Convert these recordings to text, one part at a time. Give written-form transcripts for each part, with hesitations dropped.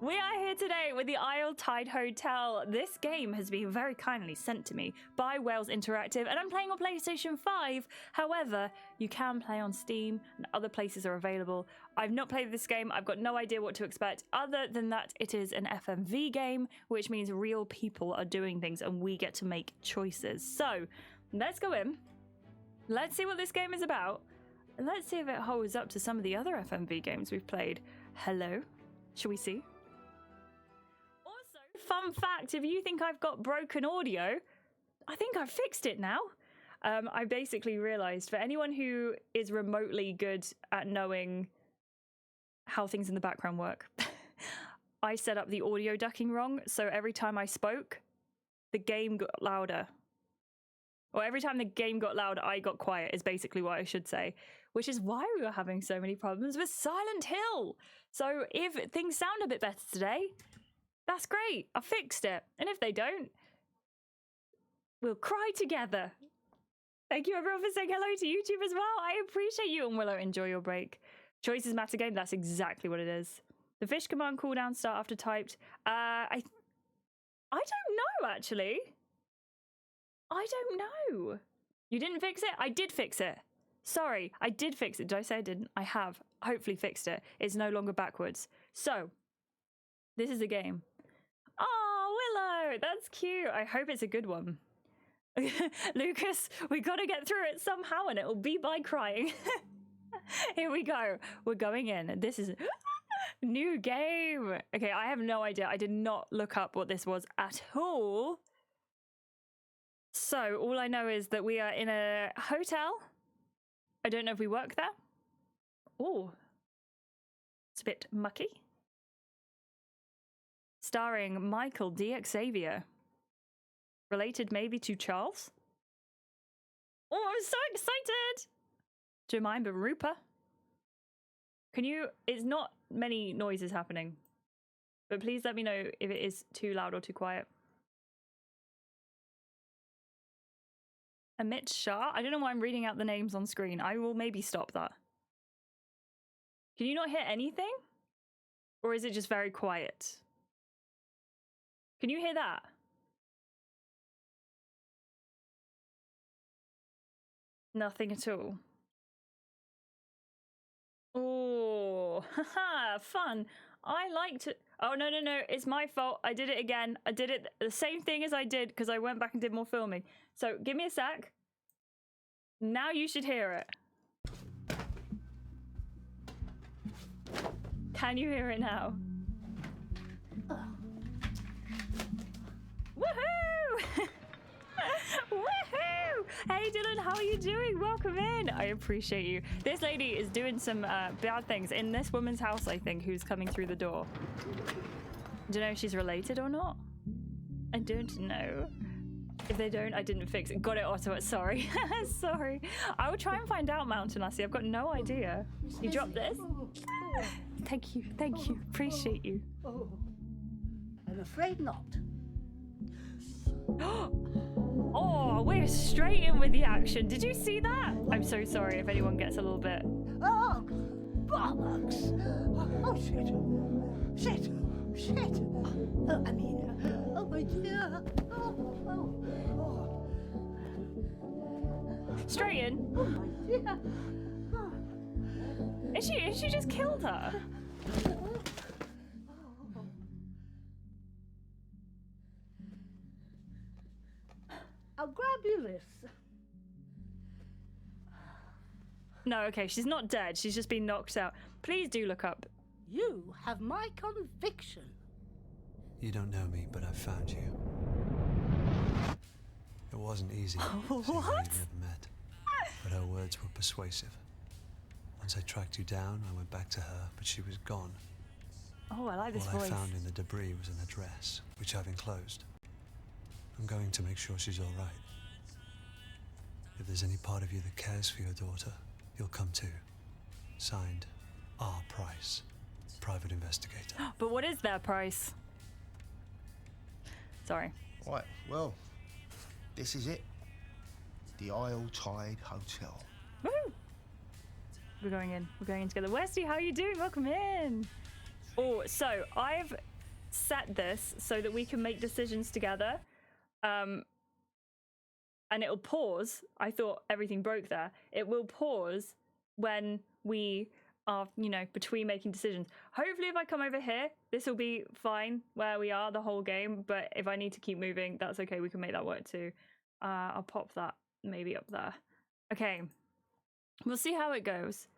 We are here today with the Isle Tide Hotel. This game has been very kindly sent to me by Wales Interactive, and I'm playing on PlayStation 5. However, you can play on Steam and other places are available. I've not played this game. I've got no idea what to expect other than that it is an FMV game, which means real people are doing things and we get to make choices. So let's go in. Let's see what this game is about. And let's see if it holds up to some of the other FMV games we've played. Hello? Shall we see? Also, fun fact, if you think I've got broken audio, I think I've fixed it now. I basically realized for anyone who is remotely good at knowing how things in the background work, I set up the audio ducking wrong. So every time I spoke, the game got louder. Or every time the game got loud, I got quiet is basically what I should say, which is why we were having so many problems with Silent Hill. So if things sound a bit better today, that's great. I fixed it. And if they don't, we'll cry together. Thank you everyone for saying hello to YouTube as well. I appreciate you. And Willow, enjoy your break. Choices matter game. That's exactly what it is. The fish command cooldown start after typed. I don't know, actually. I don't know. You didn't fix it? I did fix it. Sorry, I did fix it. Did I say I didn't? I have hopefully fixed it. It's no longer backwards. So, this is a game. Oh, Willow, that's cute. I hope it's a good one. Lucas, we got to get through it somehow and it'll be by crying. Here we go. We're going in. This is new game. Okay, I have no idea. I did not look up what this was at all. So all I know is that we are in a hotel. I don't know if we work there. Oh, it's a bit mucky. Starring Michael D. Xavier. Related maybe to Charles? Oh, I'm so excited! Jemima Rupa. Can you... It's not many noises happening. But please let me know if it is too loud or too quiet. Amit Shah? I don't know why I'm reading out the names on screen. I will maybe stop that. Can you not hear anything? Or is it just very quiet? Can you hear that? Nothing at all. Oh, haha, fun. I like to... Oh, no, it's my fault. I did it again. I did it the same thing as I did because I went back and did more filming. So give me a sec. Now you should hear it. Can you hear it now? Woohoo! Woohoo! Hey Dylan, how are you doing? Welcome in. I appreciate you. This lady is doing some bad things in this woman's house, I think, who's coming through the door. Do you know if she's related or not? I don't know. If they don't, I didn't fix it. Got it, Ottawa. Sorry. Sorry. I will try and find out, Mountain Lassie. I've got no idea. You dropped this? Thank you. Thank you. Appreciate you. Oh, I'm afraid not. Oh, we're straight in with the action. Did you see that? I'm so sorry if anyone gets a little bit... Oh, bollocks! Oh, shit! Shit! Shit! Oh, I mean, oh my dear! Oh. Straight in? Oh my dear! Is she just killed her? I'll grab you this. No, okay, she's not dead. She's just been knocked out. Please do look up. You have my conviction. You don't know me, but I found you. It wasn't easy. What? We'd never met, but her words were persuasive. Once I tracked you down, I went back to her, but she was gone. Oh, I like this All voice. I found in the debris was an address, which I've enclosed. I'm going to make sure she's all right. If there's any part of you that cares for your daughter, you'll come too. Signed, R. Price, private investigator. But what is their price? Sorry. Right, well, this is it. The Isle Tide Hotel. Woo! We're going in. We're going in together. Westy, how are you doing? Welcome in. Oh, so I've set this so that we can make decisions together. And it'll pause. I thought everything broke there. It will pause when we are, you know, between making decisions. Hopefully if I come over here, this will be fine where we are the whole game. But if I need to keep moving, that's okay. We can make that work too. I'll pop that maybe up there. Okay. We'll see how it goes.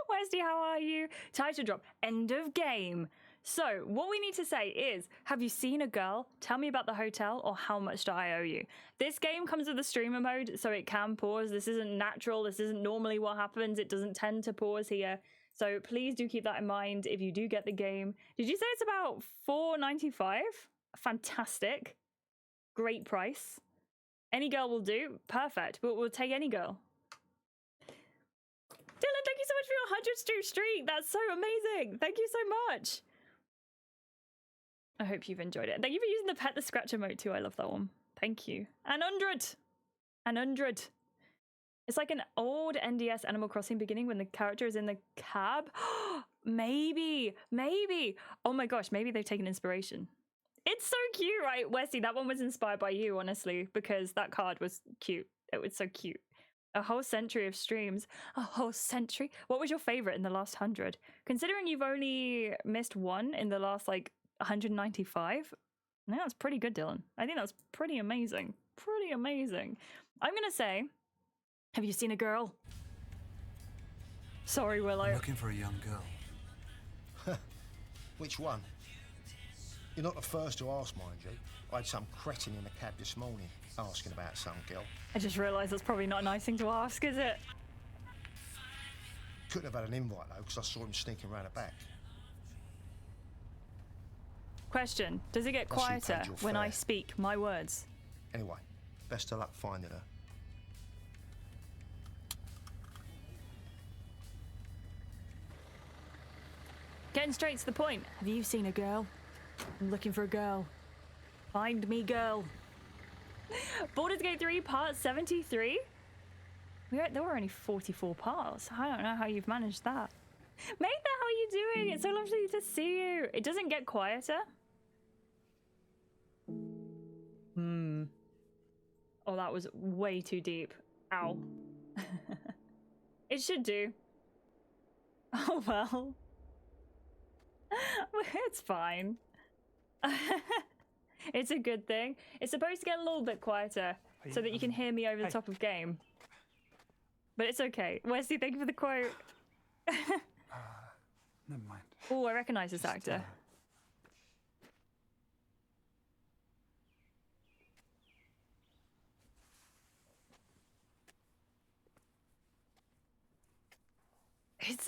Westy, how are you? Title drop. End of game. So what we need to say is, have you seen a girl? Tell me about the hotel, or how much do I owe you? This game comes with a streamer mode, so it can pause. This isn't natural. This isn't normally what happens. It doesn't tend to pause here. So please do keep that in mind if you do get the game. Did you say it's about $4.95? Fantastic. Great price. Any girl will do. Perfect. But we'll take any girl. Dylan, thank you so much for your 100th streak. That's so amazing. Thank you so much. I hope you've enjoyed it. Thank you for using the pet the scratch emote too. I love that one. Thank you. 100. It's like an old NDS Animal Crossing beginning when the character is in the cab. Maybe. Oh my gosh, maybe they've taken inspiration. It's so cute, right? Wesley, that one was inspired by you, honestly, because that card was cute. It was so cute. A whole century of streams. A whole century? What was your favorite in the last 100? Considering you've only missed one in the last, like, 195? No, that's pretty good, Dylan. I think that's pretty amazing. Pretty amazing. I'm gonna say, have you seen a girl? Sorry, Willow. I'm looking for a young girl. Which one? You're not the first to ask, mind you. I had some cretin in the cab this morning asking about some girl. I just realised that's probably not a nice thing to ask, is it? Couldn't have had an invite, though, because I saw him sneaking around the back. Question, does it get I see you quieter paid your when I fare. speak my words? Anyway, best of luck finding her. Getting straight to the point. Have you seen a girl? I'm looking for a girl. Find me, girl. Baldur's Gate 3 part 73? There were only 44 parts. I don't know how you've managed that. Matha, how are you doing? It's so lovely to see you. It doesn't get quieter. Oh, that was way too deep. Ow. It should do. Oh, well. It's fine. It's a good thing. It's supposed to get a little bit quieter so that you can hear me over the top of game. But it's okay. Wesley, thank you for the quote. Never mind. Oh, I recognize this actor.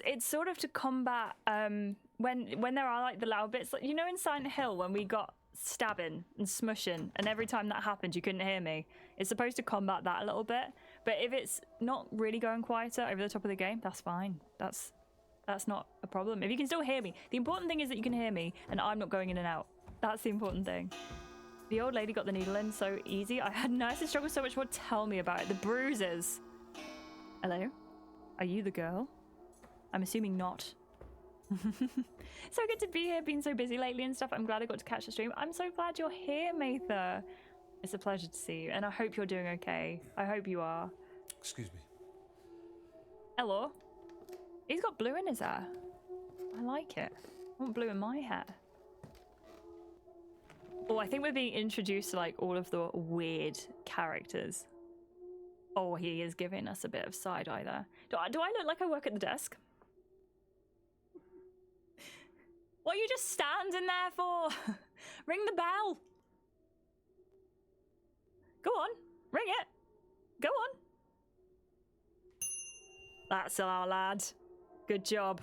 It's sort of to combat when there are like the loud bits, like, you know, in Silent Hill when we got stabbing and smushing, and every time that happened you couldn't hear me. It's supposed to combat that a little bit, but if it's not really going quieter over the top of the game, that's fine. That's not a problem. If you can still hear me, the important thing is that you can hear me and I'm not going in and out. That's the important thing. The old lady got the needle in so easy. I had nurses struggle so much more. Tell me about it. The bruises. Hello? Are you the girl? I'm assuming not. So good to be here, been so busy lately and stuff. I'm glad I got to catch the stream. I'm so glad you're here, Matha. It's a pleasure to see you, and I hope you're doing okay. I hope you are. Excuse me. Hello? He's got blue in his hair. I like it. I want blue in my hair. Oh, I think we're being introduced to like all of the weird characters. Oh, he is giving us a bit of side eye there. Do I look like I work at the desk? What are you just standing there for? Ring the bell. Go on, ring it. Go on. That's our lad. Good job.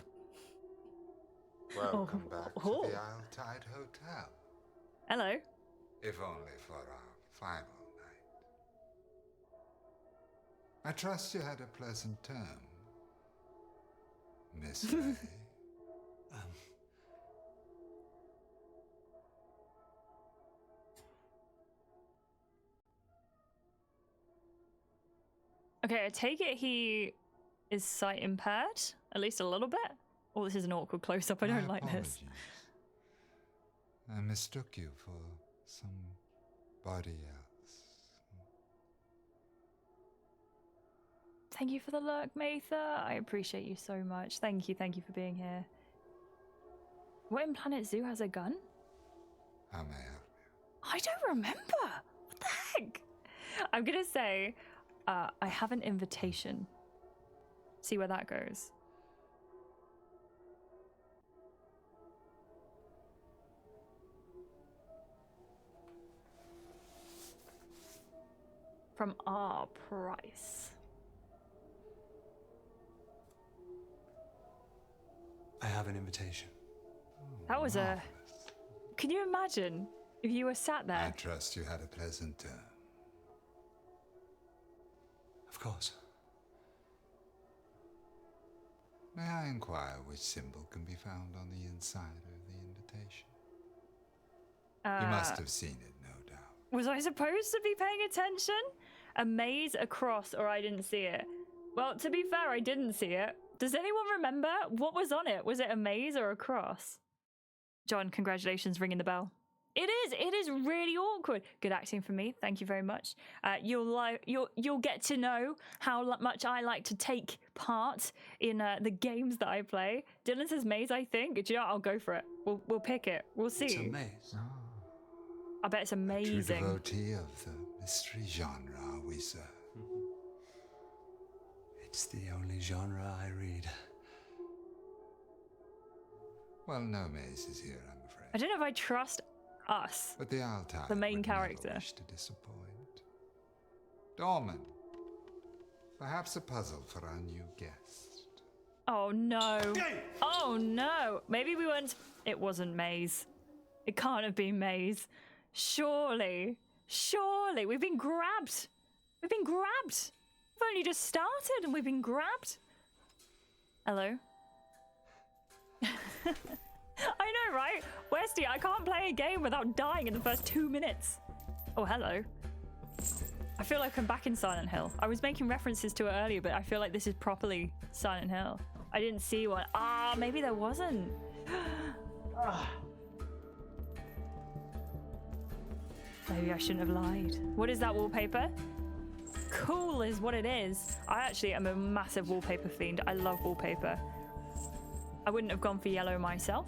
Welcome back to Oh. the Isle Tide Hotel. Hello. If only for our final night. I trust you had a pleasant term, Miss Ray. Okay, I take it he is sight impaired, at least a little bit. Oh, this is an awkward close-up. I don't like this. Apologies. I mistook you for somebody else. Thank you for the lurk, Matha. I appreciate you so much. Thank you for being here. What in Planet Zoo has a gun? How may I help you? I don't remember. What the heck? I'm gonna say, I have an invitation. See where that goes. From R. Price. I have an invitation. That was a... Can you imagine if you were sat I there? trust you had a pleasant term. Of course. May I inquire which symbol can be found on the inside of the invitation? You must have seen it, no doubt. Was I supposed to be paying attention? A maze, a cross, or I didn't see it? Well, to be fair, I didn't see it. Does anyone remember what was on it? Was it a maze or a cross? John, congratulations, ringing the bell. It is really awkward. Good acting for me. Thank you very much. You'll get to know how much I like to take part in the games that I play. Dylan says maze, I think. Do you know what? I'll go for it. We'll pick it. We'll see. It's a maze. I bet it's True amazing. devotee of the mystery genre we serve. It's the only genre I read. Well, no mazes here, I'm afraid. I don't know if I trust us. But the Altai The main would never character. wish to disappoint. Dorman, perhaps a puzzle for our new guest. Oh no. Oh no. Maybe we weren't. It wasn't maze. It can't have been maze. Surely. Surely. We've been grabbed. We've been grabbed. We've only just started and we've been grabbed. Hello? I know, right? Westy, I can't play a game without dying in the first 2 minutes. Oh, hello. I feel like I'm back in Silent Hill. I was making references to it earlier, but I feel like this is properly Silent Hill. I didn't see one. Ah, maybe there wasn't. Maybe I shouldn't have lied. What is that wallpaper? Cool is what it is. I actually am a massive wallpaper fiend. I love wallpaper. I wouldn't have gone for yellow myself,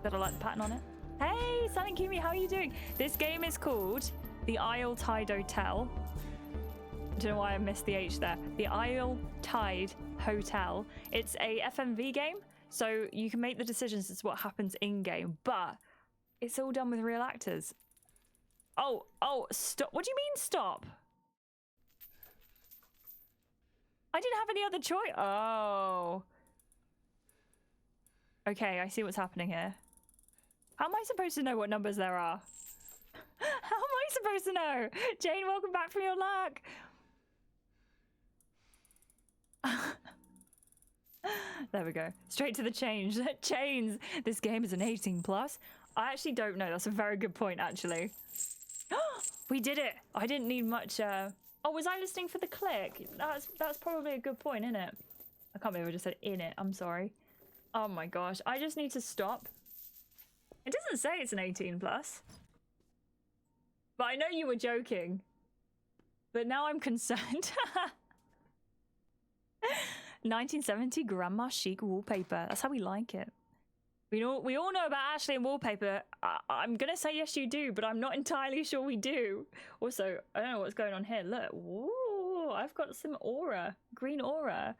but I like the pattern on it. Hey, Silent Kimi, how are you doing? This game is called The Isle Tide Hotel. I don't know why I missed the H there. The Isle Tide Hotel. It's a FMV game, so you can make the decisions as to what happens in-game, but it's all done with real actors. Oh, stop. What do you mean stop? I didn't have any other choice. Oh. Okay, I see what's happening here. How am I supposed to know what numbers there are? How am I supposed to know? Jane, welcome back from your luck. There we go. Straight to the change. Chains. This game is an 18 plus. I actually don't know. That's a very good point, actually. We did it. I didn't need much. Oh, was I listening for the click? That's probably a good point, isn't it? I can't believe I just said in it. I'm sorry. Oh my gosh. I just need to stop. It doesn't say it's an 18 plus. But I know you were joking. But now I'm concerned. 1970 grandma chic wallpaper. That's how we like it. We all know about Ashley and wallpaper. I'm gonna say yes you do, but I'm not entirely sure we do. Also, I don't know what's going on here. Look, whoa, I've got some aura, green aura.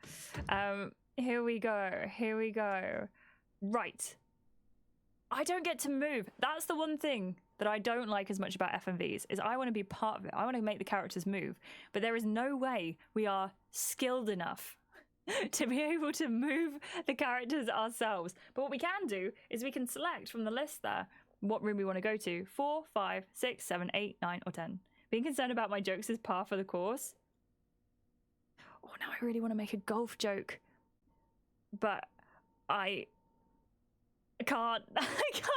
Here we go. Right. I don't get to move. That's the one thing that I don't like as much about FMVs, is I want to be part of it. I want to make the characters move, but there is no way we are skilled enough to be able to move the characters ourselves. But what we can do is we can select from the list there what room we want to go to. 4, 5, 6, 7, 8, 9, or 10. Being concerned about my jokes is par for the course. Oh, now I really want to make a golf joke. But I can't. I can't.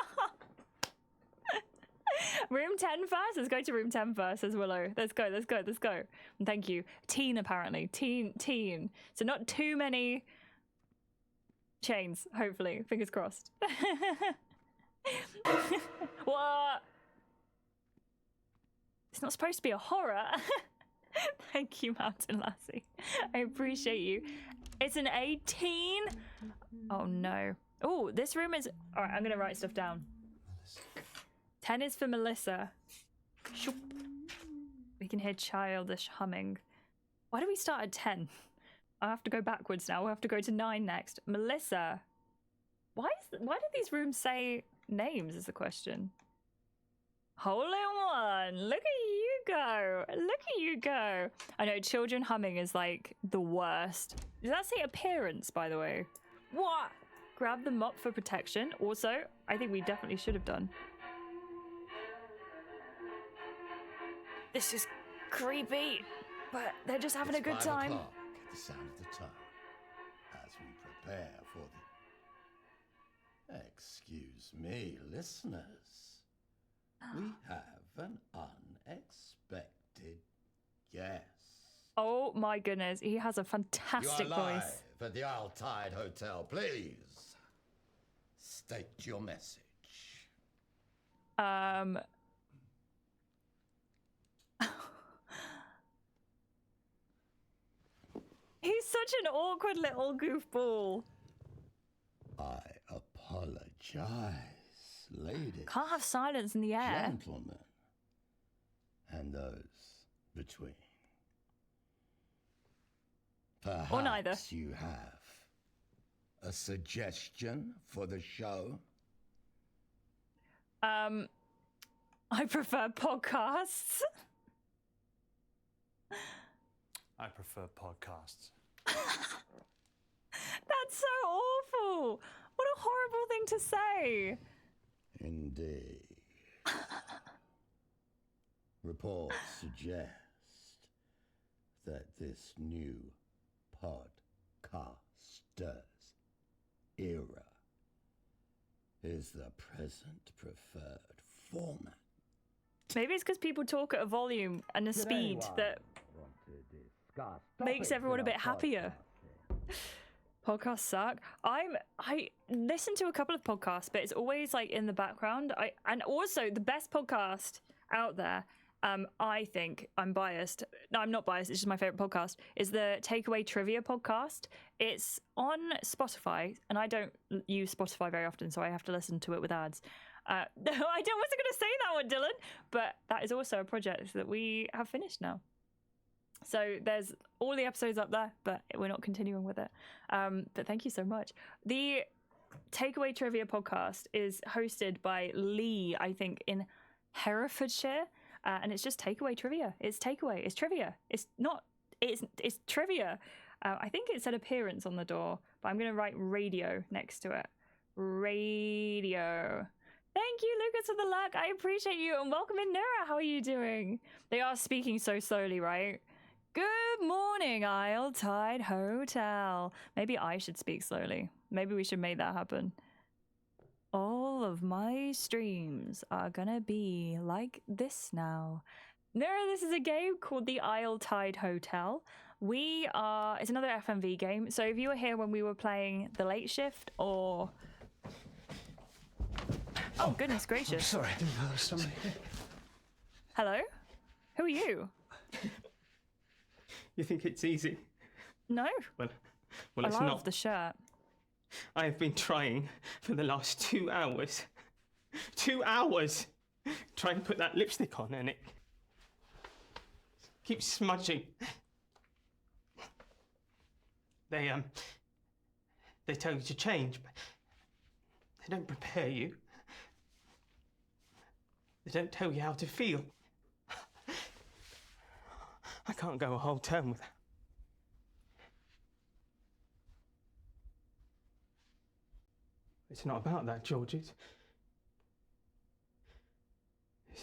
Room 10 first? Let's go to room 10 first, says Willow. Let's go. And thank you. Teen, apparently. Teen. So not too many Chains, hopefully. Fingers crossed. What? It's not supposed to be a horror. Thank you, Mountain Lassie. I appreciate you. It's an 18? Oh, no. Oh, this room is... All right, I'm going to write stuff down. 10 is for Melissa. Shoop. We can hear childish humming. Why do we start at 10? I have to go backwards now. We'll have to go to 9 next. Melissa. Why did these rooms say names is the question. Hole in one. Look at you go. Look at you go. I know children humming is like the worst. Does that say appearance, by the way? What? Grab the mop for protection. Also, I think we definitely should have done. This is creepy, but they're just having a good time. 5 o'clock at the sound of the tongue as we prepare for the... Excuse me, listeners. We have an unexpected guest. Oh my goodness, he has a fantastic You are voice. live at the Isle Tide Hotel. Please state your message. He's such an awkward little goofball. I apologize, ladies. Can't have silence in the air. Gentlemen, and those between. Perhaps Or neither. You have a suggestion for the show? I prefer podcasts. I prefer podcasts. That's so awful. What a horrible thing to say. Indeed. Reports suggest that this new podcaster's era is the present preferred format. Maybe it's because people talk at a volume and a speed that makes everyone a bit happier. Podcasts suck. I listen to a couple of podcasts, but it's always like in the background. And also the best podcast out there, I think, I'm biased. No, I'm not biased. It's just my favorite podcast. Is the Takeaway Trivia podcast. It's on Spotify, and I don't use Spotify very often, so I have to listen to it with ads. I wasn't going to say that one, Dylan, but that is also a project that we have finished now. So there's all the episodes up there, but we're not continuing with it. But thank you so much. The Takeaway Trivia podcast is hosted by Lee, I think, in Herefordshire. And it's just takeaway trivia. It's takeaway. It's trivia. It's not. It's trivia. I think it said appearance on the door, but I'm going to write radio next to it. Radio. Thank you, Lucas, for the luck. I appreciate you, and welcome in, Nura. How are you doing? They are speaking so slowly, right? Good morning, Isle Tide Hotel. Maybe I should speak slowly. Maybe we should make that happen. All of my streams are gonna be like this now. Nura, this is a game called the Isle Tide Hotel. It's another FMV game. So if you were here when we were playing The Late Shift or... Oh, goodness gracious. Sorry, I didn't know there was somebody here. Hello? Who are you? You think it's easy? No. Well, I it's love not. the shirt. I have been trying for the last 2 hours. 2 hours! Trying to put that lipstick on and it keeps smudging. They tell you to change, but they don't prepare you. They don't tell you how to feel. I can't go a whole term without. It's not about that, George. It's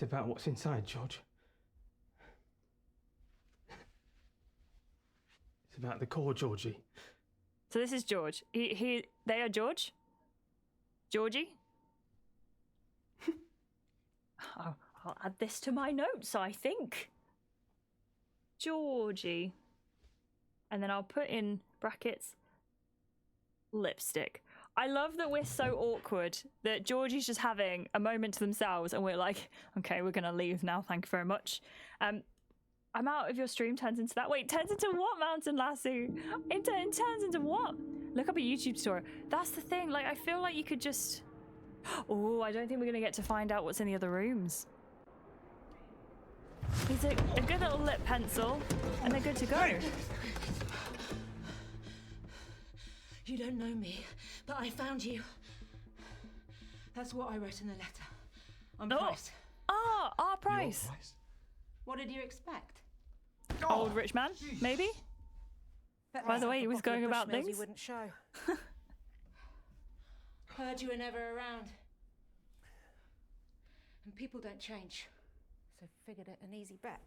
about what's inside, George. It's about the core, Georgie. So this is George. They are George? Georgie? I'll add this to my notes, I think. Georgie. And then I'll put in brackets lipstick. I love that we're so awkward that Georgie's just having a moment to themselves and we're like, okay, we're going to leave now. Thank you very much. I'm out of your stream. Turns into that. Wait, turns into what, Mountain Lassie? It turns into what? Look up a YouTube tutorial. That's the thing. Like, I feel like you could just... Oh, I don't think we're going to get to find out what's in the other rooms. He's a good little lip pencil, and they're good to go. You don't know me, but I found you. That's what I wrote in the letter. On Price. Ah, our Price. Your Price? What did you expect? Old rich man, maybe? By the way, he was going about things. He wouldn't show. Heard you were never around. And people don't change. So figured it an easy bet.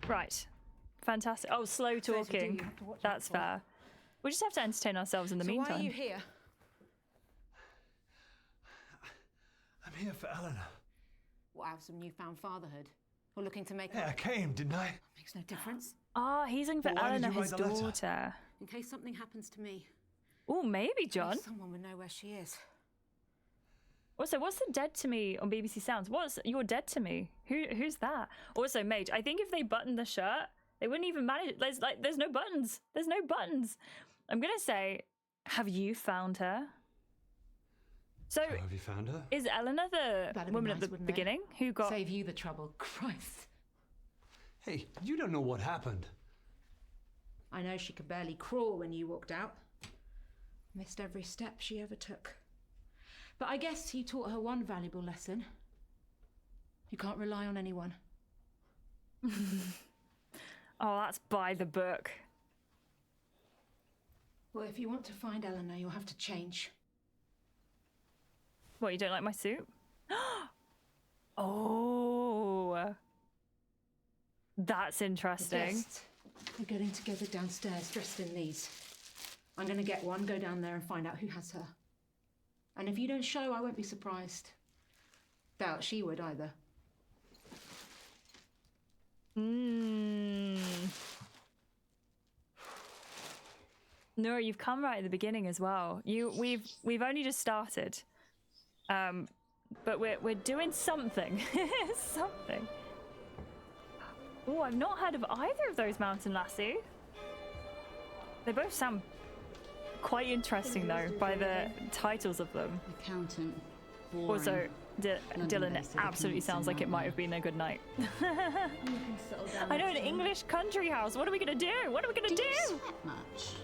Right. Fantastic. Oh, slow talking. That's fair. We just have to entertain ourselves in the meantime. Why are you here? I'm here for Eleanor. What, out of some newfound fatherhood? Or looking to make Yeah, I up? came, didn't I? Makes no difference. Ah, he's in for Why did Eleanor, you his write the letter? daughter. In case something happens to me. Oh, maybe, John. Someone would know where she is. Also, what's the Dead to Me on BBC Sounds? What's You're Dead to Me? Who's that? Also, Mage, I think if they buttoned the shirt, they wouldn't even manage it. There's no buttons. There's no buttons. I'm gonna say, have you found her? So, How have you found her? is Eleanor the That'd be woman nice, at the wouldn't it? beginning who got... Save you the trouble. Christ. Hey, you don't know what happened. I know she could barely crawl when you walked out. Missed every step she ever took. But I guess you taught her one valuable lesson. You can't rely on anyone. Oh, that's by the book. Well, if you want to find Eleanor, you'll have to change. What, you don't like my suit? Oh. That's The interesting. guests are getting together downstairs dressed in these. I'm gonna get one, go down there and find out who has her. And if you don't show, I won't be surprised. Doubt she would either. Nora, you've come right at the beginning as well. We've only just started. But we're doing something. Something. Oh, I've not heard of either of those, Mountain Lassie. They both sound quite interesting though, by the titles of them. Accountant. Boring. Also, Dylan based absolutely sounds like it might have been a good night. I know, an English country house. What are we gonna do? What are we gonna Do do? you sweat much?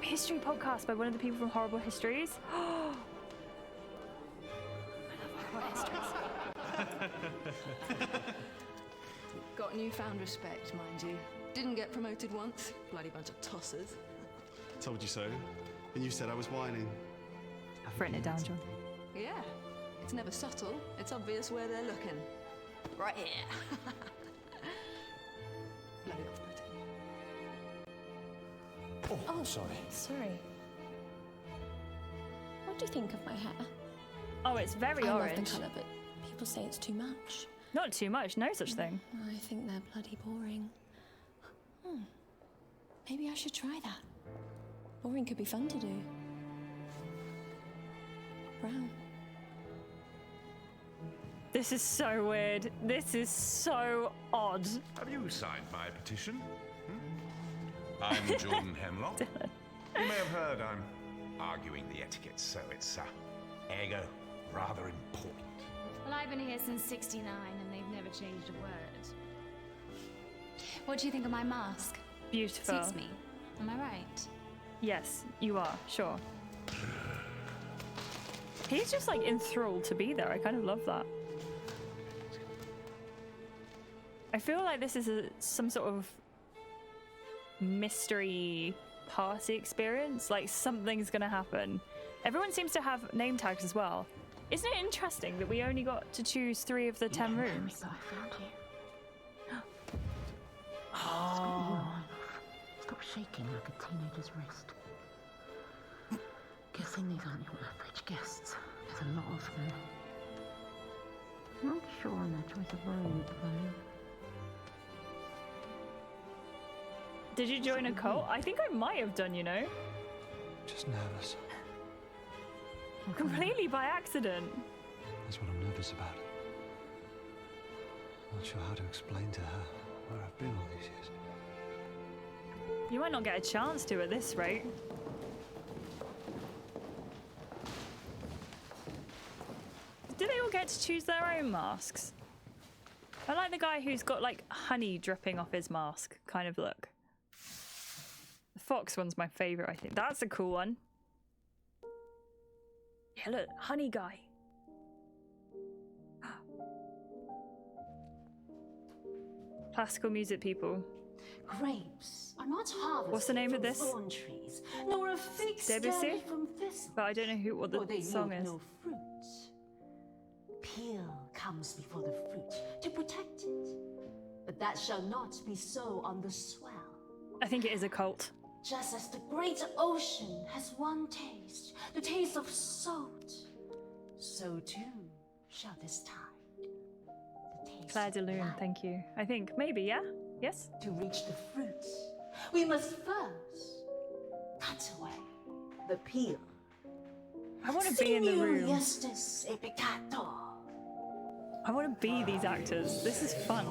History podcast by one of the people from Horrible Histories. I love Horrible Histories. Got newfound respect, mind you. Didn't get promoted once. Bloody bunch of tossers. Told you so. And you said I was whining. I've written it down, John. Yeah. It's never subtle. It's obvious where they're looking. Right here. Bloody off-putting. Oh, sorry. Sorry. What do you think of my hair? Oh, it's very I orange. love the colour, but people say it's too much. Not too much, no such thing. I think they're bloody boring. Maybe I should try that. Boring could be fun to do. Brown. This is so weird. This is so odd. Have you signed my petition? I'm Jordan Hemlock. You may have heard I'm arguing the etiquette, so it's ergo rather important. Well, I've been here since '69 and they've never changed a word. What do you think of my mask? Beautiful. Suits me. Am I right? Yes, you are, sure. He's just like enthralled to be there. I kind of love that. I feel like this is some sort of mystery party experience. Like something's gonna happen. Everyone seems to have name tags as well. Isn't it interesting that we only got to choose 3 of the 10 rooms? Oh. Stop shaking like a teenager's wrist. Guessing these aren't your average guests. There's a lot of them. Not sure on their choice of robe, though. Did you join a cult? I think I might have done, you know. Just nervous. Completely by accident. That's what I'm nervous about. Not sure how to explain to her where I've been all these years. You might not get a chance to at this rate. Do they all get to choose their own masks? I like the guy who's got like honey dripping off his mask kind of look. The fox one's my favorite, I think. That's a cool one. Yeah, look, honey guy. Classical music people. Grapes are not harvested What's the name of from this? thorn trees, nor a fig Debussy? scattered from thistles. But I don't know what For they the song yield is. no fruit. Peel comes before the fruit to protect it, but that shall not be so on the swell. I think it is a cult. Just as the great ocean has one taste, the taste of salt, so too shall this tide. The taste Claire of de Lune, blood. thank you. I think maybe, yeah? Yes? To reach the fruit, we must first cut away the peel. I want to be in the room. Estes e peccato. I want to be these actors. This is fun.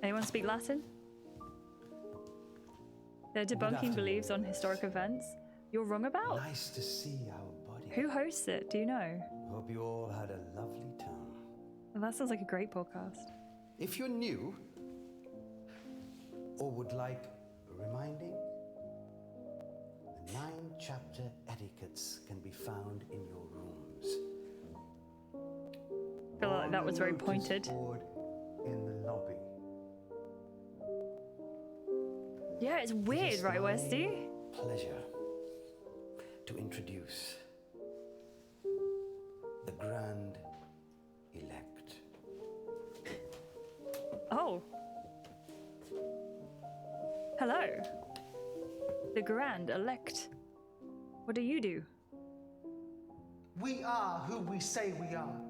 Anyone speak Latin? They're debunking beliefs on historic events you're wrong about. Nice to see our body. Who hosts it? Do you know? Hope you all had a lovely time. Well, that sounds like a great podcast. If you're new or would like reminding, the 9-chapter etiquettes can be found in your rooms. I feel like that was very pointed. Board in the lobby. Yeah, it's weird, right, Westy? Pleasure to introduce the Grand Elect. Oh. Hello. The Grand Elect. What do you do? We are who we say we are.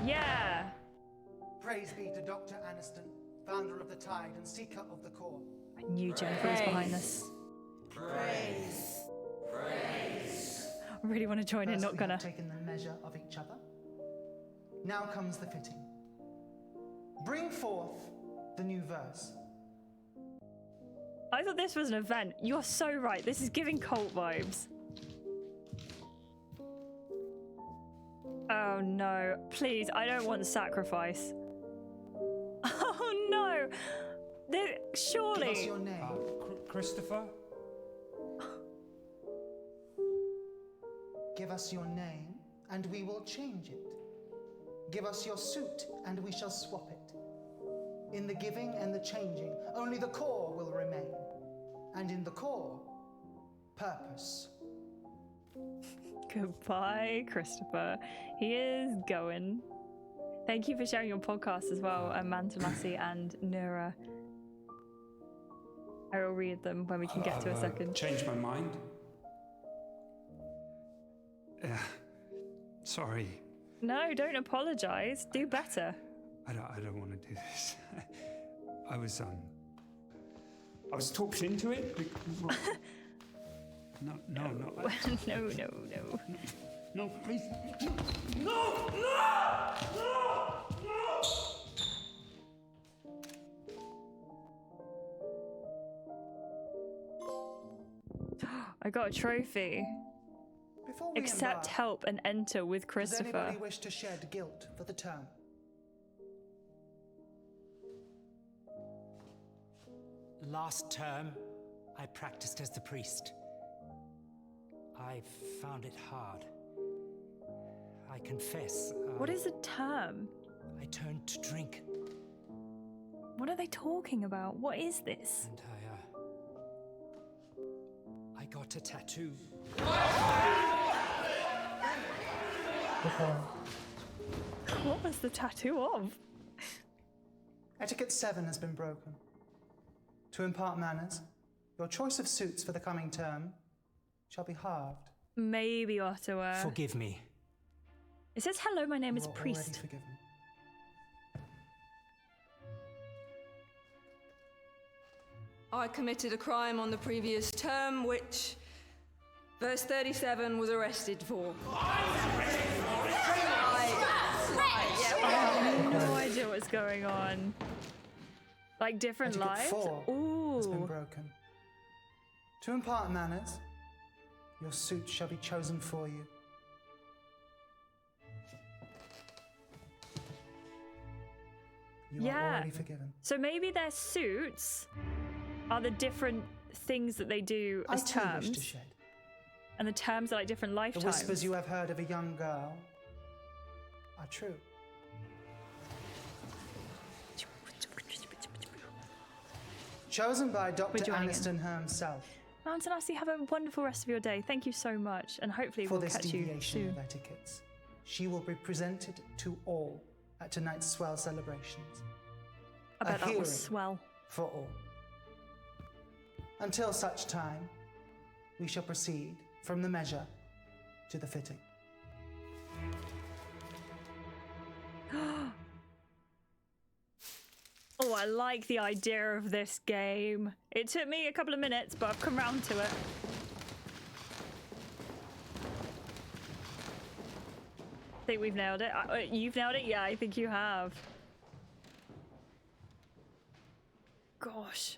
Yeah. Praise be to Dr. Aniston, founder of the Tide and seeker of the core. I knew Jennifer was behind this. Praise. Praise. I really want to join in, First not we gonna. have taken the measure of each other. Now comes the fitting. Bring forth the new verse. I thought this was an event. You're so right. This is giving cult vibes. Oh no. Please, I don't want sacrifice. Oh no. Surely. Give us your name. Christopher? Give us your name, and we will change it. Give us your suit, and we shall swap it. In the giving and the changing, only the core will remain. And in the core, purpose. Goodbye, Christopher. He is going. Thank you for sharing your podcast as well, Mantamasi and Nura. I will read them when we can get to a second. Changed my mind. Sorry. No, don't apologize. Do better. I don't want to do this. I was talked into it. No. No, please. No! I got a trophy. Before we Accept embark, help and enter with does Christopher. anybody wish to shed guilt for the term? Last term, I practiced as the priest. I found it hard. I confess. What is a term? I turned to drink. What are they talking about? What is this? And I got a tattoo. What was the tattoo of? Etiquette 7 has been broken. To impart manners, your choice of suits for the coming term shall be halved. Maybe Ottawa. Forgive me. It says, hello, my name is You are Priest. already forgiven. I committed a crime on the previous term, which verse 37 was arrested for. I have no idea what's going on. Like different Etiquette lives? 4 has been Ooh. broken. To impart manners, your suit shall be chosen for you. You are already forgiven. So maybe their suits are the different things that they do as I too terms. wish to shed. And the terms are like different The lifetimes. whispers you have heard of a young girl are true. Chosen by Dr. joining in. Aniston himself Mountain Lassie, have a wonderful rest of your day. Thank you so much. And hopefully for we'll this catch you deviation soon. of etiquettes. She will be presented to all at tonight's swell celebrations. I bet A that was hearing swell. for all. Until such time, we shall proceed from the measure to the fitting. Oh, I like the idea of this game. It took me a couple of minutes, but I've come round to it. I think we've nailed it. You've nailed it? Yeah, I think you have. Gosh.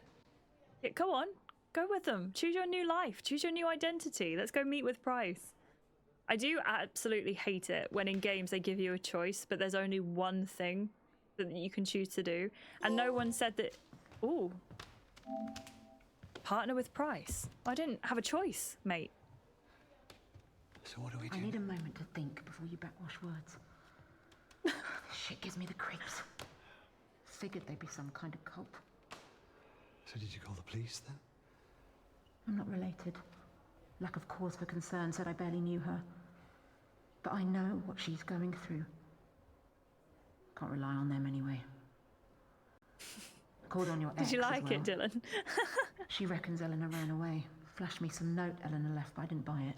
Yeah, go on. Go with them. Choose your new life. Choose your new identity. Let's go meet with Price. I do absolutely hate it when in games they give you a choice, but there's only one thing that you can choose to do. And no one said that... Ooh. Partner with Price. I didn't have a choice, mate. So what do we do? I need a moment to think before you backwash words. This shit gives me the creeps. Figured they'd be some kind of cult. So did you call the police then? I'm not related. Lack of cause for concern said I barely knew her. But I know what she's going through. Can't rely on them anyway. Called on your ex Did you like as it, well. Dylan? She reckons Eleanor ran away. Flashed me some note Eleanor left, but I didn't buy it.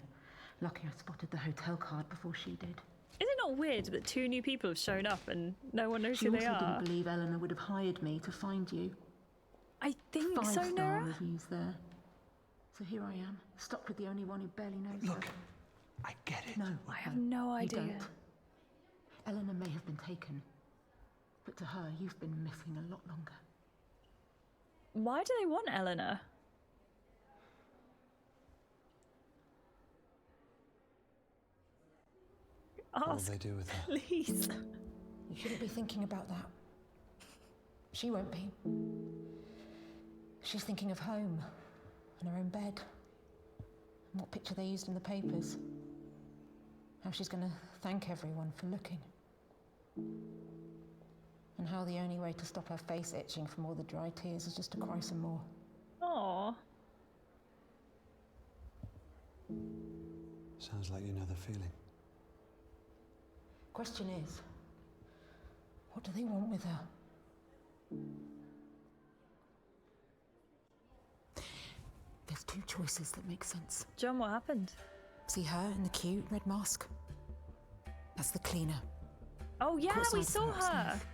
Lucky I spotted the hotel card before she did. Is it not weird that two new people have shown up and no one knows She who also they are? didn't believe Eleanor would have hired me to find you. I think so, Five-star Nora. reviews there. So here I am, stuck with the only one who barely knows Look, her. I get it. No, I have no you idea. don't. Eleanor may have been taken, but to her, you've been missing a lot longer. Why do they want Eleanor? What will Ask, they do with her? please. You shouldn't be thinking about that. She won't be. She's thinking of home and her own bed. And what picture they used in the papers. How she's going to thank everyone for looking. And how the only way to stop her face itching from all the dry tears is just to cry some more. Aww. Sounds like you know the feeling. Question is, what do they want with her? There's two choices that make sense. John, what happened? See her in the cute red mask? That's the cleaner. Oh yeah, Caught we sight saw of her at her. Smith.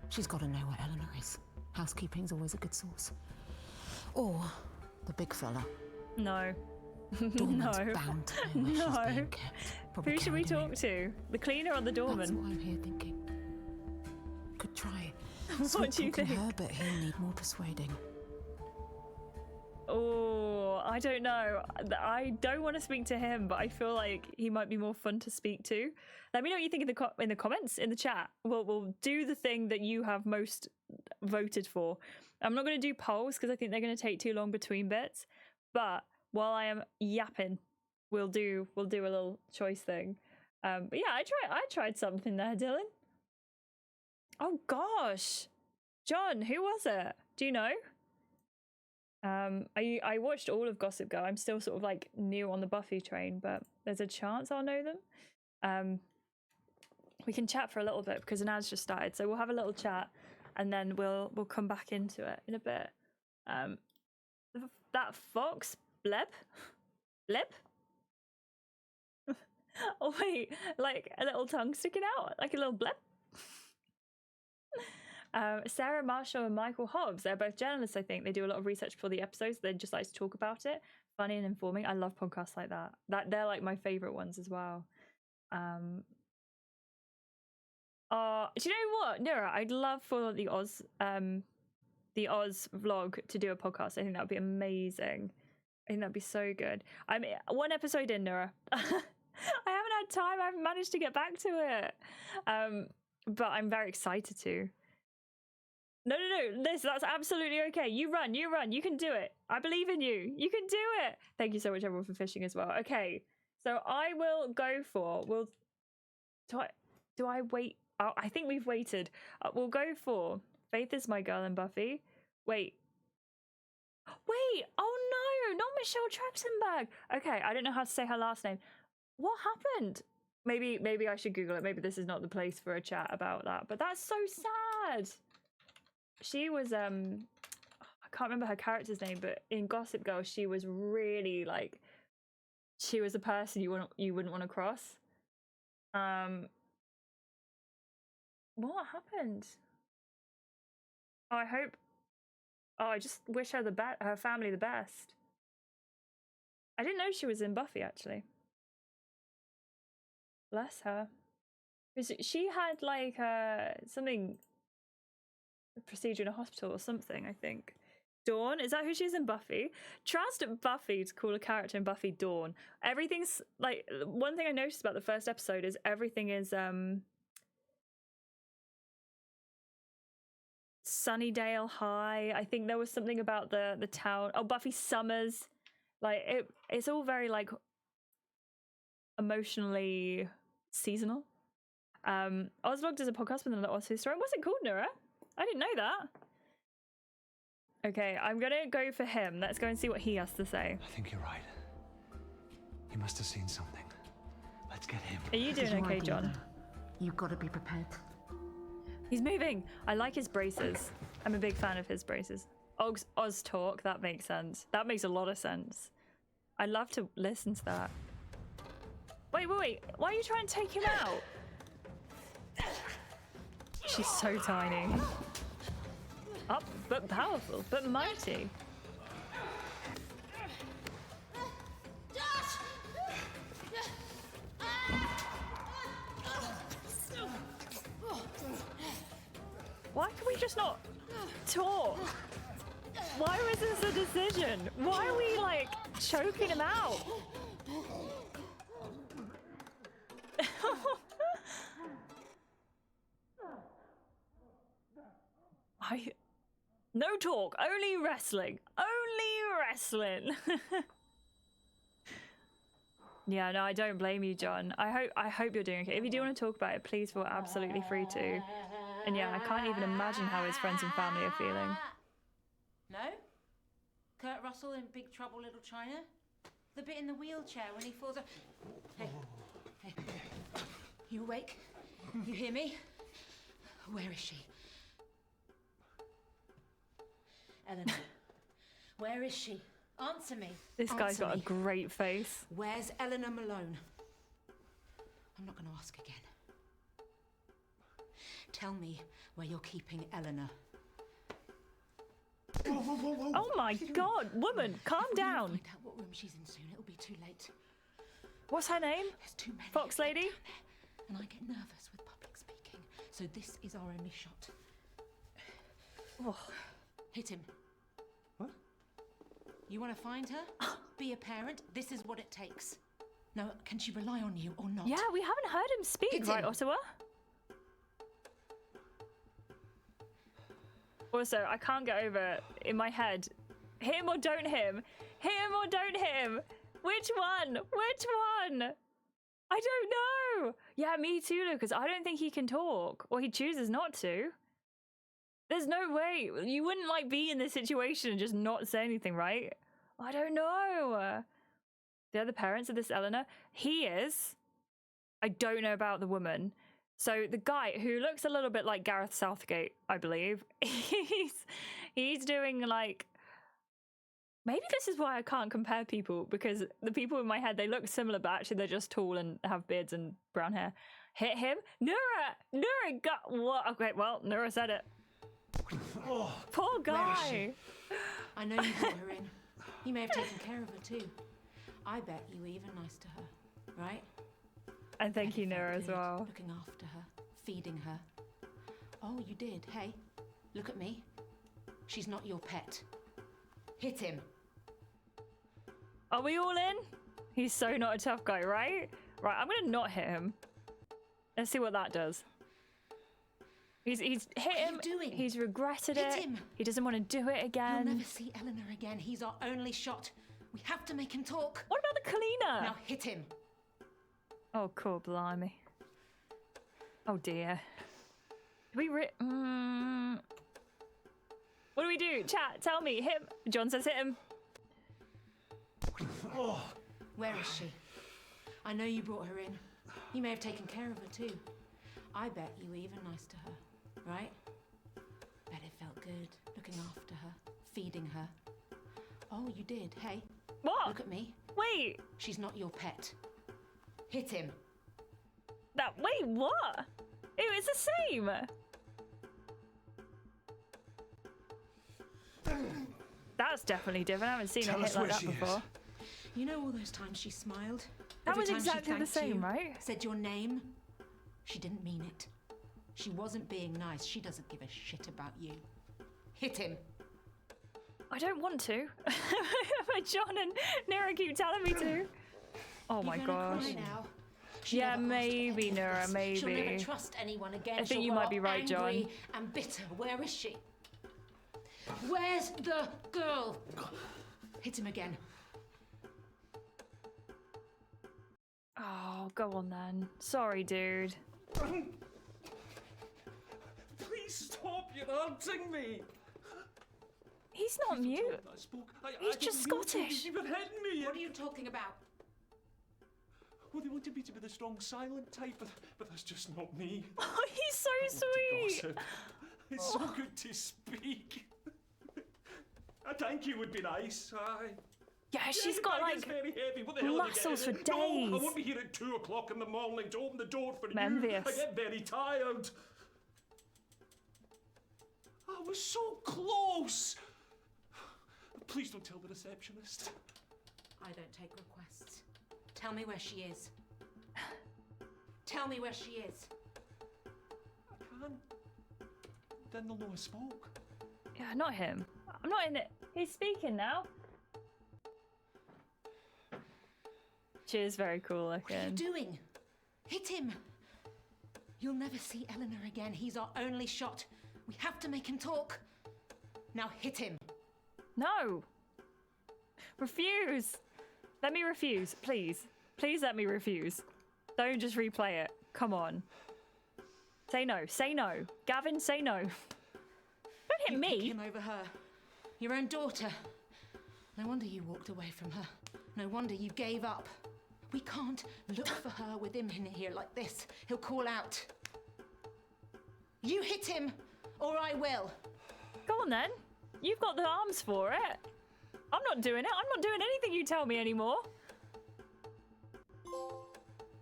She's got to know where Eleanor is. Housekeeping's always a good source. Or the big fella. No. Doorman's No. bound to know where she's No. being kept. Probably Who should we carried away. talk to? The cleaner or the That's doorman? what I'm here thinking. Could try. What Sweet do you talking think? her, but he'll need more persuading. Oh, I don't know. I don't want to speak to him, but I feel like he might be more fun to speak to. Let me know what you think in the comments, in the chat. We'll do the thing that you have most voted for. I'm not going to do polls because I think they're going to take too long between bits. But while I am yapping, we'll do a little choice thing. But yeah, I tried something there, Dylan. Oh gosh, John, who was it? Do you know? I watched all of Gossip Girl. I'm still sort of like new on the Buffy train, but there's a chance I'll know them. We can chat for a little bit because an ad's just started, so we'll have a little chat and then we'll come back into it in a bit. That fox bleb. Oh wait, like a little tongue sticking out, like a little bleb. Sarah Marshall and Michael Hobbs, they're both journalists, I think. They do a lot of research for the episodes. They just like to talk about it. Funny and informing. I love podcasts like that. They're like my favorite ones as well. Do you know what, Nura? I'd love for the Oz vlog to do a podcast. I think that would be amazing. I think that'd be so good. I'm one episode in, Nura. I haven't had time. I haven't managed to get back to it. But I'm very excited to. No, Liz, that's absolutely okay. You run. You can do it. I believe in you. You can do it. Thank you so much, everyone, for fishing as well. Okay, so I will go for. Do I wait? Oh, I think we've waited. We'll go for Faith is my girl and Buffy. Wait. Oh no, not Michelle Trachtenberg. Okay, I don't know how to say her last name. What happened? Maybe I should Google it. Maybe this is not the place for a chat about that. But that's so sad. She was I can't remember her character's name, but in Gossip Girl, she was really like, she was a person you wouldn't want to cross. What happened? I just wish her her family the best. I didn't know she was in Buffy, actually. Bless her. She had like something, a procedure in a hospital or something, I think. Dawn, is that who she is in Buffy? Trust Buffy to call a character in Buffy Dawn. Everything's like, one thing I noticed about the first episode is everything is Sunnydale High. I think there was something about the town. Oh, Buffy Summers. Like it's all very like emotionally seasonal. Ozlog does a podcast with another Oz historian. What's it called, Nura? I didn't know that. Okay, I'm gonna go for him. Let's go and see what he has to say. I think you're right. He must have seen something. Let's get him. Are you doing okay, John? You've got to be prepared. He's moving. I like his braces. I'm a big fan of his braces. Oz talk, that makes sense. That makes a lot of sense. I love to listen to that. Wait. Why are you trying to take him out? She's so tiny. Up, but powerful, but mighty. Why can we just not talk? Why was this a decision? Why are we like choking him out? No talk, only wrestling. Only wrestling. Yeah, no, I don't blame you, John. I hope you're doing okay. If you do want to talk about it, please feel absolutely free to. And yeah, I can't even imagine how his friends and family are feeling. No? Kurt Russell in Big Trouble Little China? The bit in the wheelchair when he falls off. Hey. You awake? You hear me? Where is she? Eleanor, where is she? Answer me. This guy's got a great face. Where's Eleanor Malone? I'm not going to ask again. Tell me where you're keeping Eleanor. Whoa. Oh my God, woman, calm down. Find out what room she's in soon. It'll be too late. What's her name? There's too many. Fox Lady? And I get nervous with public speaking. So this is our only shot. Oh. Hit him. What? You want to find her? Be a parent? This is what it takes. Now, can she rely on you or not? Yeah, we haven't heard him speak, right, Ottawa? Also, I can't get over in my head. Hit him or don't hit him? Hit him or don't hit him? Which one? Which one? I don't know. Yeah, me too, Lucas. I don't think he can talk. Or he chooses not to. There's no way. You wouldn't like be in this situation and just not say anything, right? I don't know. The other parents of this Eleanor, he is. I don't know about the woman. So the guy who looks a little bit like Gareth Southgate, I believe, he's doing like, maybe this is why I can't compare people, because the people in my head, they look similar, but actually they're just tall and have beards and brown hair. Hit him. Nura got what? Okay, well, Nura said it. Poor Where is guy. she? I know you brought her in. You may have taken care of her too. I bet you were even nice to her, right? And thank you, Nora, as well. Looking after her, feeding her. Oh, you did. Hey, look at me. She's not your pet. Hit him. Are we all in? He's so not a tough guy, right? Right, I'm gonna not hit him. Let's see what that does. He's hit him. What are you doing? He's regretted Hit it. him. He doesn't want to do it again. You'll never see Eleanor again. He's our only shot. We have to make him talk. What about the cleaner? Now hit him. Oh, cool, blimey. Oh dear. Do we what do we do? Chat, tell me. Hit him. John says hit him. Where is she? I know you brought her in. You may have taken care of her too. I bet you were even nice to her, right? Bet it felt good, looking after her, feeding her. Oh, you did. Hey. What? Look at me. Wait. She's not your pet. Hit him. Wait, what? Ew, it's the same. That's definitely different. I haven't seen her hit like that before. You know all those times she smiled? That Every was time she exactly the thanked same, you, right? Said your name. She didn't mean it. She wasn't being nice. She doesn't give a shit about you. Hit him. I don't want to. But John and Nora keep telling me to. Oh my gosh. Cry now. Yeah, maybe, Nora, maybe. She'll never trust anyone again. I think She'll you grow might up be right, John. angry and bitter. Where is she? Where's the girl? Hit him again. Oh, go on then. Sorry, dude. Please stop! You're haunting me! He's not mute. He's just Scottish. You were hitting me! What are you talking about? Well, they wanted me to be the strong, silent type, but that's just not me. Oh, he's so I love to sweet. gossip. It's so good to speak. A thank you would be nice, aye. Yeah, she's got It's like very heavy. What the hell are they muscles for getting in? No, I days. won't be here at 2 o'clock in the morning to open the door for I'm you. envious. I get very tired. I was so close. Please don't tell the receptionist. I don't take requests. Tell me where she is. Tell me where she is. I can't. Then they'll know I spoke. Yeah, not him. I'm not in it. He's speaking now. She is very cool looking. What are you doing? Hit him. You'll never see Eleanor again. He's our only shot. We have to make him talk. Now hit him. No. Refuse. Let me refuse, please. Please let me refuse. Don't just replay it. Come on. Say no. Say no. Gavin, say no. Don't hit You pick me. him over her. Your own daughter. No wonder you walked away from her. No wonder you gave up. We can't look for her with him in here like this. He'll call out. You hit him, or I will. Go on then. You've got the arms for it. I'm not doing it. I'm not doing anything you tell me anymore.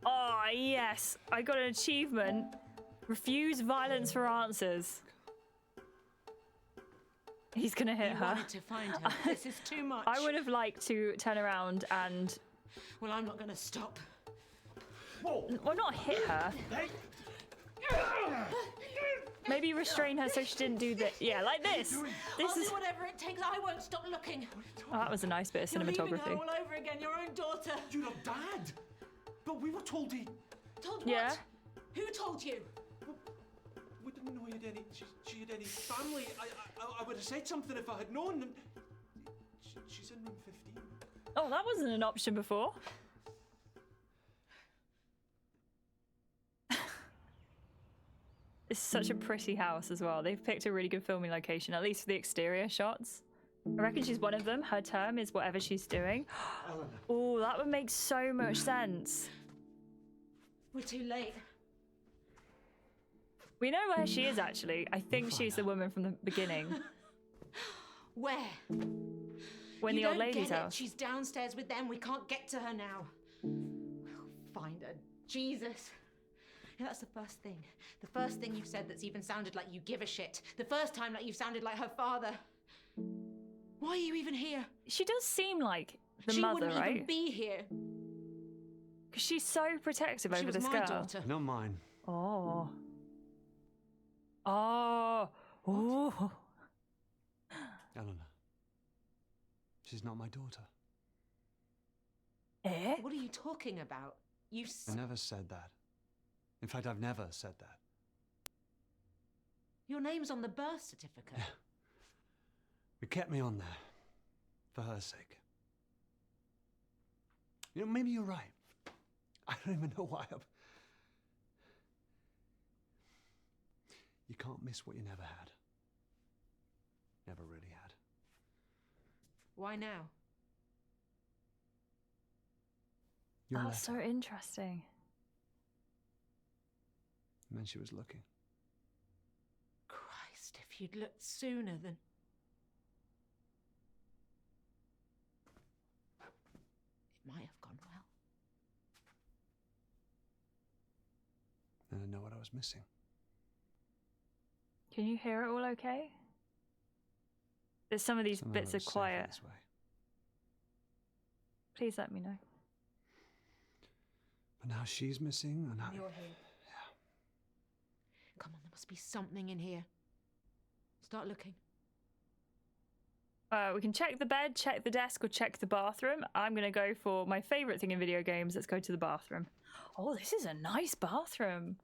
Oh, yes. I got an achievement. Refuse violence for answers. He's gonna hit You her. wanted to find her. This is too much. I would have liked to turn around and... Well, I'm not going to stop. Well, not hit her. Maybe restrain her so she didn't do that. Yeah, like this. This I'll is... do whatever it takes. I won't stop looking. Oh, that was a nice bit of You're leaving her cinematography. all over again. Your own daughter. You're a dad. But we were told he... Told Yeah. what? Who told you? We didn't know he had any... She had any family. I would have said something if I had known. She's in room 15. Oh, that wasn't an option before. It's such a pretty house as well. They've picked a really good filming location, at least for the exterior shots. I reckon she's one of them. Her term is whatever she's doing. Oh, that would make so much sense. We're too late. We know where she is, actually. I think she's the woman from the beginning. Where? When You the old don't lady's get it. house. She's downstairs with them. We can't get to her now. We'll find her. Jesus. Yeah, that's the first thing. The first thing you've said that's even sounded like you give a shit. The first time that you've sounded like her father. Why are you even here? She does seem like the she mother, wouldn't right? even be here. Because she's so protective She over was this my girl. daughter. Not mine. Oh. Oh. Ooh. Eleanor. She's not my daughter. Eh? What are you talking about? I never said that. In fact, I've never said that. Your name's on the birth certificate. It kept me on there. For her sake. You know, maybe you're right. I don't even know why I'm... You can't miss what you never had. Never really had. Why now? Your That's letter. so interesting. And then she was looking. Christ, if you'd looked sooner then... It might have gone well. And I know what I was missing. Can you hear it all okay? There's some of these Somehow bits it are was safer quiet. this way. Please let me know. But now she's missing, and I... You're here. Yeah. Come on, there must be something in here. Start looking. We can check the bed, check the desk, or check the bathroom. I'm going to go for my favourite thing in video games. Let's go to the bathroom. Oh, this is a nice bathroom.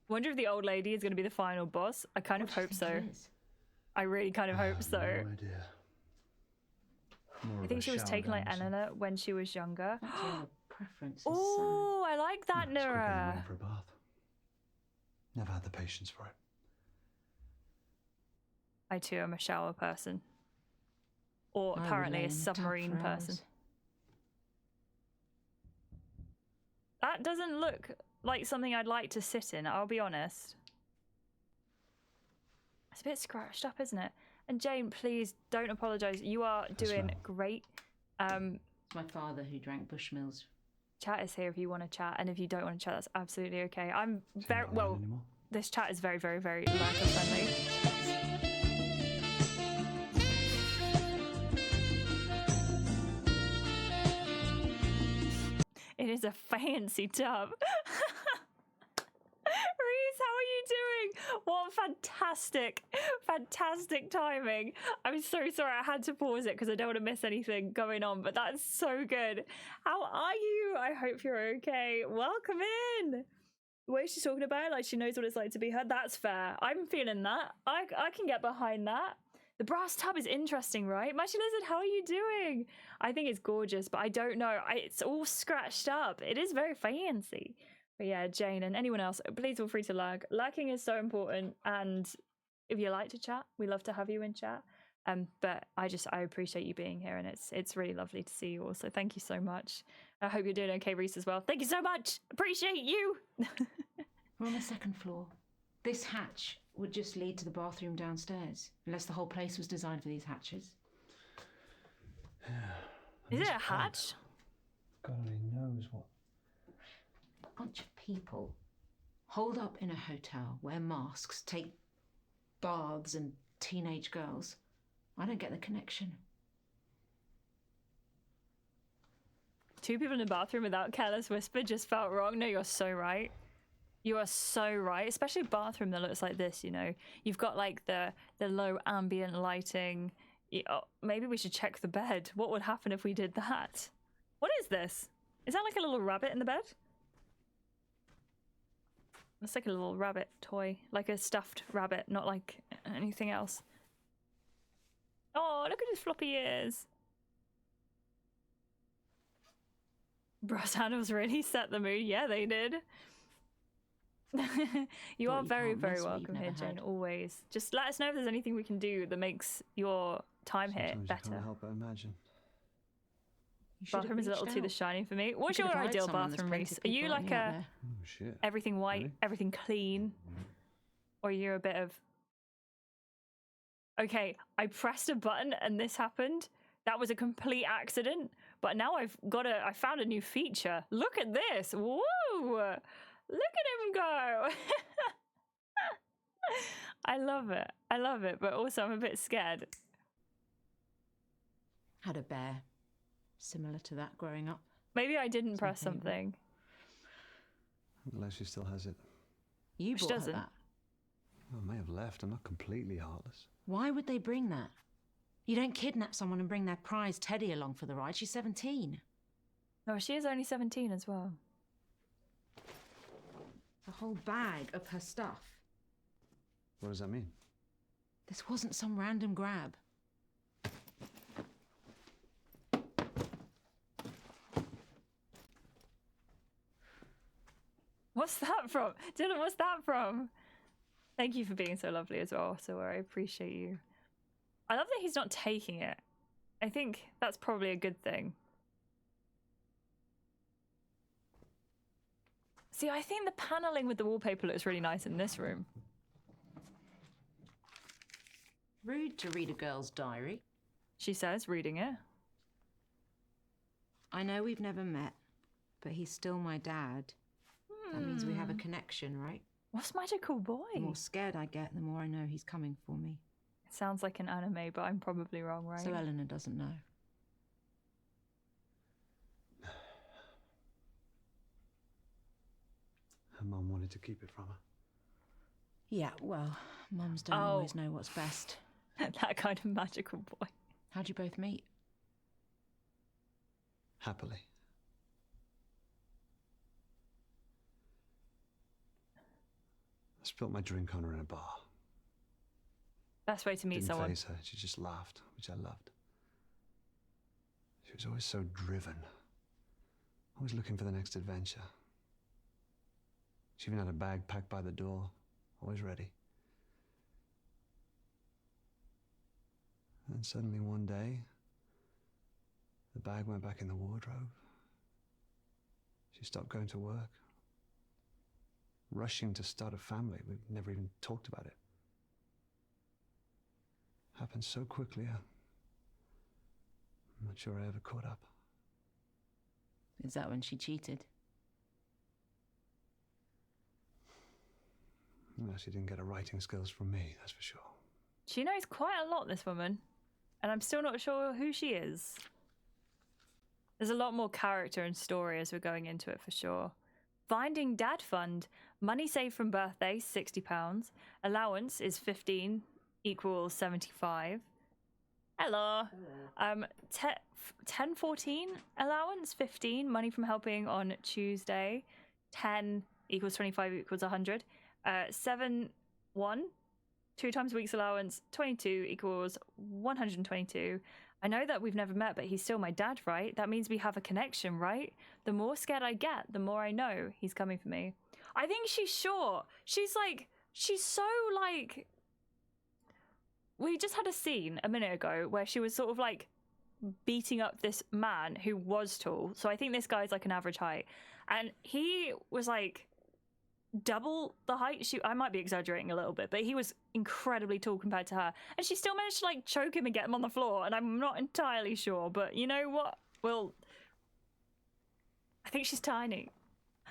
Wonder if the old lady is going to be the final boss. I kind of hope so. I really kind of hope so. No idea. More I of think a she was shower taken like damsel. Eleanor when she was younger. Preference. Oh, I like that, It's quick Nira. anyway for a bath. Never had the patience for it. I too am a shower person. Or I would apparently lay a in the tub submarine for person. hours. That doesn't look like something I'd like to sit in, I'll be honest. It's a bit scratched up, isn't it? And Jane, please don't apologise. You are doing great. It's my father who drank Bushmills. Chat is here if you want to chat, and if you don't want to chat, that's absolutely okay. I'm very well. This chat is very, very, very lurker friendly. It is a fancy tub. Reese, how are you doing? What fantastic, fantastic timing. I'm so sorry I had to pause it because I don't want to miss anything going on, but that's so good. How are you? I hope you're okay. Welcome in. The way she's talking about it, like she knows what it's like to be her, that's fair. I'm feeling that. I can get behind that. The brass tub is interesting, right? Mashy Lizard, how are you doing? I think it's gorgeous, but I don't know. It's all scratched up. It is very fancy. But yeah, Jane and anyone else, please feel free to lurk. Lurking is so important, and if you like to chat, we love to have you in chat. But I appreciate you being here, and it's really lovely to see you all. So thank you so much. I hope you're doing okay, Reese, as well. Thank you so much. Appreciate you. We're on the second floor. This hatch would just lead to the bathroom downstairs, unless the whole place was designed for these hatches. Is it a hatch? God only knows what. A bunch of people holed up in a hotel, wear masks, take baths, and teenage girls. I don't get the connection. Two people in the bathroom without careless whisper just felt wrong. No, you're so right. You are so right, especially a bathroom that looks like this, you know. You've got like the low ambient lighting. Maybe we should check the bed. What would happen if we did that? What is this? Is that like a little rabbit in the bed? It's like a little rabbit toy, like a stuffed rabbit, not like anything else. Oh, look at his floppy ears. Brass handles really set the mood. Yeah, they did. You are very, very welcome here, Jane, always. Just let us know if there's anything we can do that makes your time here Sometimes better. you can't help but imagine. Bathroom is a little too the shiny for me. What's your ideal bathroom, Reese? Are you like a Oh shit. everything white, Really? everything clean? Or you're a bit of... Okay, I pressed a button and this happened. That was a complete accident. But now I found a new feature. Look at this. Woo! Look at him go. I love it. I love it, but also I'm a bit scared. Had a bear similar to that growing up. Maybe I didn't press something. I'm glad she still has it. You She bought her doesn't. that. I may have left. I'm not completely heartless. Why would they bring that? You don't kidnap someone and bring their prize Teddy along for the ride. She's 17. No, she is only 17 as well. A whole bag of her stuff. What does that mean? This wasn't some random grab. What's that from? Dylan, what's that from? Thank you for being so lovely as well, so I appreciate you. I love that he's not taking it. I think that's probably a good thing. See, I think the paneling with the wallpaper looks really nice in this room. Rude to read a girl's diary. She says, reading it. I know we've never met, but he's still my dad. That means we have a connection, right? What's magical boy? The more scared I get, the more I know he's coming for me. It sounds like an anime, but I'm probably wrong, right? So Eleanor doesn't know. Her mum wanted to keep it from her. Yeah, well, mums don't always know what's best. That kind of magical boy. How'd you both meet? Happily. I spilled my drink on her in a bar. Best way to meet Didn't someone. faze her. She just laughed, which I loved. She was always so driven. Always looking for the next adventure. She even had a bag packed by the door, always ready. And suddenly one day, the bag went back in the wardrobe. She stopped going to work. Rushing to start a family. We never even talked about it. Happened so quickly, I'm not sure I ever caught up. Is that when she cheated? No, she didn't get her writing skills from me, that's for sure. She knows quite a lot, this woman. And I'm still not sure who she is. There's a lot more character and story as we're going into it for sure. Finding Dad Fund. Money saved from birthday, £60. Allowance is 15 equals 75. Hello. 10-14 allowance, 15. Money from helping on Tuesday. 10 equals 25 equals 100. 7-1. 2 times a week's allowance, 22 equals 122. I know that we've never met, but he's still my dad, right? That means we have a connection, right? The more scared I get, the more I know he's coming for me. I think she's sure. She's so like... We just had a scene a minute ago where she was sort of like beating up this man who was tall. So I think this guy's like an average height. And he was like double the height. I might be exaggerating a little bit, but he was incredibly tall compared to her. And she still managed to like choke him and get him on the floor. And I'm not entirely sure, but you know what? Well, I think she's tiny.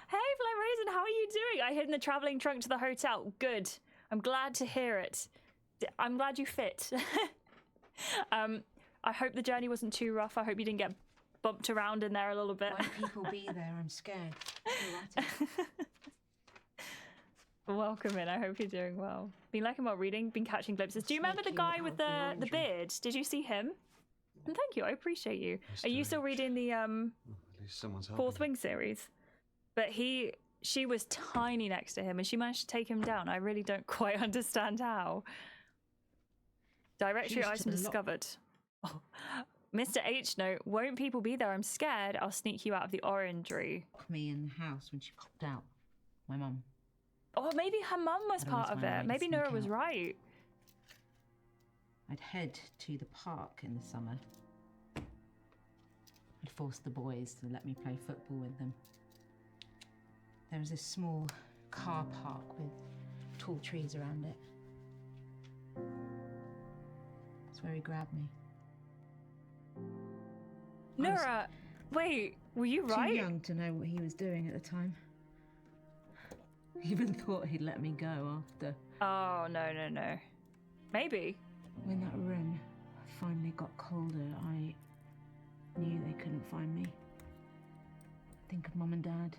Hey, Flame Raisin, how are you doing? I hid in the traveling trunk to the hotel. Good. I'm glad to hear it. I'm glad you fit. I hope the journey wasn't too rough. I hope you didn't get bumped around in there a little bit. Why do people be there? I'm scared. Welcome in. I hope you're doing well. Been liking while reading, been catching glimpses. Do you remember the guy with the beard? Did you see him? And thank you. I appreciate you. Are you still reading the At least someone's Fourth Wing series? But she was tiny next to him and she managed to take him down. I really don't quite understand how. Directory item discovered. Oh. Mr. H note, won't people be there? I'm scared. I'll sneak you out of the orangery. Me in the house when she popped out. My mum. Oh, maybe her mum was part of it. Maybe Nora was right. I'd head to the park in the summer. I'd force the boys to let me play football with them. There was this small car park with tall trees around it. That's where he grabbed me. Nora, wait, were you right? Too young to know what he was doing at the time. Even thought he'd let me go after. Oh, no, no, no. Maybe. When that room finally got colder, I knew they couldn't find me. Think of Mum and Dad.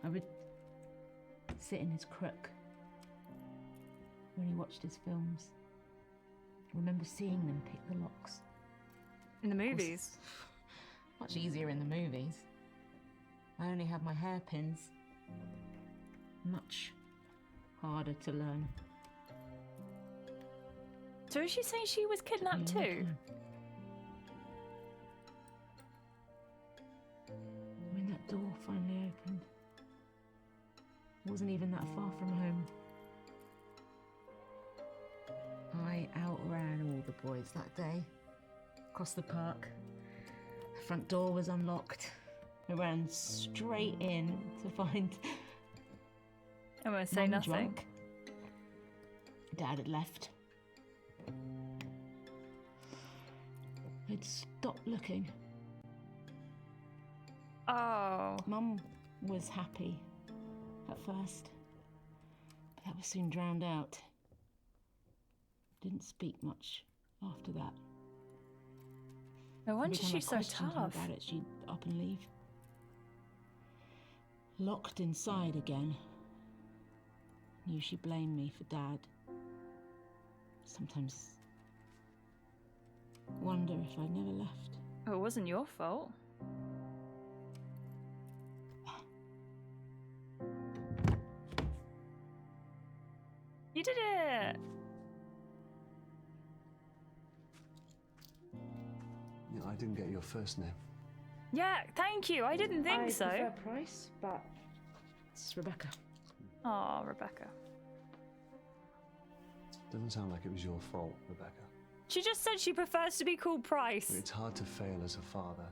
I would sit in his crook when he watched his films. I remember seeing them pick the locks. In the movies? Much easier in the movies. I only had my hairpins. Much harder to learn. So is she saying she was kidnapped too? When that door finally opened, it wasn't even that far from home. I outran all the boys that day. Across the park. The front door was unlocked. I ran straight in to find... I'm gonna say Mum nothing. drunk. Dad had left. I'd stopped looking. Oh. Mum was happy at first, but that was soon drowned out. Didn't speak much after that. No wonder Every time I she's so questioned her tough. about it, she'd up and leave. Locked inside again. Knew she blamed me for Dad. Sometimes wonder if I'd never left. Oh, it wasn't your fault. You did it! Yeah, I didn't get your first name. Yeah, thank you. I didn't think I so. prefer Price, but it's Rebecca. Oh, Rebecca. Doesn't sound like it was your fault, Rebecca. She just said she prefers to be called Price. It's hard to fail as a father.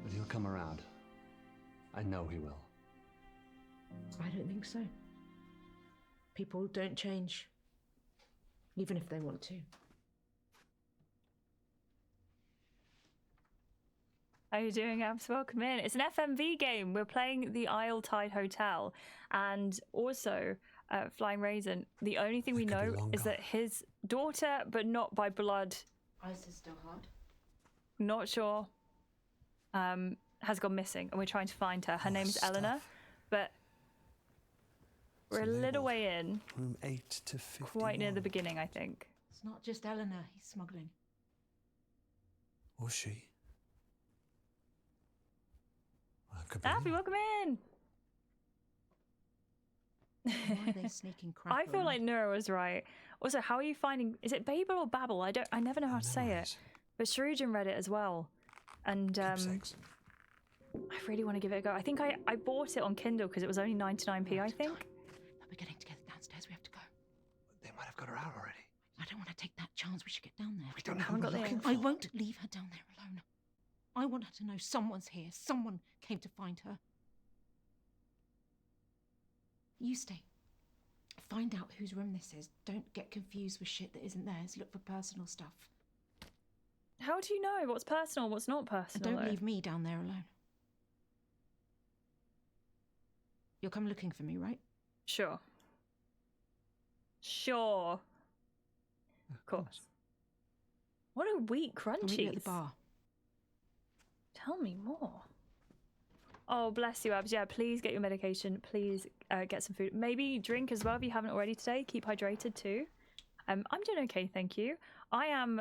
But he'll come around. I know he will. I don't think so. People don't change, even if they want to. How are you doing, Abs? Welcome in. It's an FMV game. We're playing the Isle Tide Hotel. And also, Flying Raisin, the only thing we know is that his daughter, but not by blood, Ice is still hard. not sure, has gone missing. And we're trying to find her. Her name's Eleanor. But we're a little way in. Room 8 to 51. Quite near the beginning, I think. It's not just Eleanor he's smuggling. Was she? Abby, welcome in. Why are they sneaking crap I feel around? like Nura was right. Also, how are you finding? Is it Babel or Babel? I never know how to say it. But Sharujan read it as well, and I really want to give it a go. I think I bought it on Kindle because it was only 99p. I think. We're getting together downstairs. We have to go. They might have got her out already. I don't want to take that chance. We should get down there. We don't know haven't who we're got looking the- for. I won't leave her down there alone. I want her to know someone's here. Someone came to find her. You stay. Find out whose room this is. Don't get confused with shit that isn't theirs. Look for personal stuff. How do you know what's personal, what's not And personal? don't though? leave me down there alone. You'll come looking for me, right? Sure. Sure. Of course. What a weak I'll meet you at the crunchies. bar. Tell me more. Oh, bless you, Abs. Yeah, please get your medication. Please get some food. Maybe drink as well if you haven't already today. Keep hydrated too. I'm doing okay, thank you. I am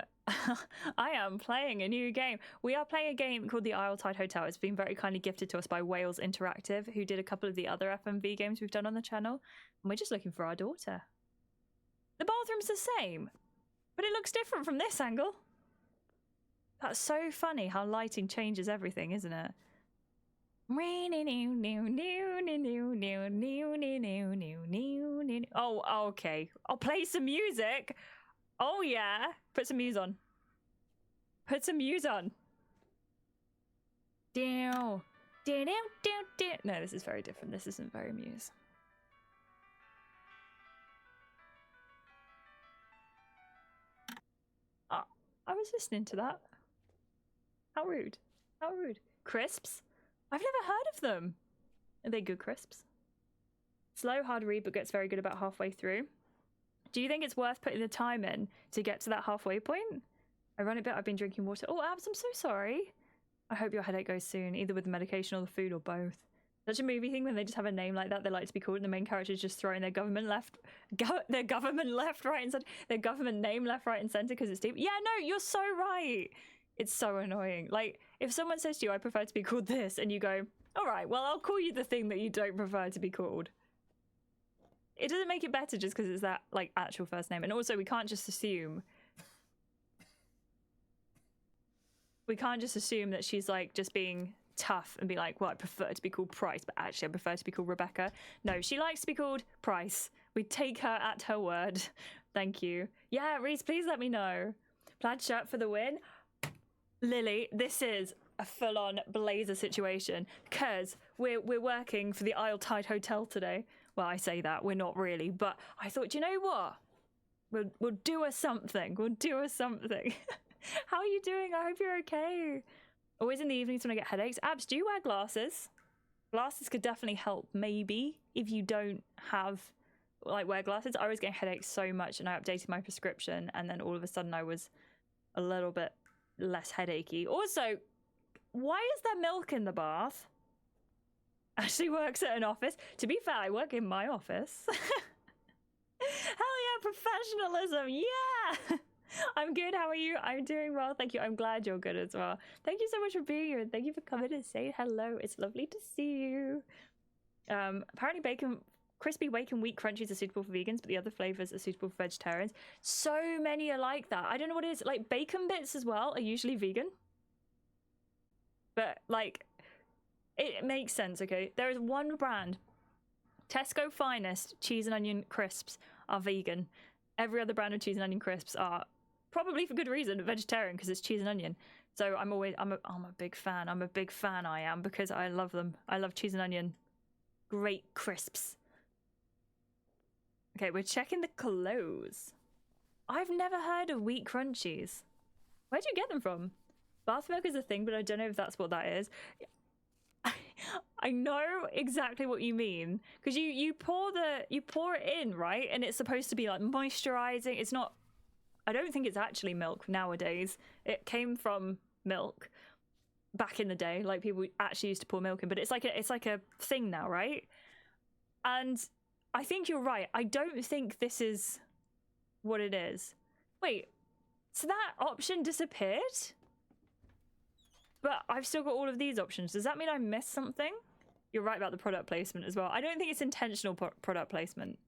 I am playing a new game. We are playing a game called the Isle Tide Hotel. It's been very kindly gifted to us by Wales Interactive, who did a couple of the other FMV games we've done on the channel. And we're just looking for our daughter. The bathroom's the same, but it looks different from this angle. That's so funny how lighting changes everything, isn't it? Oh, okay. I'll play some music. Oh, yeah. Put some music on. Put some music on. Down. No, this is very different. This isn't very Muse. Oh, I was listening to that. How rude. How rude. Crisps? I've never heard of them. Are they good crisps? Slow, hard read, but gets very good about halfway through. Do you think it's worth putting the time in to get to that halfway point? I run a bit. I've been drinking water. Oh, Abs, I'm so sorry. I hope your headache goes soon, either with the medication or the food or both. Such a movie thing when they just have a name like that they like to be called, and the main character is just throwing their government name left, right, and center because it's deep. Yeah, no, you're so right. It's so annoying. Like, if someone says to you, I prefer to be called this, and you go, all right, well, I'll call you the thing that you don't prefer to be called. It doesn't make it better just because it's that, like, actual first name. And also, we can't just assume that she's, like, just being tough and be like, well, I prefer to be called Price, but actually I prefer to be called Rebecca. No, she likes to be called Price. We take her at her word. Thank you. Yeah, Reese, please let me know. Plaid shirt for the win. Lily, this is a full-on blazer situation because we're working for the Isle Tide Hotel today. Well, I say that, we're not really, but I thought, you know what? We'll do us something. We'll do us something. How are you doing? I hope you're okay. Always in the evenings when I get headaches. Abs, do you wear glasses? Glasses could definitely help, maybe, if you don't have, like, wear glasses. I was getting headaches so much, and I updated my prescription, and then all of a sudden I was a little bit less headachy. Also, why is there milk in the bath? Ashley works at an office. To be fair, I work in my office. Hell yeah, professionalism, yeah! I'm good, how are you? I'm doing well, thank you. I'm glad you're good as well. Thank you so much for being here, and thank you for coming and saying hello. It's lovely to see you. Apparently crispy bacon wheat crunchies are suitable for vegans, but the other flavors are suitable for vegetarians. So many are like that. I don't know what it is. Like, bacon bits as well are usually vegan. But, like, it makes sense, okay? There is one brand. Tesco Finest cheese and onion crisps are vegan. Every other brand of cheese and onion crisps are, probably for good reason, vegetarian because it's cheese and onion. So I'm a big fan. I'm a big fan, I am, because I love them. I love cheese and onion. Great crisps. Okay, we're checking the clothes. I've never heard of wheat crunchies. Where'd you get them from? Bath milk is a thing, but I don't know if that's what that is. I know exactly what you mean, because you pour it in, right? And it's supposed to be like moisturizing. It's not. I don't think it's actually milk nowadays. It came from milk back in the day, like people actually used to pour milk in. But it's like a thing now, right? And I think you're right. I don't think this is what it is. Wait, so that option disappeared? But I've still got all of these options. Does that mean I missed something? You're right about the product placement as well. I don't think it's intentional product placement.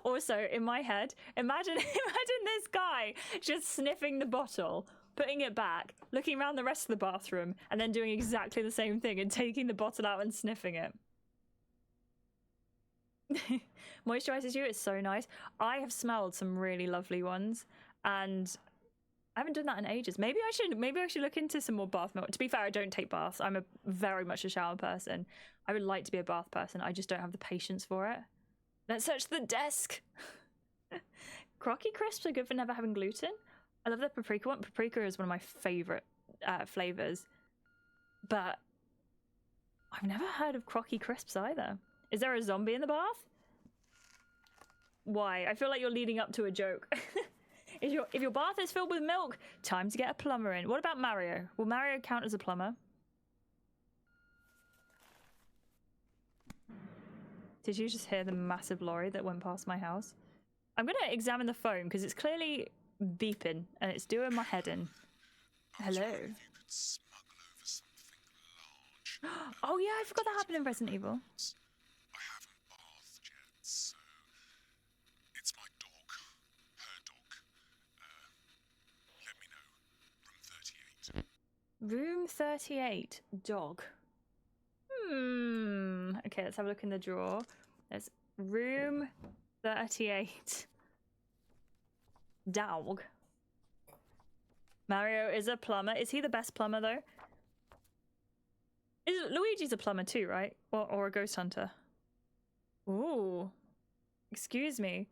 Also, in my head, imagine this guy just sniffing the bottle, putting it back, looking around the rest of the bathroom, and then doing exactly the same thing and taking the bottle out and sniffing it. Moisturizes you, it's so nice. I have smelled some really lovely ones, and I haven't done that in ages. Maybe I should look into some more bath milk. To be fair, I don't take baths. I'm very much a shower person. I would like to be a bath person. I just don't have the patience for it. Let's search the desk. Crocky crisps are good for never having gluten. I love the paprika one. Paprika is one of my favorite flavors, but I've never heard of crocky crisps either. Is there a zombie in the bath? Why? I feel like you're leading up to a joke. If your bath is filled with milk, time to get a plumber in. What about Mario? Will Mario count as a plumber? Did you just hear the massive lorry that went past my house? I'm going to examine the phone because it's clearly beeping and it's doing my head in. Hello. Oh yeah, I forgot that happened in Resident Evil. Room 38, dog. Okay, let's have a look in the drawer. There's room 38. Dog. Mario is a plumber. Is he the best plumber, though? Luigi's a plumber too, right? Or a ghost hunter. Ooh. Excuse me.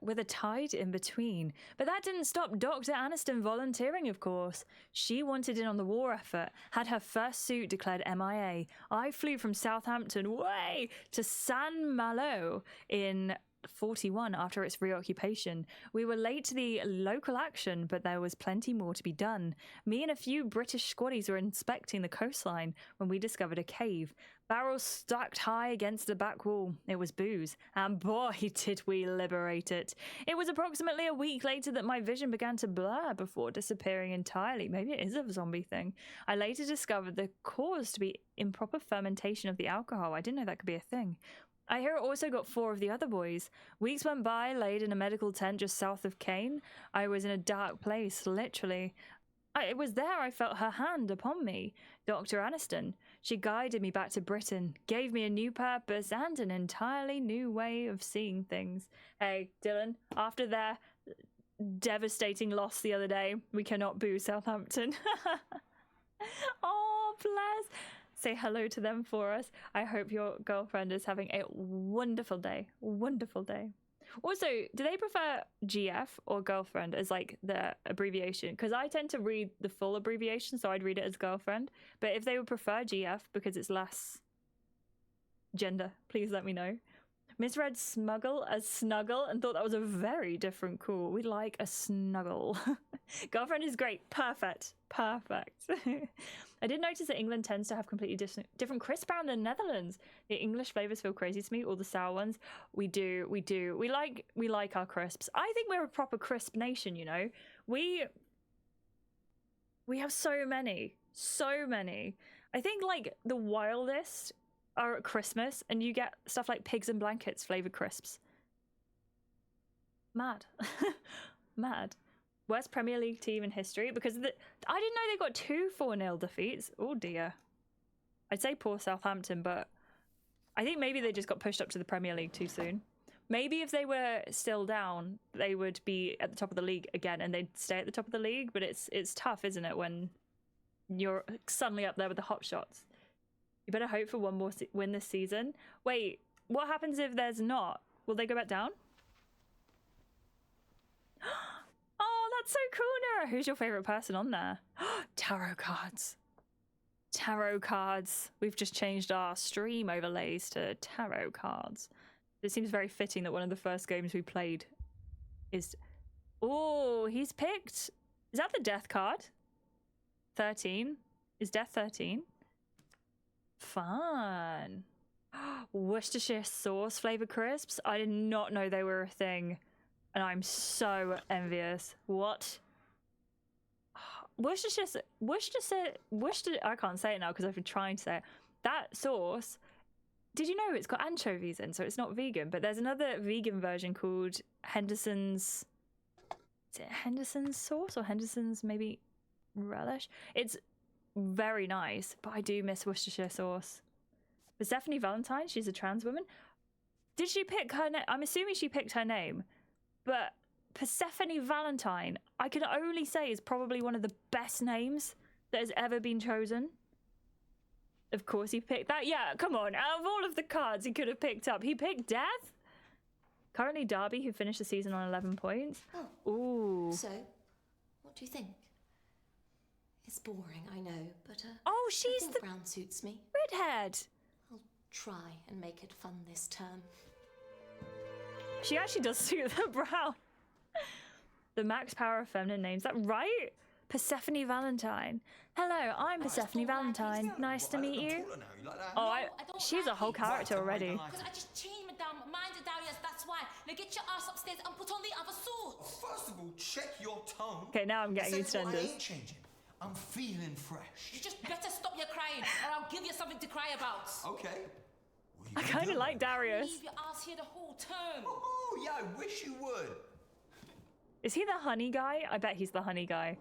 with a tide in between. But that didn't stop Dr. Aniston volunteering, of course. She wanted in on the war effort, had her first suit declared MIA. I flew from Southampton way to Saint Malo in 41 after its reoccupation. We were late to the local action, but there was plenty more to be done. Me and a few British squaddies were inspecting the coastline when we discovered a cave. Barrels stacked high against the back wall. It was booze, and boy, did we liberate it. It was approximately a week later that my vision began to blur before disappearing entirely. Maybe it is a zombie thing. I later discovered the cause to be improper fermentation of the alcohol. I didn't know that could be a thing. I hear it also got 4 of the other boys. Weeks went by, laid in a medical tent just south of Caen. I was in a dark place, literally. It was there I felt her hand upon me, Dr. Aniston. She guided me back to Britain, gave me a new purpose and an entirely new way of seeing things. Hey, Dylan, after their devastating loss the other day, we cannot boo Southampton. Oh, bless. Say hello to them for us. I hope your girlfriend is having a wonderful day. Wonderful day. Also, do they prefer GF or girlfriend as like the abbreviation? Because I tend to read the full abbreviation, so I'd read it as girlfriend. But if they would prefer GF because it's less gender, please let me know. Misread smuggle as snuggle and thought that was a very different call. We like a snuggle. Girlfriend is great. Perfect. Perfect. I did notice that England tends to have completely different crisp around the Netherlands. The English flavors feel crazy to me, all the sour ones. We do. We like our crisps. I think we're a proper crisp nation, you know. We have so many. I think like the wildest are at Christmas, and you get stuff like pigs and blankets flavored crisps. Mad. Mad. Worst Premier League team in history, because I didn't know they got 2 4-0 defeats. Oh dear. I'd say poor Southampton, but I think maybe they just got pushed up to the Premier League too soon. Maybe if they were still down, they would be at the top of the league again, and they'd stay at the top of the league. But it's tough, isn't it, when you're suddenly up there with the hot shots? You better hope for one more win this season. Wait, what happens if there's not? Will they go back down? Oh, that's so cool, Nora. Who's your favorite person on there? Tarot cards. Tarot cards. We've just changed our stream overlays to tarot cards. It seems very fitting that one of the first games we played is... Oh, he's picked... Is that the death card? 13. Is death 13? Fun. Worcestershire sauce flavored crisps. I did not know they were a thing, and I'm so envious. What? Worcestershire. I can't say it now because I've been trying to say it. That sauce. Did you know it's got anchovies in, so it's not vegan? But there's another vegan version called Henderson's. Is it Henderson's sauce or Henderson's maybe relish? It's very nice, but I do miss Worcestershire sauce. Persephone Valentine, she's a trans woman. Did she pick her name? I'm assuming she picked her name, but Persephone Valentine, I can only say is probably one of the best names that has ever been chosen. Of course he picked that. Yeah, come on. Out of all of the cards he could have picked up, he picked Death. Currently Derby, who finished the season on 11 points. Oh. Ooh. So, what do you think? It's boring, I know, but oh, I she's think the brown suits me. redhead. I'll try and make it fun this term. She actually does suit the brown. The max power of feminine names. That right? Persephone Valentine. Hello, I'm Persephone Valentine. Nice to meet you. Oh, she's a whole character already. Because I just changed, madame. Mind it, Darius, that's why. Now get your ass upstairs and put on the other suit. First of all, check your tone. Okay, now I'm getting I EastEnders. ain't changing. I'm feeling fresh. You just better stop your crying, or I'll give you something to cry about. Okay. I kind of like Darius. Leave your ass here the whole term. Oh, yeah, I wish you would. Is he the honey guy? I bet he's the honey guy.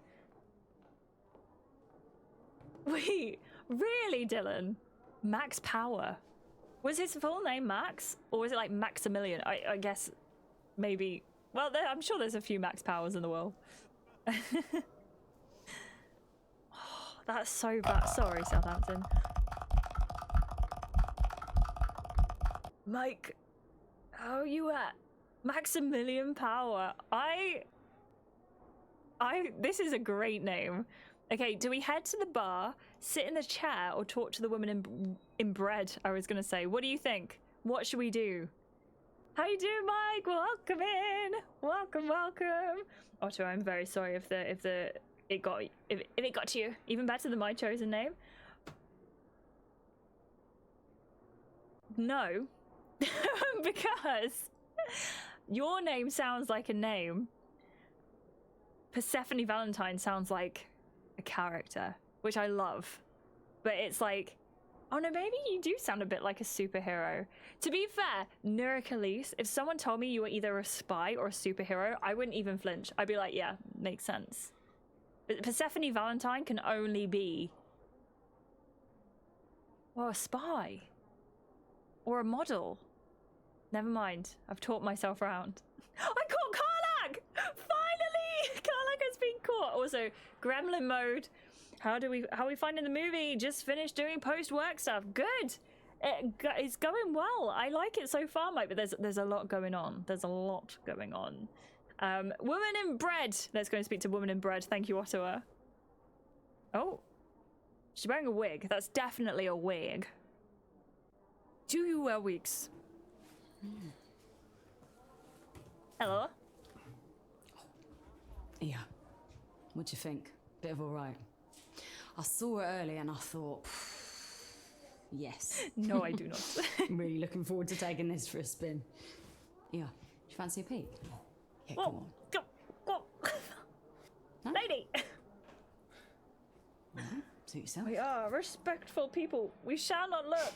Wait, really, Dylan? Max Power. Was his full name Max? Or was it like Maximilian? I guess maybe... Well, I'm sure there's a few Max Powers in the world. Oh, that's so bad. Sorry, Southampton. Mike, how are you at? Maximilian Power. This is a great name. Okay, do we head to the bar, sit in the chair, or talk to the woman in bread? I was gonna say. What do you think? What should we do? How you doing, Mike? Welcome in. Welcome. Otto, I'm very sorry if it got to you. Even better than my chosen name. No, because your name sounds like a name. Persephone Valentine sounds like a character, which I love. But it's like, oh no, maybe you do sound a bit like a superhero. To be fair, Nurikalis, if someone told me you were either a spy or a superhero, I wouldn't even flinch. I'd be like, yeah, makes sense. But Persephone Valentine can only be, well, a spy. Or a model. Never mind. I've talked myself around. I caught Karlak! Finally! Karlak has been caught. Also, gremlin mode. How are we finding the movie? Just finished doing post-work stuff. Good. It's going well. I like it so far, Mike, but there's a lot going on. There's a lot going on. Woman in bread. Let's go and speak to woman in bread. Thank you, Ottawa. Oh. She's wearing a wig. That's definitely a wig. Do you wear wigs? Hello? Yeah. What do you think? Bit of all right. I saw it early and I thought, yes. No, I do not. I'm really looking forward to taking this for a spin. Yeah. Do you fancy a peek? Yeah, come on. Go. Huh? Lady! Suit yourself. We are respectful people. We shall not look.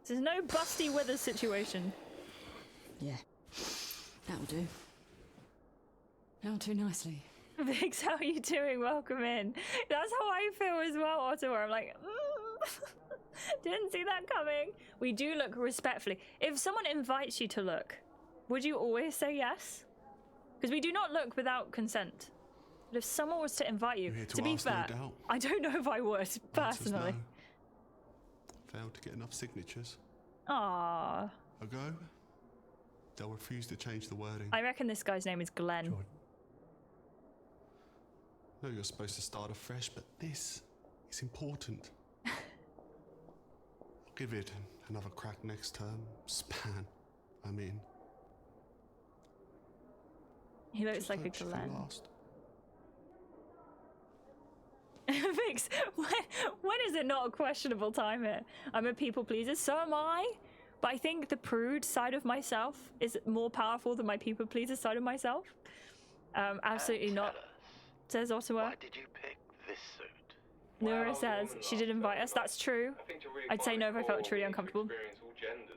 This is no Busty Withers situation. Yeah. That'll do. That'll do nicely. Vix, how are you doing? Welcome in. That's how I feel as well, Ottawa. I'm like, didn't see that coming. We do look respectfully. If someone invites you to look, would you always say yes? Because we do not look without consent. But if someone was to invite you, to be fair, I don't know if I would, personally. Failed to get enough signatures. Aww. A go? They'll refuse to change the wording. I reckon this guy's name is Glenn. Jordan. No, you're supposed to start afresh, but this is important. I'll give it another crack next term. Span, I mean. He looks like a Glenn. Vix, when is it not a questionable time here? I'm a people pleaser, so am I. But I think the prude side of myself is more powerful than my people pleaser side of myself. Absolutely not, says Ottawa. Why did you pick this suit? Nura says she did invite us. That's true. I'd say no if I felt truly uncomfortable.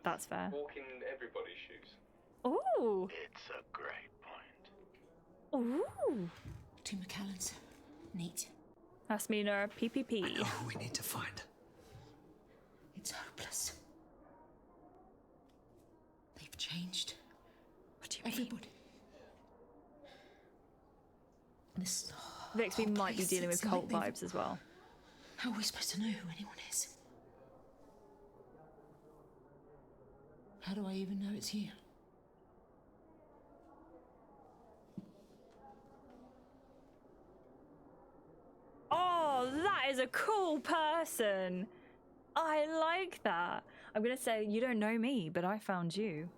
That's fair. Walk in everybody's shoes. Ooh. It's a great point. Ooh. Two McCallans. Neat. That's me, Nura. PPP. I know who we need to find. It's hopeless. They've changed. What do you mean? Everybody. This Vix, we might be dealing with cult vibes as well. How are we supposed to know who anyone is? How do I even know it's you? Oh, that is a cool person. I like that. I'm gonna say, you don't know me, but I found you.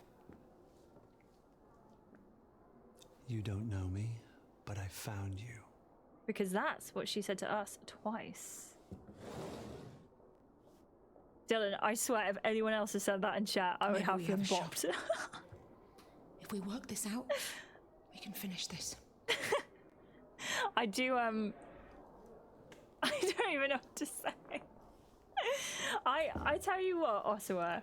You don't know me, but I found you. Because that's what she said to us twice. Dylan, I swear if anyone else has said that in chat, I would have them bopped. If we work this out, we can finish this. I do, I don't even know what to say. I tell you what, Ottawa,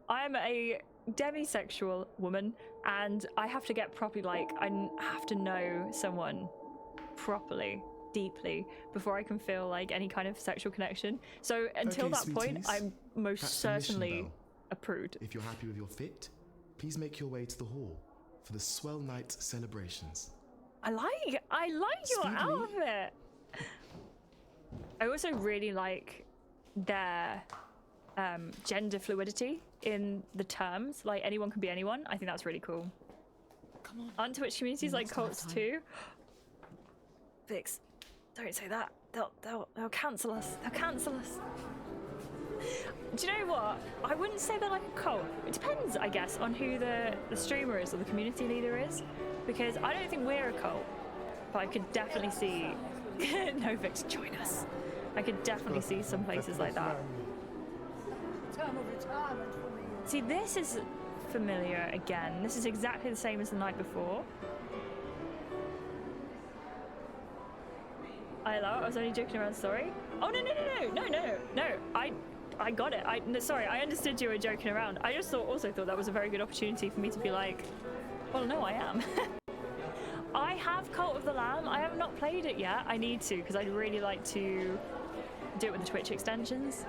I am a demisexual woman, and I have to get properly, like, I have to know someone properly, deeply, before I can feel like any kind of sexual connection. So until Okay, that point, sweeties. I'm most That's the mission certainly bell. a prude. If you're happy with your fit, please make your way to the hall for the Swell Night celebrations. I like your Speedily. outfit. I also really like their gender fluidity in the terms. Like anyone can be anyone. I think that's really cool. Come on. Aren't Twitch communities like cults too? Vix, don't say that. They'll cancel us. They'll cancel us. Do you know what? I wouldn't say they're like a cult. It depends, I guess, on who the streamer is or the community leader is. Because I don't think we're a cult. But I could definitely see... No, Vix, join us. I could definitely see some places like that. See, this is familiar again. This is exactly the same as the night before. I was only joking around, sorry. Oh, no. I got it. Sorry, I understood you were joking around. I just also thought that was a very good opportunity for me to be like, well, no, I am. I have Cult of the Lamb. I have not played it yet. I need to, because I'd really like to do it with the Twitch extensions.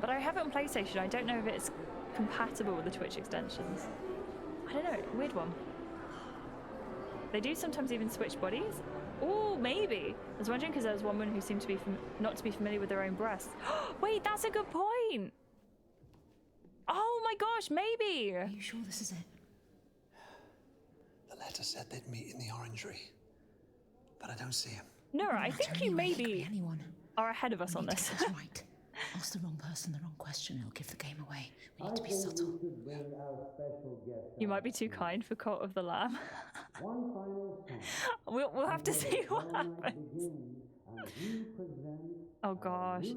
But I have it on PlayStation. I don't know if it's compatible with the Twitch extensions. I don't know. Weird one. They do sometimes even switch bodies. Oh, maybe. I was wondering because there was one woman who seemed to be not to be familiar with their own breasts. Wait, that's a good point. Oh my gosh, maybe. Are you sure this is it? The letter said they'd meet in the orangery, but I don't see him. Nora, I think you maybe are ahead of us on this. That's right. Ask the wrong person the wrong question, it'll give the game away. We need to be subtle. You might be too kind for Cult of the Lamb. We'll have to see what happens. Oh gosh.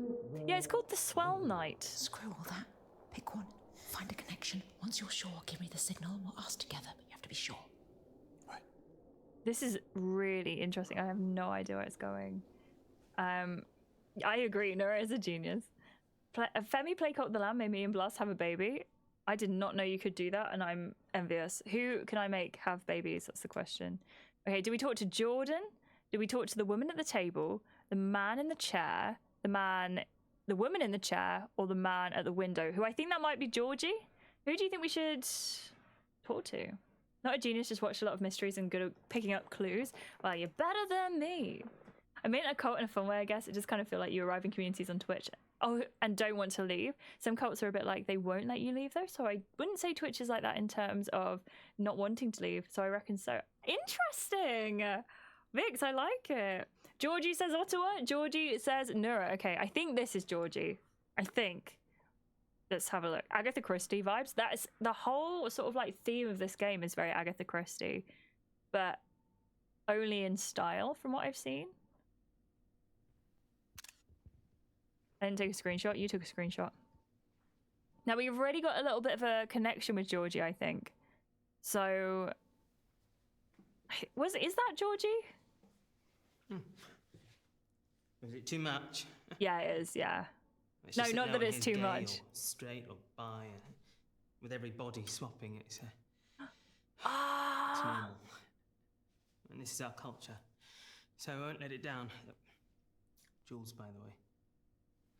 Yeah, it's called the Swell Night. Screw all that. Pick one. Find a connection. Once you're sure, give me the signal and we'll ask together, but you have to be sure. This is really interesting. I have no idea where it's going. I agree, Nora is a genius. Femi play Cult of the Lamb made me and Blast have a baby. I did not know you could do that, and I'm envious. Who can I make have babies? That's the question. Okay, do we talk to Jordan? Do we talk to the woman at the table, the man in the chair, the woman in the chair, or the man at the window? Who I think that might be Georgie. Who do you think we should talk to? Not a genius, just watched a lot of mysteries and good at picking up clues. Well, you're better than me. I mean, a cult in a fun way, I guess. It just kind of feel like you arrive in communities on Twitch. Oh, and don't want to leave. Some cults are a bit like they won't let you leave, though. So I wouldn't say Twitch is like that in terms of not wanting to leave. So I reckon so. Interesting. Vix, I like it. Georgie says Ottawa. Georgie says Nura. Okay, I think this is Georgie. I think. Let's have a look. Agatha Christie vibes. That's the whole sort of like theme of this game is very Agatha Christie, but only in style from what I've seen. I didn't take a screenshot. You took a screenshot. Now we've already got a little bit of a connection with Georgie, I think. So, is that Georgie? Is it too much? Yeah, it is. Yeah. It's No, just not no that one it's here's too gay much. Or straight or bi, with every body swapping, it's normal. And this is our culture, so I won't let it down. Jules, by the way.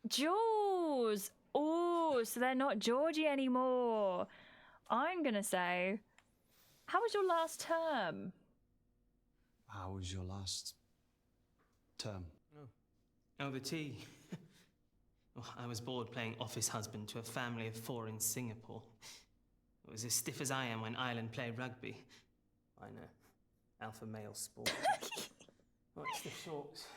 Jules! Oh, so they're not Georgie anymore. I'm gonna say, how was your last term? How was your last term? Oh, the tea. Oh, I was bored playing office husband to a family of 4 in Singapore. It was as stiff as I am when Ireland play rugby. I know. Alpha male sport. What's the shorts?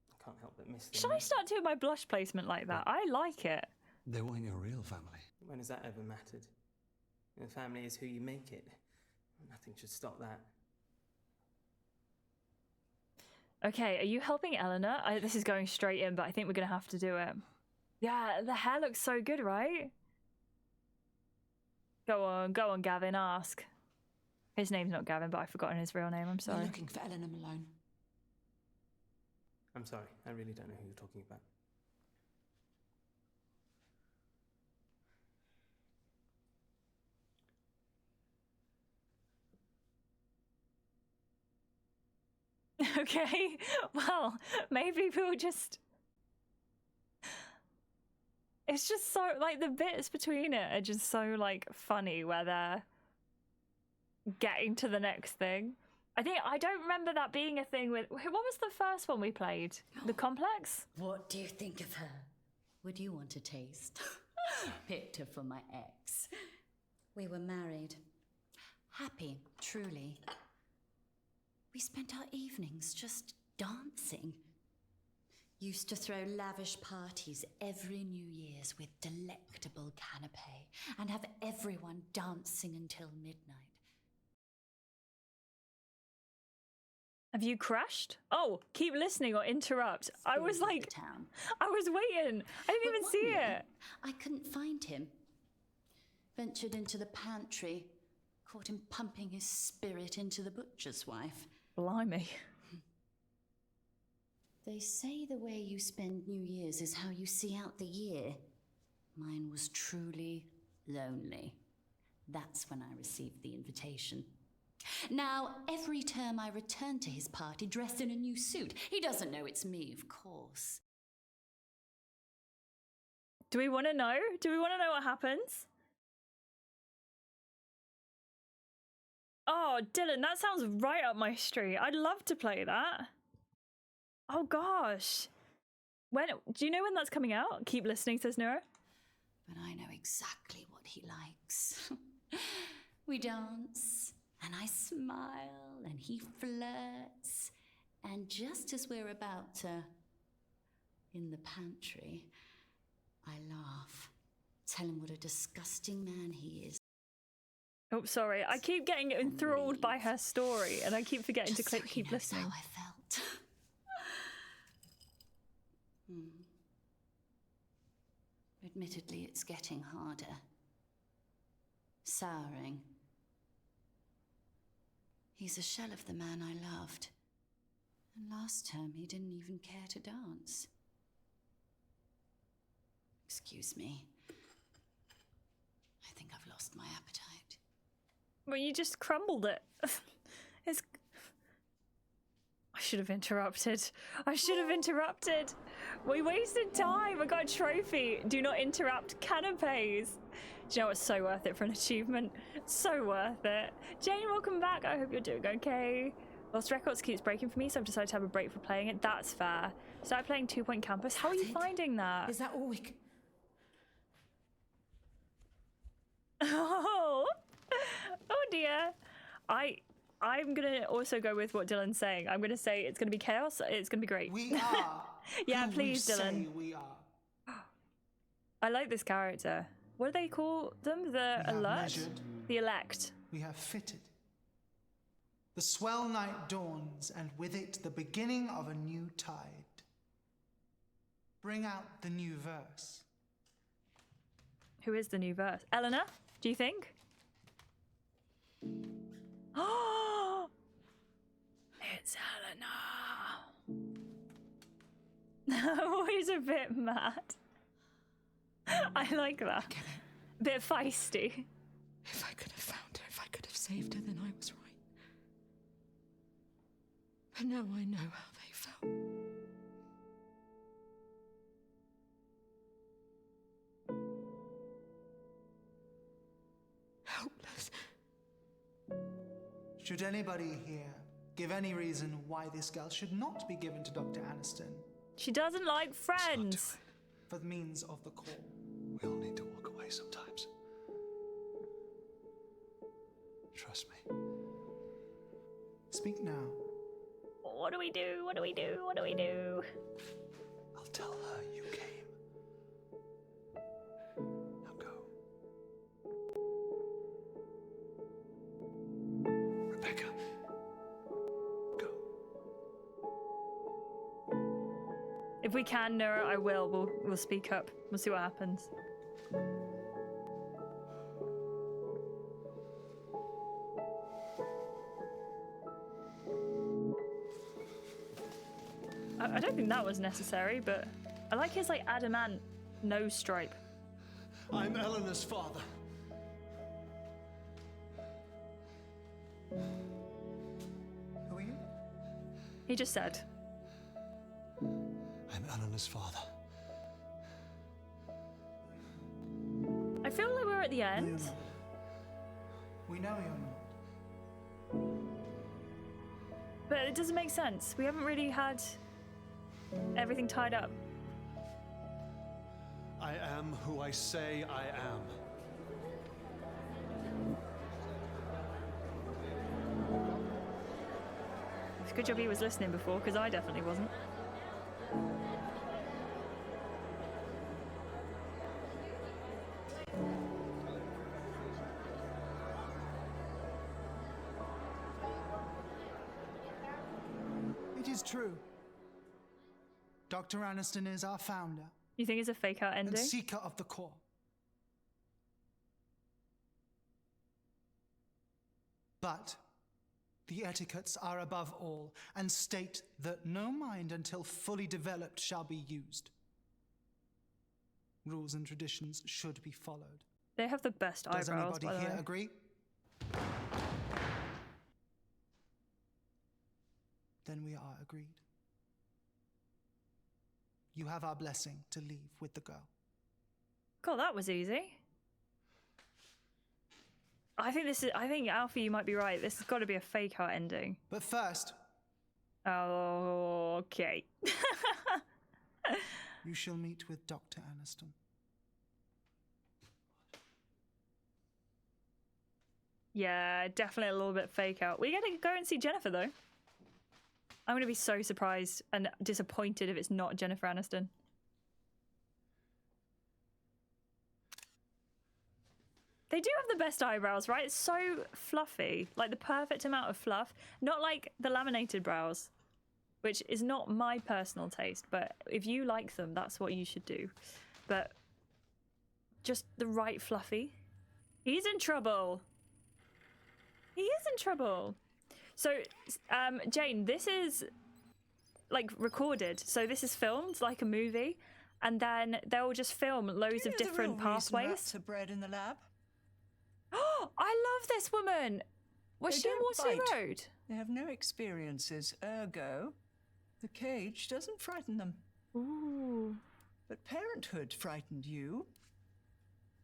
I can't help but miss them. Should I start doing my blush placement like that? I like it. They weren't your real family. When has that ever mattered? The family is who you make it. Nothing should stop that. Okay, are you helping Eleanor? This is going straight in, but I think we're gonna have to do it. Yeah, the hair looks so good, right? Go on, Gavin, ask. His name's not Gavin, but I've forgotten his real name, I'm sorry. We're looking for Eleanor Malone. I'm sorry, I really don't know who you're talking about. Okay, well, maybe we'll just... It's just so, like, the bits between it are just so, like, funny where they're getting to the next thing. I don't remember that being a thing with... What was the first one we played? The Complex? What do you think of her? Would you want a taste? Picked her for my ex. We were married. Happy, truly. We spent our evenings just dancing. Used to throw lavish parties every New Year's with delectable canapé and have everyone dancing until midnight. Have you crashed? Oh, keep listening or interrupt. I was like, I was waiting. I didn't even see it. I couldn't find him. Ventured into the pantry, caught him pumping his spirit into the butcher's wife. Blimey. They say the way you spend New Year's is how you see out the year. Mine was truly lonely. That's when I received the invitation. Now, every term I return to his party dressed in a new suit. He doesn't know it's me, of course. Do we want to know? Do we want to know what happens? Oh, Dylan, that sounds right up my street. I'd love to play that. Oh gosh. When do you know when that's coming out? Keep listening, says Nora. But I know exactly what he likes. We dance, and I smile, and he flirts. And just as we're about to, in the pantry, I laugh. Tell him what a disgusting man he is. Oh, sorry. I keep getting enthralled by her story, and I keep forgetting to click keep listening. How I felt. Admittedly, it's getting harder. Souring. He's a shell of the man I loved. And last term, he didn't even care to dance. Excuse me. I think I've lost my appetite. Well, you just crumbled it. It's... I should have interrupted. I should have interrupted. We wasted time. I got a trophy. Do not interrupt canapes. Do you know what's so worth it for an achievement? So worth it. Jane, welcome back. I hope you're doing okay. Lost Records keeps breaking for me, so I've decided to have a break for playing it. That's fair. Started playing 2 Point Campus. How are you finding that? Is that all we can... Oh, oh dear. I'm gonna also go with what Dylan's saying. I'm gonna say it's gonna be chaos. It's gonna be great. We are. Yeah, who please, we Dylan. Say we are. I like this character. What do they call them? The We have alert? measured. The elect. We have fitted. The swell night dawns, and with it the beginning of a new tide. Bring out the new verse. Who is the new verse? Eleanor, do you think? Oh, it's Eleanor. Always a bit mad. I like that. Bit feisty. If I could have found her, if I could have saved her, then I was right. But now I know how they felt. Helpless. Should anybody here give any reason why this girl should not be given to Dr. Aniston? She doesn't like friends. For the means of the call. We all need to walk away sometimes. Trust me. Speak now. What do we do? What do we do? What do we do? I'll tell her you came. Now go. Rebecca. Go. If we can, Nora, I will. We'll speak up. We'll see what happens. I don't think that was necessary, but I like his like adamant nose stripe. I'm Eleanor's father. Who are you? He just said. I'm Eleanor's father. I feel like we're at the end. No, you're not. We know you're not. But it doesn't make sense. We haven't really had everything tied up. I am who I say I am. It's a good job he was listening before, because I definitely wasn't. It is true. Dr. Aniston is our founder. You think it's a fake out ending? And seeker of the core. But the etiquettes are above all, and state that no mind until fully developed shall be used. Rules and traditions should be followed. They have the best eyebrows, Does anybody by the here way. agree? Then we are agreed. You have our blessing to leave with the girl. God, that was easy. I think Alfie, you might be right. This has got to be a fake out ending. But first... Oh, okay. You shall meet with Dr. Aniston. Yeah, definitely a little bit fake out. We gotta go and see Jennifer, though. I'm gonna be so surprised and disappointed if it's not Jennifer Aniston. They do have the best eyebrows, right? It's so fluffy, like the perfect amount of fluff. Not like the laminated brows, which is not my personal taste, but if you like them, that's what you should do. But just the right fluffy. He's in trouble. He is in trouble. So, Jane, this is like recorded. So this is filmed like a movie, and then they'll just film loads of different pathways. Rats are bred in the lab. Oh, I love this woman. Was They she in don't Waterloo bite. Road? They have no experiences, ergo, the cage doesn't frighten them. Ooh. But parenthood frightened you.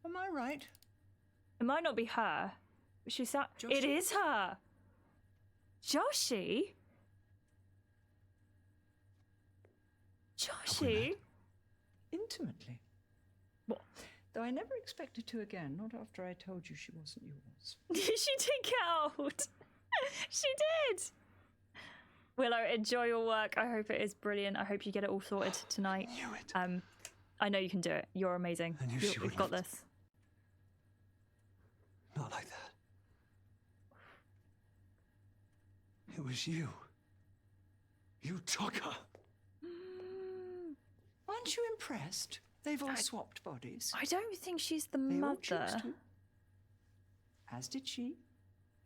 Am I right? It might not be her. But she sat. Joshi? It is her. Joshi. Joshi. Intimately. What? Though I never expected to again, not after I told you she wasn't yours. She did get out. She did. Willow, enjoy your work. I hope it is brilliant. I hope you get it all sorted tonight. I knew it. I know you can do it. You're amazing. I knew she We've would got not. this. Not like that. It was you. You took her. Aren't you impressed? They've all swapped bodies. I don't think she's the They all mother. choose to. As did she.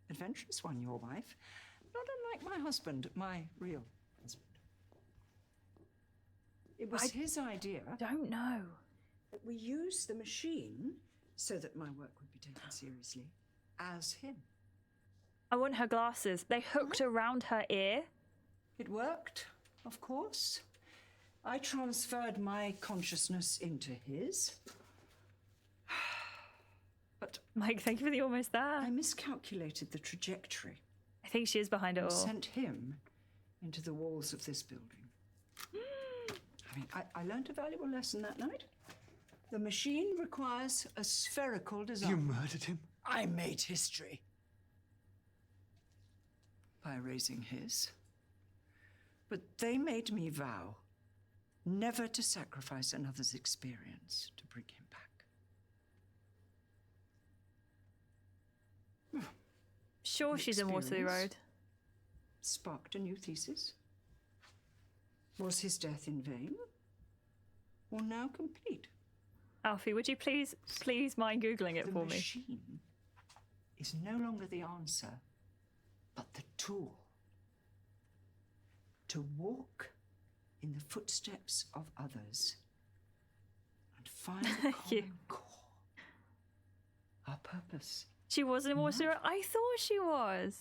Adventurous one, your wife. Not unlike my husband, my real husband. It was his idea. Don't know. That we use the machine so that my work would be taken seriously as him. I want her glasses. They hooked around her ear. It worked, of course. I transferred my consciousness into his. But Mike, thank you for the almost there. I miscalculated the trajectory. I think she is behind it all. And sent him into the walls of this building. I learned a valuable lesson that night. The machine requires a spherical design. You murdered him? I made history. By erasing his. But they made me vow never to sacrifice another's experience to bring him back. Sure, she's in Waterloo Experience Road. Sparked a new thesis. Was his death in vain? Or now complete? Alfie, would you please mind Googling it for The me? machine is no longer the answer, but the tool. To walk in the footsteps of others and find a common core. Our purpose. She wasn't in Waterloo Road? I thought she was.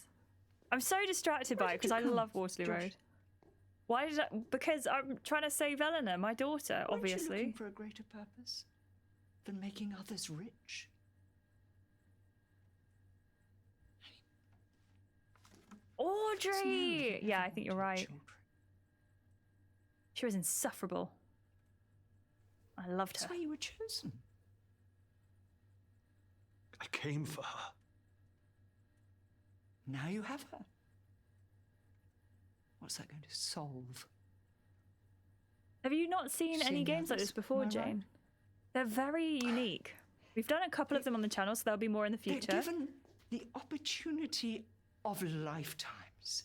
I'm so distracted by it because I love Waterloo Road. Why did I? Because I'm trying to save Eleanor, my daughter, Aren't you obviously. looking for a greater purpose than making others rich? Audrey! Yeah, I think you're right. She was insufferable. I I loved her. That's why you were chosen. I came for her. Now you have her. What's that going to solve? Have you not seen any games like this before, Jane? They're very unique. We've done a couple of them on the channel, so there'll be more in the future. They're given the opportunity of lifetimes,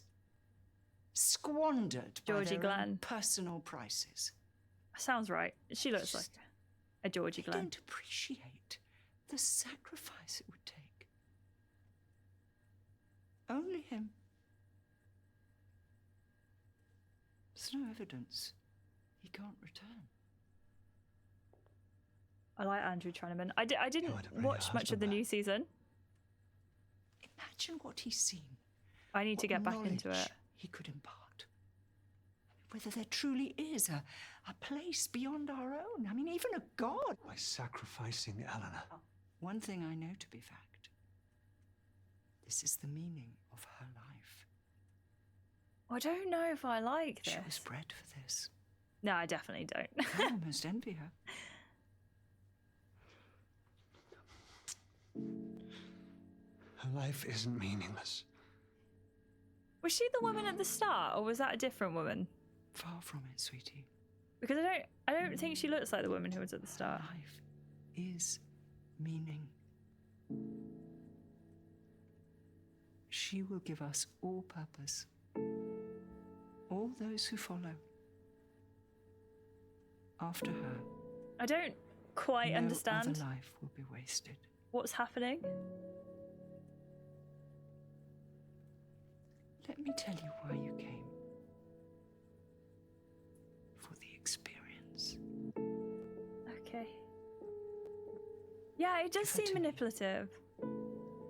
squandered by Georgie their own Glenn. personal prices. Sounds right. She looks like a Georgie They Glenn. don't appreciate the sacrifice it would take. Only him. There's no evidence he can't return. I like Andrew Treneman. I didn't watch much of the new season. Imagine what he's seen. I need to get back into knowledge it. He could impart. Whether there truly is a place beyond our own. I mean, even a god. By sacrificing Eleanor. One thing I know to be fact. This is the meaning of her life. I don't know if I like this. She was bred for this. No, I definitely don't. I almost envy her. Her life isn't meaningless. Was she the woman at the start, or was that a different woman? Far from it, sweetie. Because I don't think she looks like the woman who was at the start. Life is meaning. She will give us all purpose. All those who follow. After her, I don't quite understand. No other life will be wasted. What's happening? Let me tell you why you came. For the experience. Okay. Yeah, it does seem manipulative.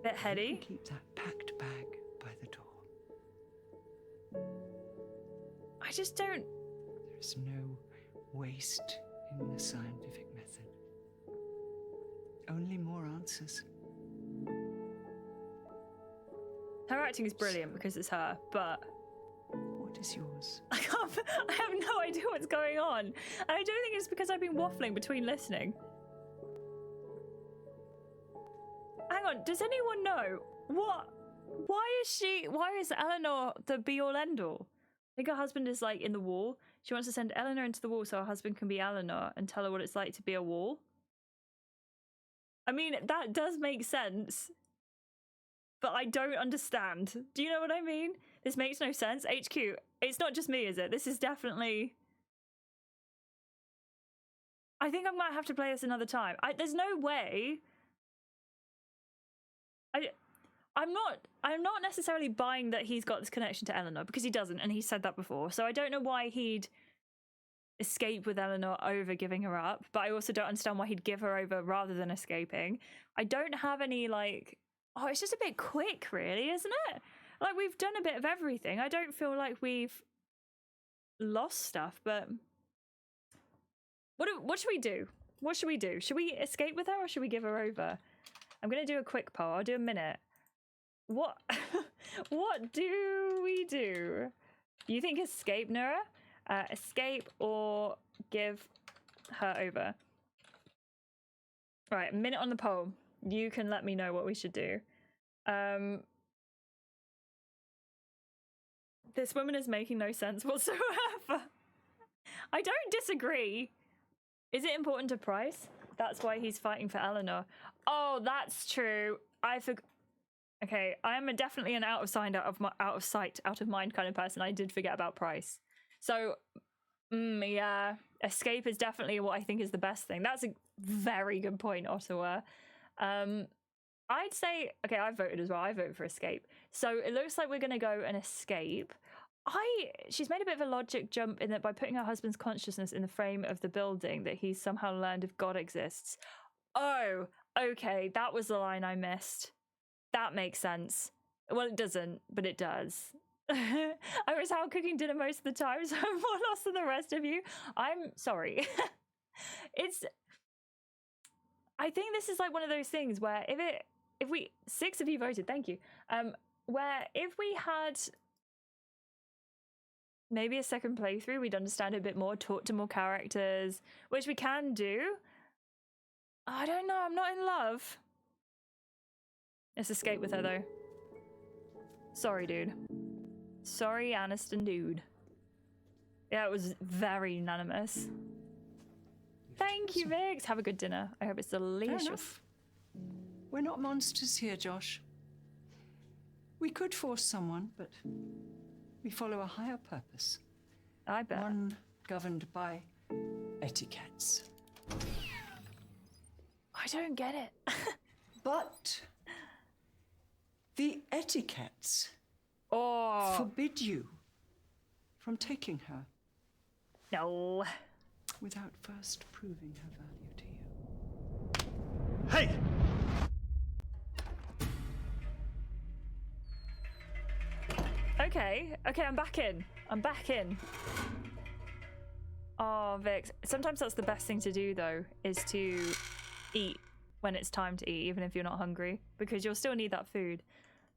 Bit heady. You can keep that packed bag by the door. I just don't. There's no waste in the scientific method. Only more answers. Her acting is brilliant because it's her, but what is yours? I have no idea what's going on. And I don't think it's because I've been waffling between listening. Hang on, does anyone know why is Eleanor the be-all end-all? I think her husband is like in the wall. She wants to send Eleanor into the wall so her husband can be Eleanor and tell her what it's like to be a wall. I mean, that does make sense. But I don't understand. Do you know what I mean? This makes no sense. HQ, it's not just me, is it? This is definitely... I think I might have to play this another time. There's no way... I'm not necessarily buying that he's got this connection to Eleanor, because he doesn't, and he said that before. So I don't know why he'd escape with Eleanor over giving her up, but I also don't understand why he'd give her over rather than escaping. I don't have any, like... Oh, it's just a bit quick, really, isn't it? Like, we've done a bit of everything. I don't feel like we've lost stuff, but... What should we do? What should we do? Should we escape with her, or should we give her over? I'm going to do a quick poll. I'll do a minute. What what do we do? You think escape, Nura? Escape or give her over? Right, a minute on the poll. You can let me know what we should do. This woman is making no sense whatsoever. I don't disagree. Is it important to Price? That's why he's fighting for Eleanor. Oh, that's true. Okay, I'm definitely an out of sight, out of mind kind of person. I did forget about Price. So, yeah, escape is definitely what I think is the best thing. That's a very good point, Ottawa. I'd say, okay, I voted as well. I voted for escape. So it looks like we're going to go and escape. She's made a bit of a logic jump in that by putting her husband's consciousness in the frame of the building that he's somehow learned if God exists. Oh, okay, that was the line I missed. That makes sense. Well, it doesn't, but it does. I was out cooking dinner most of the time, so I'm more lost than the rest of you. I'm sorry. I think this is like one of those things where if we 6 of you voted, thank you. Where if we had maybe a second playthrough, we'd understand it a bit more, talk to more characters, which we can do. I don't know, I'm not in love. Let's escape with her, though. Sorry, dude. Sorry, Aniston dude. Yeah, it was very unanimous. Thank you, Vix. Have a good dinner. I hope it's delicious. We're not monsters here, Josh. We could force someone, but we follow a higher purpose. I bet. One governed by etiquettes. I don't get it. But the etiquettes Oh. forbid you from taking her. No. Without first proving her value to you. Hey! Okay, I'm back in. I'm back in. Oh, Vix. Sometimes that's the best thing to do, though, is to eat when it's time to eat, even if you're not hungry, because you'll still need that food.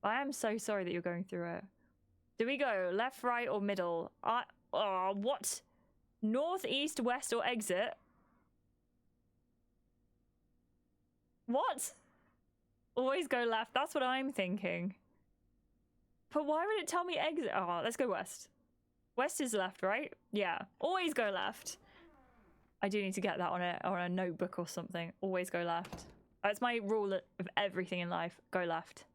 But I am so sorry that you're going through it. Do we go left, right, or middle? What? North, east, west, or exit? What? Always go left. That's what I'm thinking. But why would it tell me exit? Oh, let's go west. West is left, right? Yeah. Always go left. I do need to get that on a notebook or something. Always go left. That's my rule of everything in life. Go left.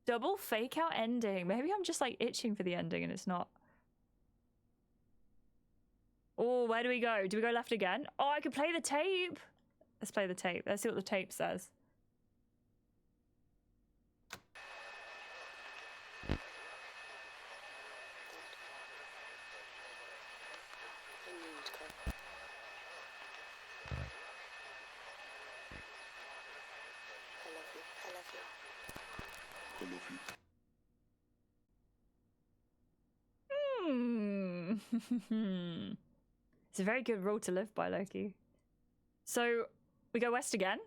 Double fake out ending. Maybe I'm just like itching for the ending and it's not. Oh, where do we go? Do we go left again? Oh, I could play the tape. Let's play the tape. Let's see what the tape says. It's a very good rule to live by, Loki. So we go west again.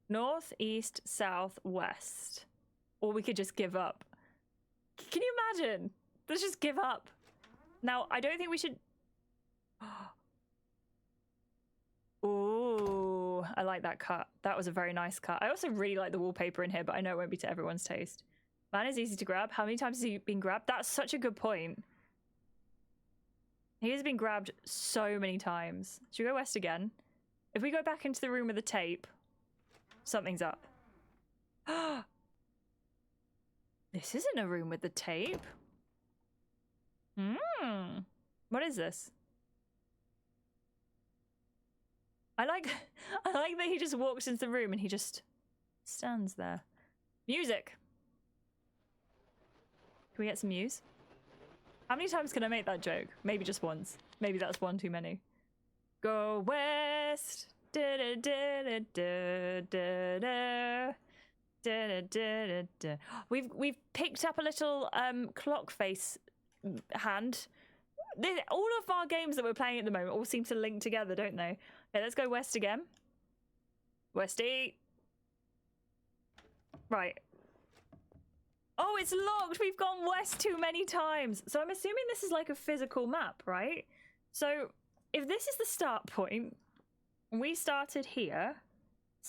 North, east, south, west. Or we could just give up. Can you imagine? Let's just give up. Now, I don't think we should... Ooh, I like that cut. That was a very nice cut. I also really like the wallpaper in here, but I know it won't be to everyone's taste. Man is easy to grab. How many times has he been grabbed? That's such a good point. He has been grabbed so many times. Should we go west again? If we go back into the room with the tape, something's up. This isn't a room with the tape. What is this? I like that he just walks into the room and he just stands there. Music. Can we get some news? How many times can I make that joke? Maybe just once. Maybe that's one too many. Go west. Da da da da da da da da da. We've picked up a little clock face hand. All of our games that we're playing at the moment all seem to link together, don't they? Okay, let's go west again. Westy. Right. Oh, it's locked. We've gone west too many times. So I'm assuming this is like a physical map, right? So if this is the start point, we started here,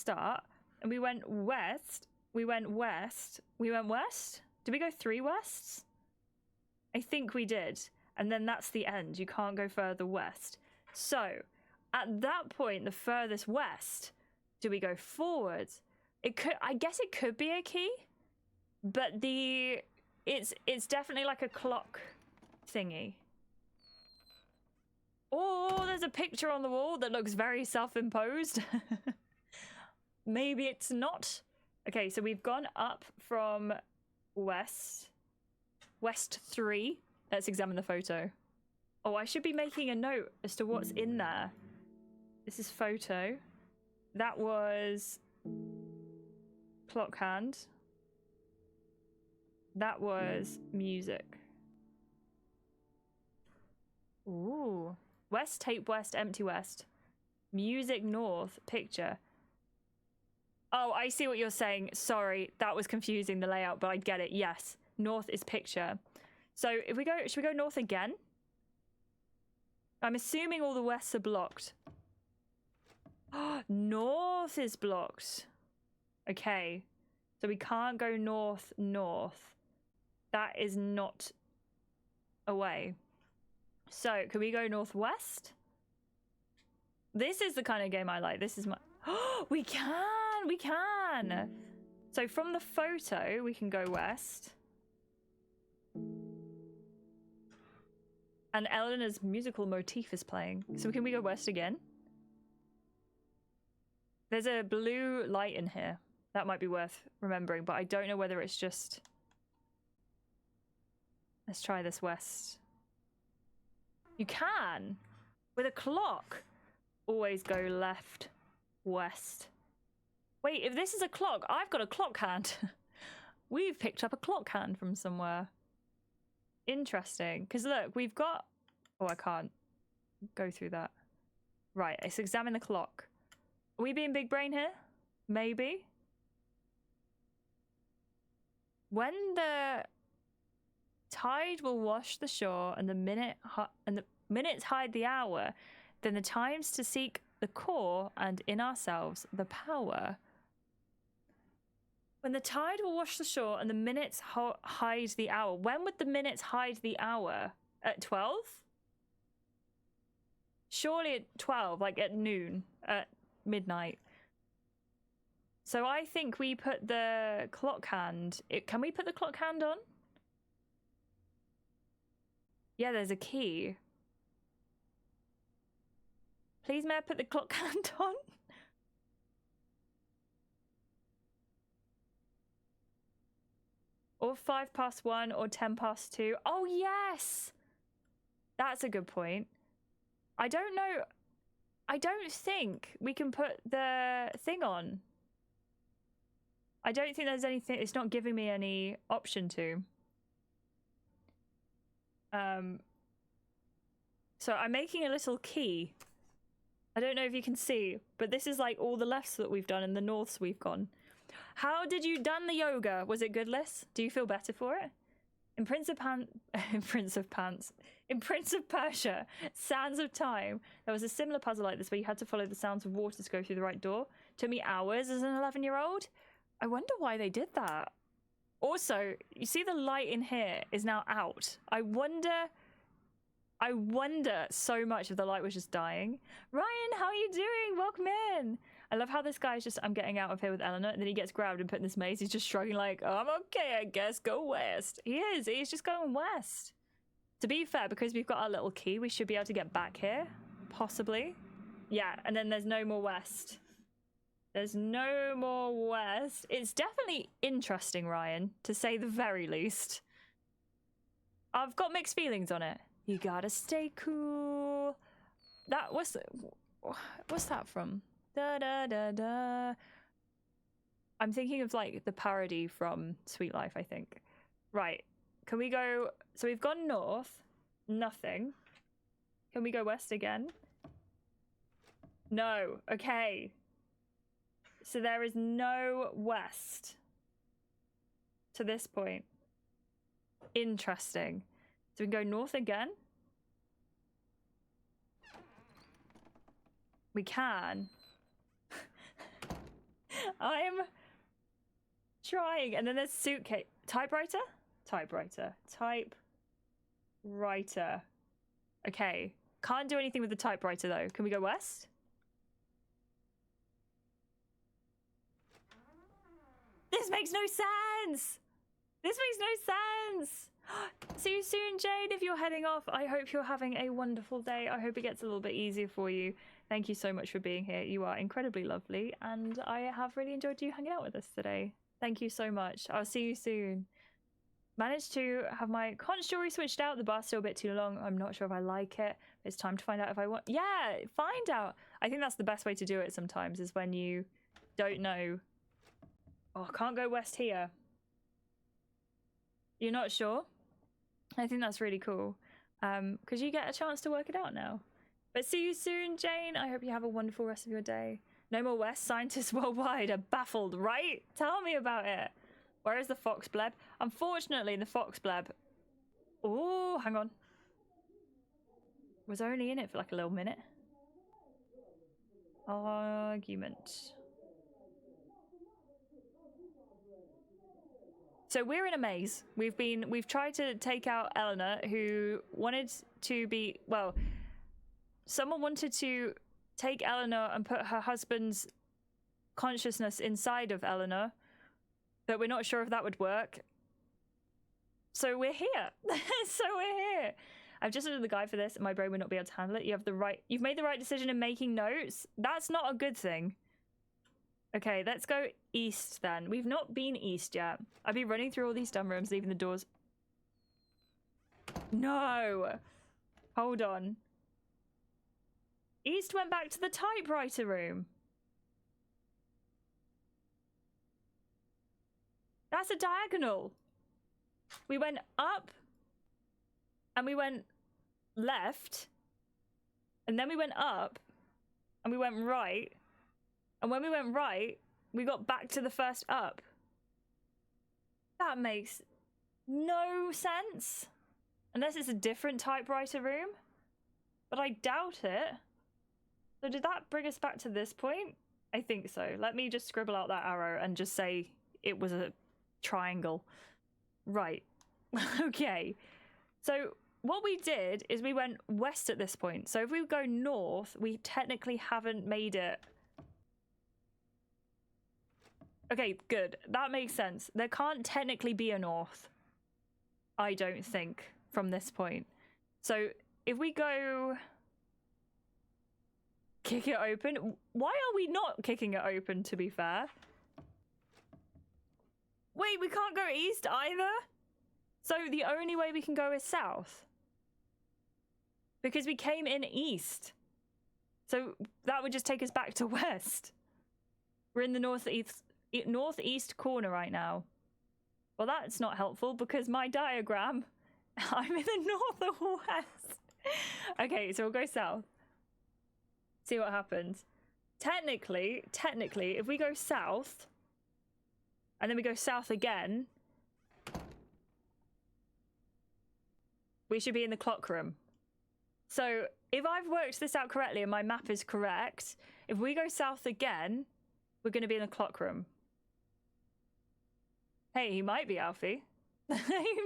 and we went west, we went west, we went west? Did we go 3 wests? I think we did. And then that's the end. You can't go further west. So at that point, the furthest west, do we go forward? I guess it could be a key. But it's definitely like a clock thingy. Oh, there's a picture on the wall that looks very self-imposed. Maybe it's not. Okay, so we've gone up from west 3. Let's examine the photo. Oh, I should be making a note as to what's in there. This is photo. That was clock hand. That was music. Ooh. West, tape west, empty west. Music north, picture. Oh, I see what you're saying. Sorry, that was confusing, the layout, but I get it. Yes. north is picture. So if we go, should we go north again? I'm assuming all the wests are blocked. North is blocked. Okay. So we can't go north. That is not a way. So can we go northwest? This is the kind of game I like. This is my... we can! So from the photo, we can go west. And Eleanor's musical motif is playing. So can we go west again? There's a blue light in here. That might be worth remembering, but I don't know whether it's just... Let's try this west. You can! With a clock! Always go left, west. Wait, if this is a clock, I've got a clock hand. We've picked up a clock hand from somewhere. Interesting. Because look, we've got... Oh, I can't go through that. Right, let's examine the clock. Are we being big brain here? Maybe. When the tide will wash the shore and the minutes hide the hour, then the times to seek the core and in ourselves the power. When the tide will wash the shore and the minutes hide the hour. When would the minutes hide the hour? At 12? Surely at 12, like at noon, at midnight. So I think we put the clock hand... Can we put the clock hand on? Yeah, there's a key. Please may I put the clock hand on? Or 1:05 or 2:10. Oh, yes! That's a good point. I don't know. I don't think we can put the thing on. I don't think there's anything. It's not giving me any option to. So I'm making a little key. I don't know if you can see, but this is like all the lefts that we've done and the norths we've gone. How did you done the yoga? Was it good, Liz? Do you feel better for it? In Prince of Persia, Sands of Time, there was a similar puzzle like this where you had to follow the sounds of water to go through the right door. Took me hours as an 11-year-old. I wonder why they did that. Also, you see the light in here is now out. I wonder so much if the light was just dying. Ryan, how are you doing? Welcome in. I love how this guy's just, I'm getting out of here with Eleanor, and then he gets grabbed and put in this maze. He's just shrugging like, oh, I'm okay, I guess, go west. He's just going west. To be fair, because we've got our little key, we should be able to get back here, possibly. Yeah, and then there's no more west. There's no more west. It's definitely interesting, Ryan, to say the very least. I've got mixed feelings on it. You gotta stay cool. What's that from? Da da da da. I'm thinking of like the parody from Sweet Life, I think. Right. Can we go? So we've gone north. Nothing. Can we go west again? No. Okay. So there is no west to this point. Interesting. So we can go north again. We can. I'm trying. And then there's suitcase. Typewriter? Typewriter. Typewriter. Okay. Can't do anything with the typewriter though. Can we go west? This makes no sense! This makes no sense! See you soon, Jade. If you're heading off, I hope you're having a wonderful day. I hope it gets a little bit easier for you. Thank you so much for being here. You are incredibly lovely, and I have really enjoyed you hanging out with us today. Thank you so much. I'll see you soon. Managed to have my conch jewelry switched out. The bar's still a bit too long. I'm not sure if I like it. It's time to find out if I want... Yeah, find out. I think that's the best way to do it sometimes, is when you don't know... Oh, I can't go west here. You're not sure? I think that's really cool. Because you get a chance to work it out now. But see you soon, Jane. I hope you have a wonderful rest of your day. No more West. Scientists worldwide are baffled, right? Tell me about it. Where is the fox bleb? Unfortunately, the fox bleb... Oh, hang on. Was only in it for like a little minute. Argument. So we're in a maze. We've tried to take out Eleanor, who wanted to be, well, someone wanted to take Eleanor and put her husband's consciousness inside of Eleanor, but we're not sure if that would work. So we're here. So we're here. I've just looked at the guide for this, and my brain would not be able to handle it. You've made the right decision in making notes. That's not a good thing. Okay, let's go east then. We've not been east yet. I'd be running through all these dumb rooms, leaving the doors. No! Hold on. East went back to the typewriter room. That's a diagonal. We went up, and we went left, and then we went up, and we went right, and when we went right, we got back to the first up. That makes no sense. Unless it's a different typewriter room, but I doubt it. So did that bring us back to this point? I think so. Let me just scribble out that arrow and just say it was a triangle. Right. Okay. So what we did is we went west at this point. So if we go north, we technically haven't made it. Okay, good. That makes sense. There can't technically be a north, I don't think, from this point. So if we go... Kick it open. Why are we not kicking it open, to be fair? Wait, we can't go east either? So the only way we can go is south. Because we came in east. So that would just take us back to west. We're in the northeast corner right now. Well, that's not helpful because my diagram, I'm in the north or west. Okay, so we'll go south. See what happens. Technically, if we go south, and then we go south again, we should be in the clock room. So if I've worked this out correctly and my map is correct, if we go south again, we're going to be in the clock room. Hey, he might be, Alfie. He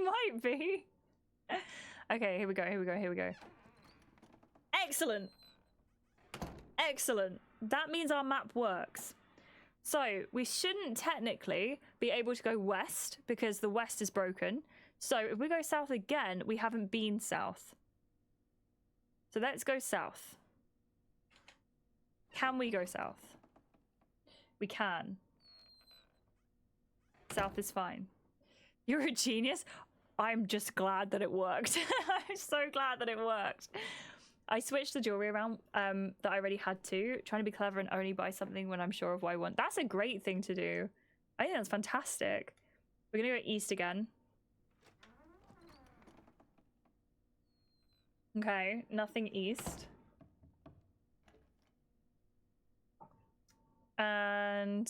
might be. Okay, here we go. Excellent. Excellent. That means our map works. So we shouldn't technically be able to go west because the west is broken. So if we go south again, we haven't been south. So let's go south. Can we go south? We can. South is fine. You're a genius. I'm just glad that it worked. I'm so glad that it worked. I switched the jewelry around that I already had to, trying to be clever and only buy something when I'm sure of what I want. That's a great thing to do. I think that's fantastic. We're gonna go east again. Okay, nothing east. And...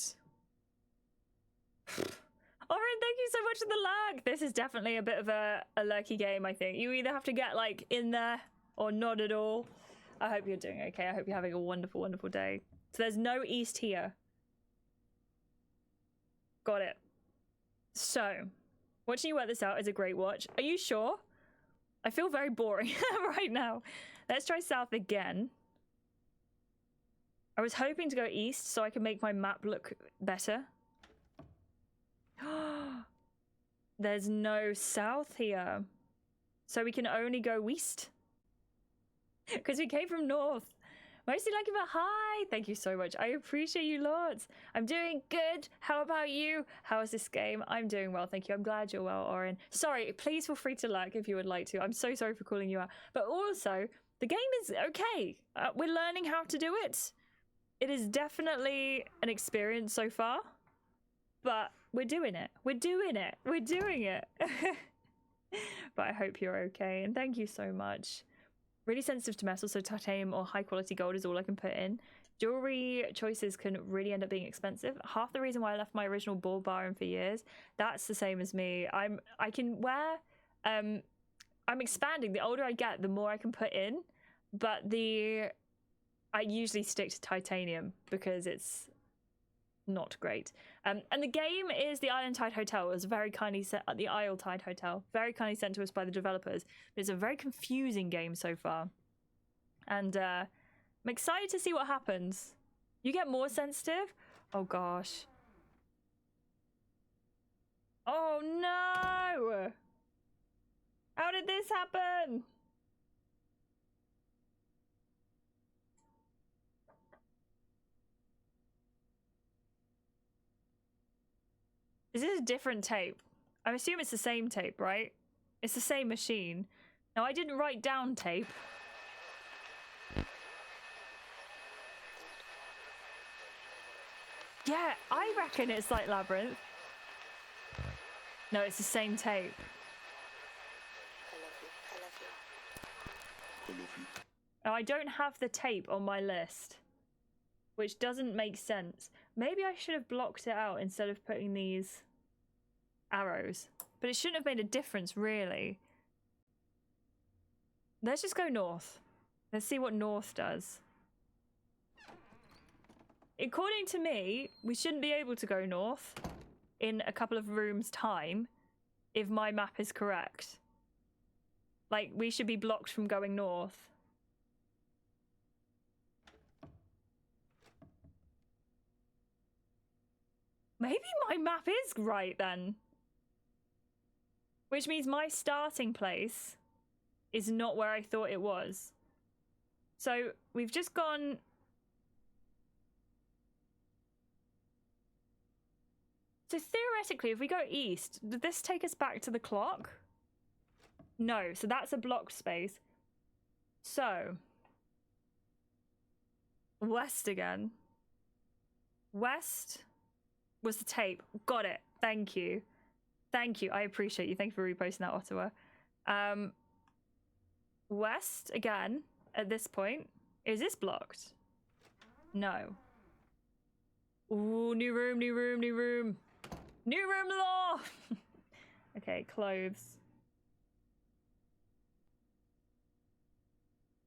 Oren, thank you so much for the lag. This is definitely a bit of a lurky game, I think. You either have to get, like, in there or not at all. I hope you're doing okay. I hope you're having a wonderful, wonderful day. So there's no east here. Got it. So, watching you work this out is a great watch. Are you sure? I feel very boring right now. Let's try south again. I was hoping to go east so I can make my map look better. There's no south here. So we can only go west. Because we came from north. Mostly like about hi. Thank you so much. I appreciate you lots. I'm doing good. How about you? How is this game? I'm doing well, thank you. I'm glad you're well, Oren. Sorry, please feel free to lag if you would like to. I'm so sorry for calling you out. But also, the game is okay. We're learning how to do it. It is definitely an experience so far. But we're doing it. We're doing it. We're doing it. But I hope you're okay. And thank you so much. Really sensitive to metal, so titanium or high quality gold is all I can put in. Jewelry choices can really end up being expensive. Half the reason why I left my original ball bar in for years, that's the same as me. I can wear, I'm expanding. The older I get, the more I can put in, but I usually stick to titanium because it's not great. And the game is the Isle Tide Hotel. It was very kindly sent, the Isle Tide Hotel, very kindly sent to us by the developers. But it's a very confusing game so far. And I'm excited to see what happens. You get more sensitive? Oh gosh. Oh no! How did this happen? Is this a different tape? I assume it's the same tape, right? It's the same machine. Now, I didn't write down tape. Yeah, I reckon it's like Labyrinth. No, it's the same tape. Oh, I don't have the tape on my list, which doesn't make sense. Maybe I should have blocked it out instead of putting these arrows, but it shouldn't have made a difference, really. Let's just go north. Let's see what north does. According to me, we shouldn't be able to go north in a couple of rooms' time if my map is correct. Like, we should be blocked from going north. Maybe my map is right then. Which means my starting place is not where I thought it was. So we've just gone... So theoretically, if we go east, did this take us back to the clock? No, so that's a blocked space. So... west again. West... was the tape. Got it. Thank you. Thank you. I appreciate you. Thank you for reposting that, Ottawa. West again at this point. Is this blocked? No. Ooh, new room, new room, new room. New room law! Okay, clothes.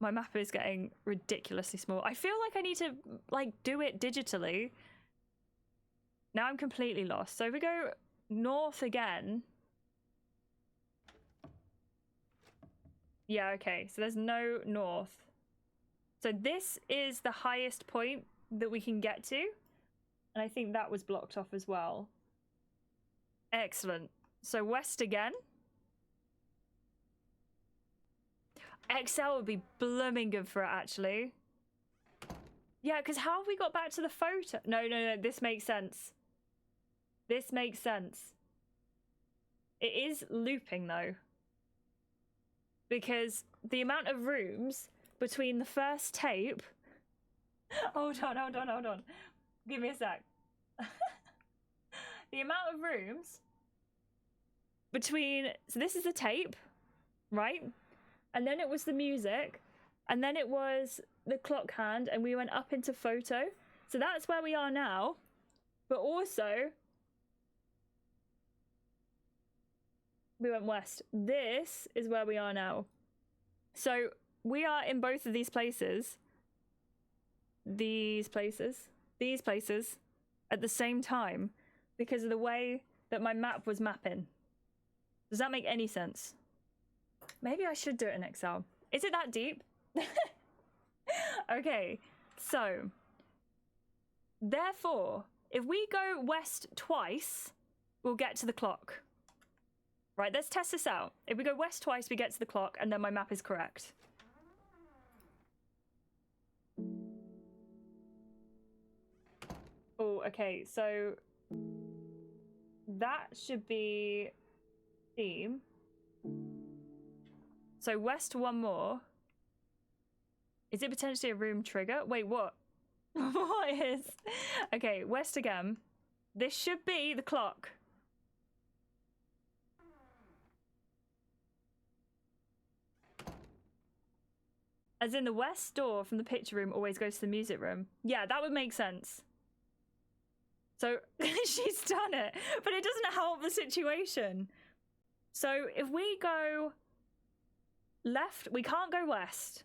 My map is getting ridiculously small. I feel like I need to, like, do it digitally. Now I'm completely lost. So if we go north again. Yeah, okay. So there's no north. So this is the highest point that we can get to. And I think that was blocked off as well. Excellent. So west again. XL would be blooming good for it, actually. Yeah, because how have we got back to the photo? No, no, no. This makes sense. This makes sense. It is looping, though. Because the amount of rooms between the first tape... Hold on, hold on, hold on. Give me a sec. The amount of rooms between... So this is the tape, right? And then it was the music. And then it was the clock hand. And we went up into photo. So that's where we are now. But also... we went west. This is where we are now. So we are in both of these places. These places at the same time because of the way that my map was mapping. Does that make any sense? Maybe I should do it in Excel. Is it that deep? Okay, so therefore, if we go west twice, we'll get to the clock. Right, let's test this out. If we go west twice, we get to the clock, and then my map is correct. Oh, okay, so that should be theme. So west one more. Is it potentially a room trigger? Wait, what? What is? Okay, west again. This should be the clock. As in the west door from the picture room always goes to the music room. Yeah, that would make sense. So she's done it, but it doesn't help the situation. So if we go left, we can't go west.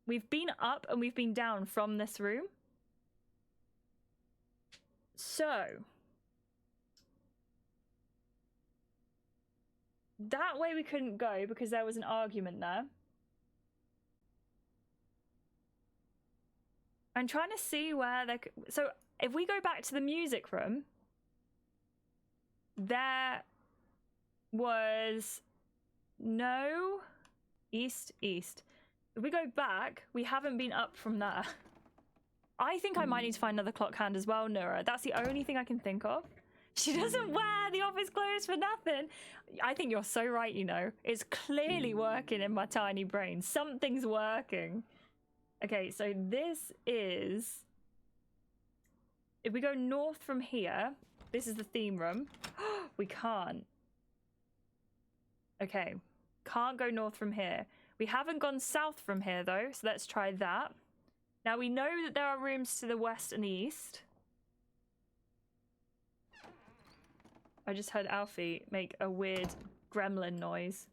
We've been up and we've been down from this room. So that way we couldn't go because there was an argument there. I'm trying to see where they could... So if we go back to the music room, there was no east. If we go back, we haven't been up from there. I think I might need to find another clock hand as well, Nura. That's the only thing I can think of. She doesn't wear the office clothes for nothing. I think you're so right, you know. It's clearly working in my tiny brain. Something's working. Okay, so this is... If we go north from here, this is the theme room. We can't. Okay, can't go north from here. We haven't gone south from here, though, so let's try that. Now, we know that there are rooms to the west and the east. I just heard Alfie make a weird gremlin noise.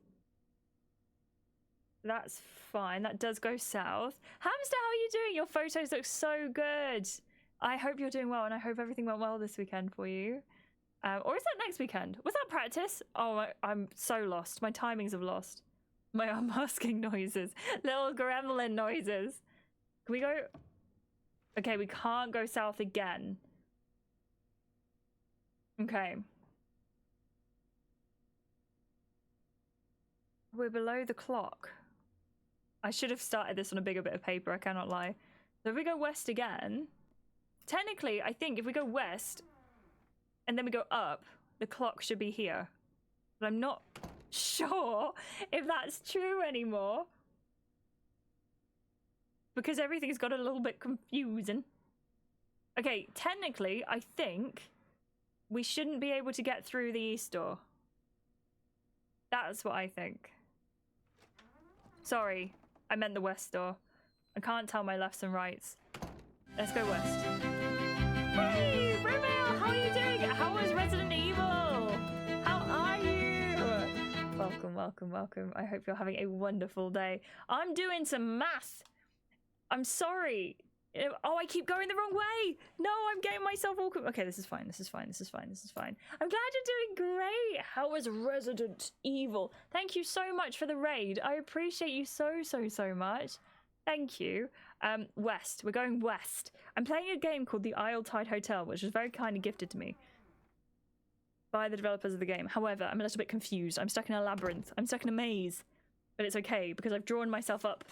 That's fine. That does go south. Hamster, how are you doing? Your photos look so good. I hope you're doing well, and I hope everything went well this weekend for you. Or is that next weekend? Was that practice? Oh, I'm so lost. My timings have lost. My unmasking noises. Little gremlin noises. Can we go? Okay, we can't go south again. Okay. We're below the clock. I should have started this on a bigger bit of paper, I cannot lie. So if we go west again, technically, I think if we go west and then we go up, the clock should be here. But I'm not sure if that's true anymore. Because everything's got a little bit confusing. Okay, technically, I think we shouldn't be able to get through the east door. That's what I think. Sorry, I meant the west door. I can't tell my lefts and rights. Let's go west. Hey, Brumel, how are you doing? How was Resident Evil? How are you? Welcome, welcome, welcome. I hope you're having a wonderful day. I'm doing some math. I'm sorry. Oh, I keep going the wrong way. No, I'm getting myself all... Okay, this is fine. This is fine. This is fine. This is fine. I'm glad you're doing great. How was Resident Evil? Thank you so much for the raid. I appreciate you so, so, so much. Thank you. West. We're going west. I'm playing a game called the Isle Tide Hotel, which was very kindly gifted to me by the developers of the game. However, I'm a little bit confused. I'm stuck in a labyrinth. I'm stuck in a maze. But it's okay, because I've drawn myself up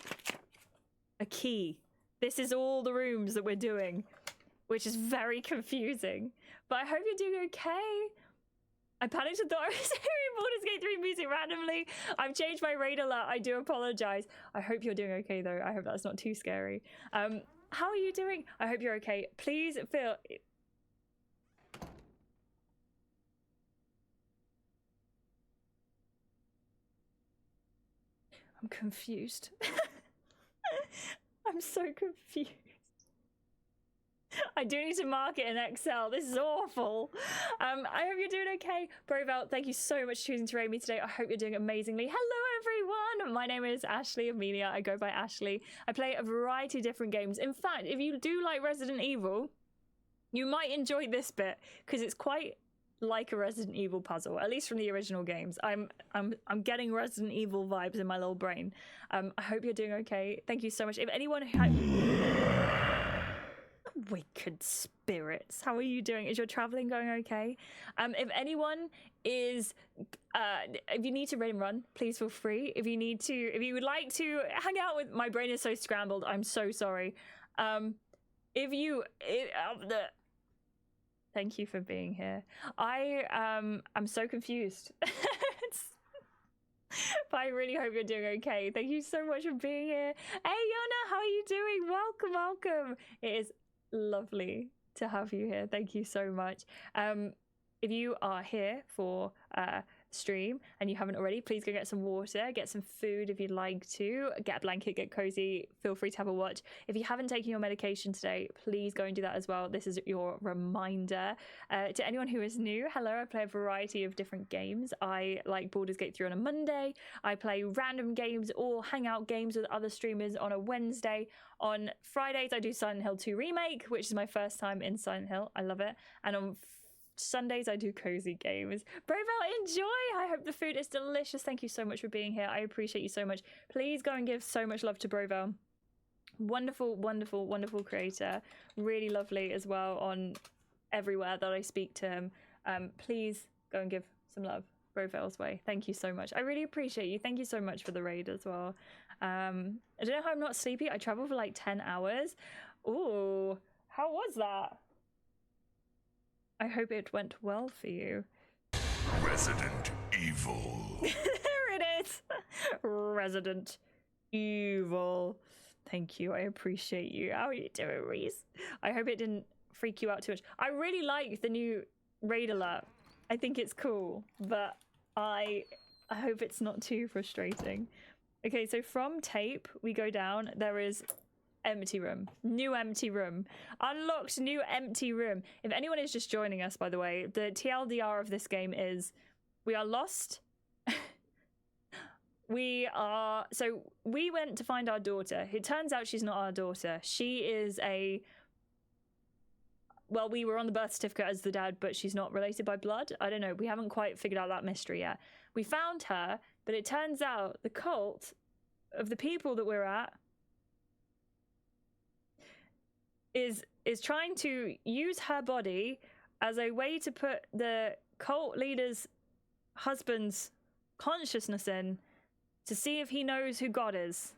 a key. This is all the rooms that we're doing, which is very confusing. But I hope you're doing okay. I panicked and thought I was hearing Baldur's Gate 3 music randomly. I've changed my raid alert. I do apologize. I hope you're doing okay, though. I hope that's not too scary. How are you doing? I hope you're okay. Please feel... I'm confused. I'm so confused. I do need to mark it in Excel. This is awful. I hope you're doing okay. Brovel, thank you so much for choosing to raid me today. I hope you're doing amazingly. Hello, everyone. My name is Ashley Amelia. I go by Ashley. I play a variety of different games. In fact, if you do like Resident Evil, you might enjoy this bit because it's quite like a Resident Evil puzzle, at least from the original games. I'm getting Resident Evil vibes in my little brain. I hope you're doing okay. Thank you so much. If anyone wicked spirits, how are you doing? Is your traveling going okay? If anyone is if you need to raid and run, please feel free. If you would like to hang out with... My brain is so scrambled, I'm so sorry. Thank you for being here. I'm so confused. But I really hope you're doing okay. Thank you so much for being here. Hey, Yona, how are you doing? Welcome, welcome. It is lovely to have you here. Thank you so much. If you are here for stream and you haven't already, please go get some water, get some food if you'd like to, get a blanket, get cozy, feel free to have a watch. If you haven't taken your medication today, please go and do that as well. This is your reminder. To anyone who is new, hello, I play a variety of different games. I like Baldur's Gate 3 on a Monday. I play random games or hangout games with other streamers on a Wednesday. On Fridays, I do Silent Hill 2 Remake, which is my first time in Silent Hill. I love it. And on Sundays, I do cozy games. Brovel, enjoy! I hope the food is delicious. Thank you so much for being here. I appreciate you so much. Please go and give so much love to Brovel. Wonderful, wonderful, wonderful creator. Really lovely as well on everywhere that I speak to him. Please go and give some love Brovel's way. Thank you so much. I really appreciate you. Thank you so much for the raid as well. I don't know how I'm not sleepy. I traveled for like 10 hours. Ooh, how was that? I hope it went well for you. Resident Evil. There it is. Resident Evil. Thank you. I appreciate you. How are you doing, Reese? I hope it didn't freak you out too much. I really like the new raid alert. I think it's cool, but I hope it's not too frustrating. Okay, so from tape, we go down. There is empty room. New empty room. Unlocked new empty room. If anyone is just joining us, by the way, the TLDR of this game is we are lost. We went to find our daughter. It turns out she's not our daughter. She is well, we were on the birth certificate as the dad, but she's not related by blood. I don't know. We haven't quite figured out that mystery yet. We found her, but it turns out the cult of the people that we're at is trying to use her body as a way to put the cult leader's husband's consciousness in to see if he knows who God is.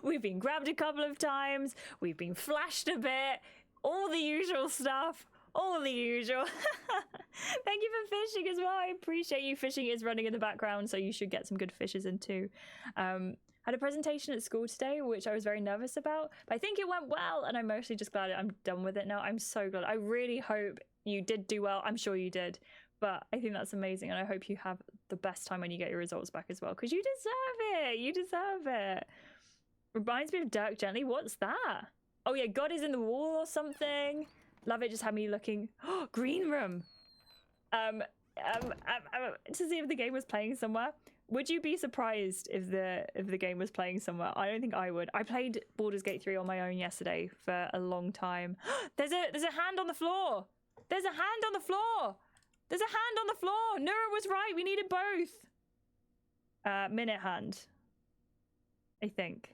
We've been grabbed a couple of times. We've been flashed a bit. All the usual stuff. All the usual. Thank you for fishing as well. I appreciate you. Fishing is running in the background, so you should get some good fishes in too. Had a presentation at school today, which I was very nervous about, but I think it went well, and I'm mostly just glad I'm done with it now. I'm so glad. I really hope you did do well. I'm sure you did, but I think that's amazing, and I hope you have the best time when you get your results back as well, because you deserve it. You deserve it. Reminds me of Dirk Gently. What's that? Oh yeah, God is in the wall or something. Love it. Just had me looking. Oh, green room. To see if the game was playing somewhere. Would you be surprised if the game was playing somewhere? I don't think I would. I played Baldur's Gate 3 on my own yesterday for a long time. There's a hand on the floor. There's a hand on the floor. There's a hand on the floor. Nura was right. We needed both. Minute hand. I think.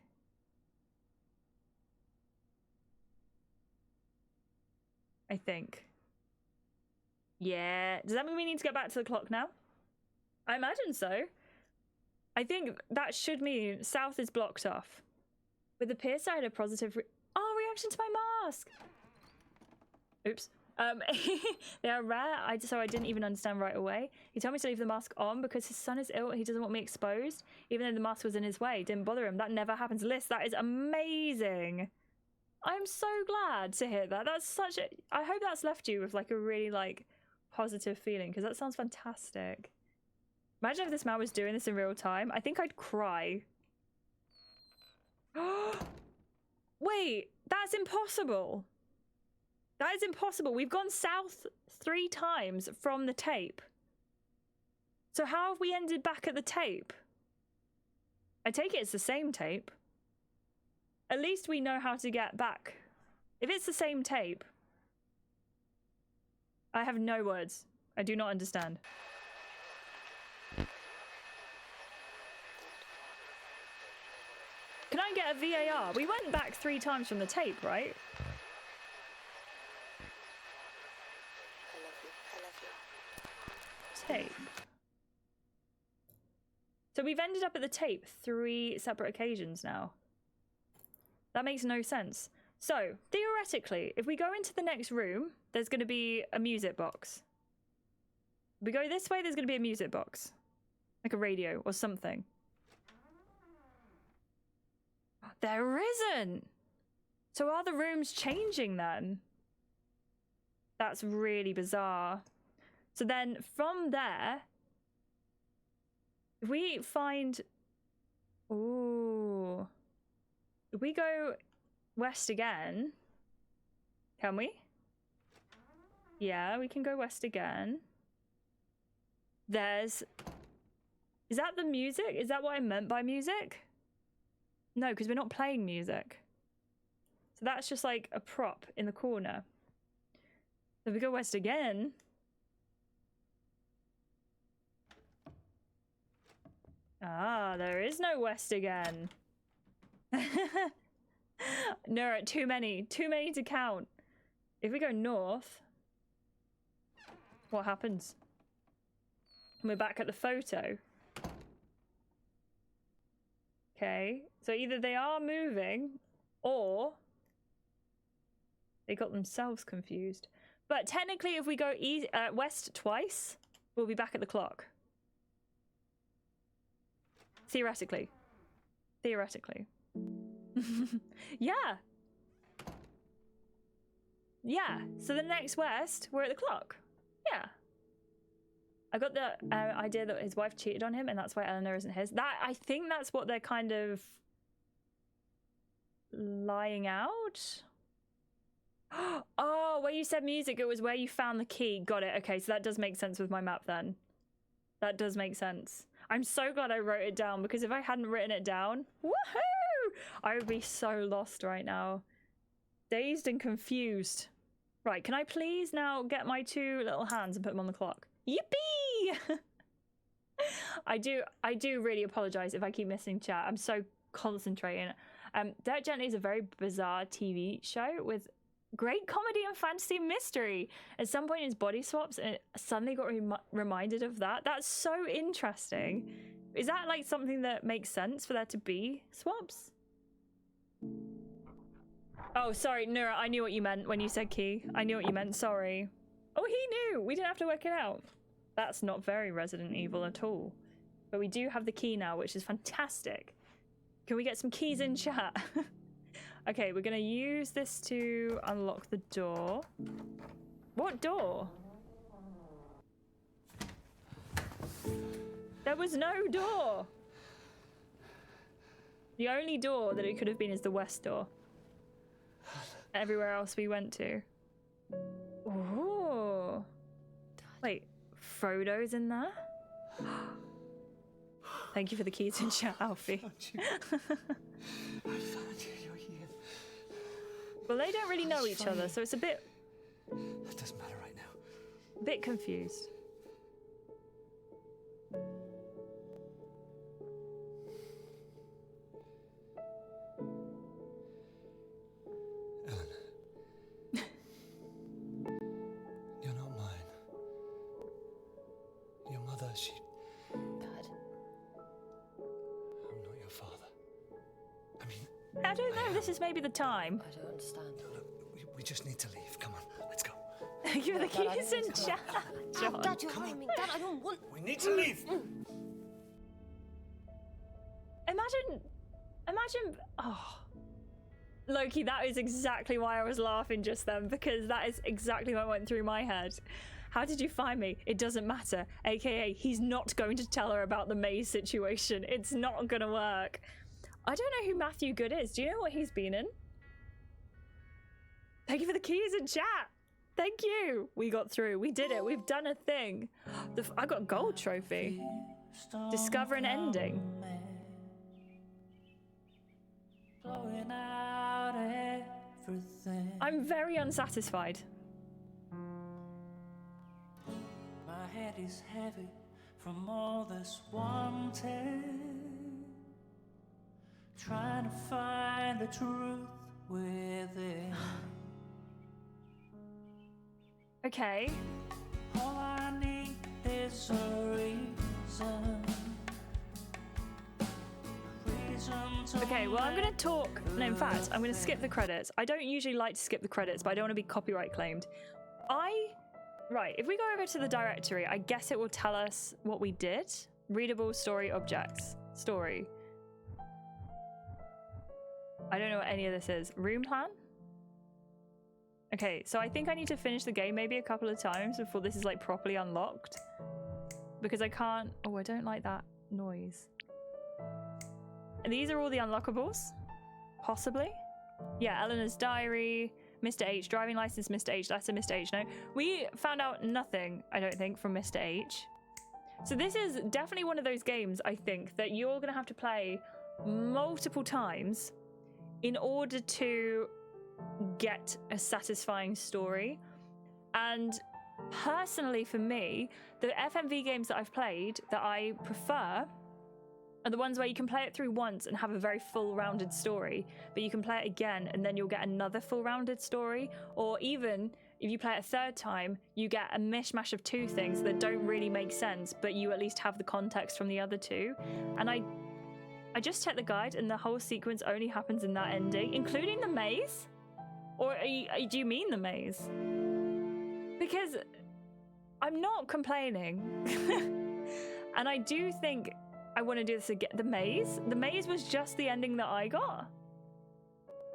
Yeah. Does that mean we need to get back to the clock now? I imagine so. I think that should mean south is blocked off. With the pierce, I had a positive reaction to my mask. Oops. They are rare, so I didn't even understand right away. He told me to leave the mask on because his son is ill and he doesn't want me exposed, even though the mask was in his way. Didn't bother him. That never happens. Liz, that is amazing. I'm so glad to hear that. That's such a... I hope that's left you with like a really like positive feeling, because that sounds fantastic. Imagine if this man was doing this in real time. I think I'd cry. Wait, that's impossible. That is impossible. We've gone south 3 times from the tape. So how have we ended back at the tape? I take it it's the same tape. At least we know how to get back. If it's the same tape, I have no words. I do not understand. Can I get a VAR? We went back 3 times from the tape, right? Tape. So we've ended up at the tape 3 separate occasions now. That makes no sense. So, theoretically, if we go into the next room, there's going to be a music box. If we go this way, there's going to be a music box. Like a radio or something. There isn't! So are the rooms changing then? That's really bizarre. So then from there, if we find... Ooh. If we go west again... Can we? Yeah, we can go west again. There's... Is that the music? Is that what I meant by music? No, because we're not playing music. So that's just like a prop in the corner. If we go west again... Ah, there is no west again. No, too many to count. If we go north, what happens? We're back at the photo. Okay, so either they are moving or they got themselves confused. But technically, if we go west twice, we'll be back at the clock. Theoretically. Theoretically. Yeah. Yeah. So the next west, we're at the clock. Yeah. I got the idea that his wife cheated on him and that's why Eleanor isn't his. I think that's what they're kind of lying out. Oh, where you said music, it was where you found the key. Got it. Okay, so that does make sense with my map then. That does make sense. I'm so glad I wrote it down because if I hadn't written it down, woohoo! I would be so lost right now. Dazed and confused. Right, can I please now get my two little hands and put them on the clock? Yippee! I do really apologize if I keep missing chat. I'm so concentrating. Dirk Gently is a very bizarre TV show with great comedy and fantasy mystery. At some point, his body swaps, and it suddenly got reminded of that. That's so interesting. Is that like something that makes sense for there to be swaps? Oh, sorry, Nura, I knew what you meant when you said key. I knew what you meant, sorry. Oh, he knew! We didn't have to work it out. That's not very Resident Evil at all. But we do have the key now, which is fantastic. Can we get some keys in chat? Okay, we're gonna use this to unlock the door. What door? There was no door! The only door that it could have been is the west door. Everywhere else we went to. Oh. Wait, Frodo's in there? Thank you for the keys in chat, Alfie. I found you. You're here. Well, they don't really know each other, so it's a bit... That doesn't matter right now. A bit confused. You're not mine. Your mother, she... Dad. I'm not your father. I mean... I don't know, this is maybe the time. I don't understand. Look, we just need to leave. Come on, let's go. Thank you for the keys in chat, John. Dad, you're harming. Dad, I don't want... We need to leave! Imagine... Oh... Loki, that is exactly why I was laughing just then, because that is exactly what went through my head. How did you find me? It doesn't matter. AKA, he's not going to tell her about the maze situation. It's not gonna work. I don't know who Matthew Good is. Do you know what he's been in? Thank you for the keys in chat. Thank you. We got through. We did it. We've done a thing. I got a gold trophy. Discover an ending. I'm very unsatisfied. My head is heavy from all this wanting, trying to find the truth within. Okay. All I need is a reason. Okay, well, I'm going to talk. No, in fact, I'm going to skip the credits. I don't usually like to skip the credits, but I don't want to be copyright claimed. Right, if we go over to the directory, I guess it will tell us what we did. Readable story objects. Story. I don't know what any of this is. Room plan? Okay, so I think I need to finish the game maybe a couple of times before this is like properly unlocked. Because I can't... Oh, I don't like that noise. And these are all the unlockables? Possibly? Yeah, Eleanor's diary, Mr. H, driving license, Mr. H, that's a Mr. H, no. We found out nothing, I don't think, from Mr. H. So this is definitely one of those games, I think, that you're going to have to play multiple times in order to get a satisfying story. And personally for me, the FMV games that I've played that I prefer are the ones where you can play it through once and have a very full rounded story, but you can play it again and then you'll get another full rounded story. Or even if you play it a third time, you get a mishmash of two things that don't really make sense, but you at least have the context from the other two. And I just checked the guide and the whole sequence only happens in that ending, including the maze? Or do you mean the maze? Because I'm not complaining. And I do think I want to do this again. The maze was just the ending that I got.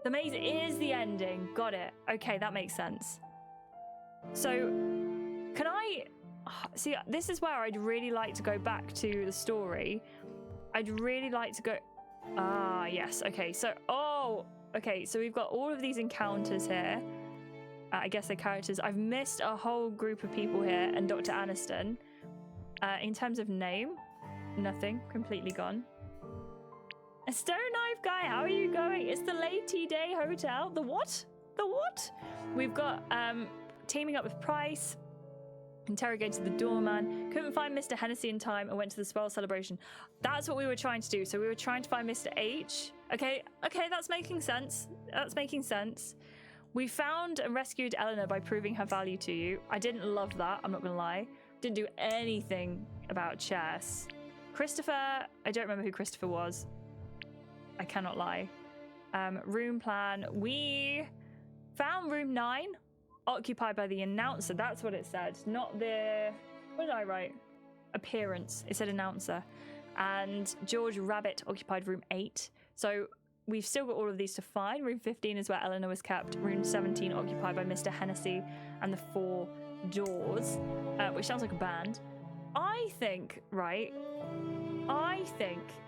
The maze is the ending. Got it. Okay, that makes sense. So, can I... See, this is where I'd really like to go back to the story. I'd really like to go... Ah, yes. Okay, so... Oh, okay, so we've got all of these encounters here. I guess they're characters. I've missed a whole group of people here and Dr. Aniston. In terms of name, nothing. Completely gone. A Stone Knife Guy, how are you going? It's the Lady Day Hotel. The what? The what? We've got teaming up with Price. Interrogated the doorman. Couldn't find Mr. Hennessy in time and went to the swell celebration. That's what we were trying to do. So we were trying to find Mr. H. Okay, that's making sense. That's making sense. We found and rescued Eleanor by proving her value to you. I didn't love that, I'm not gonna lie. Didn't do anything about chess. Christopher, I don't remember who Christopher was. I cannot lie. Room plan. We found room 9, occupied by the announcer. That's what it said. Not the... What did I write? Appearance. It said announcer. And George Rabbit occupied room 8. So we've still got all of these to find. Room 15 is where Eleanor was kept. Room 17 occupied by Mr. Hennessy and the 4 doors, which sounds like a band. I think,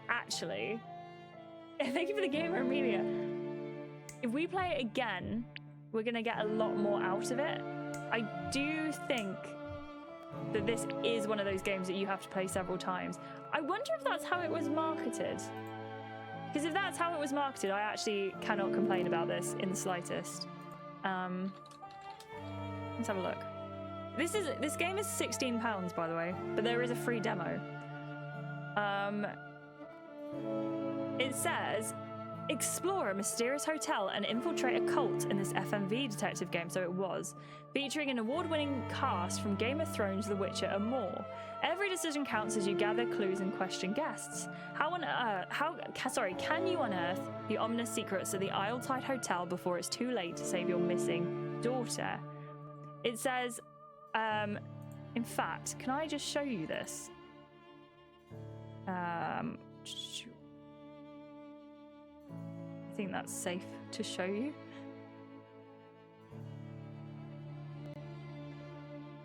actually, thank you for the gamer, Amelia. If we play it again, we're going to get a lot more out of it. I do think that this is one of those games that you have to play several times. I wonder if that's how it was marketed. Because if that's how it was marketed, I actually cannot complain about this in the slightest. Let's have a look. This game is £16, by the way, but there is a free demo. It says, explore a mysterious hotel and infiltrate a cult in this FMV detective game, so it was, featuring an award-winning cast from Game of Thrones, The Witcher, and more. Every decision counts as you gather clues and question guests. Can you unearth the ominous secrets of the Isletide Hotel before it's too late to save your missing daughter? It says, in fact, can I just show you this? I think that's safe to show you.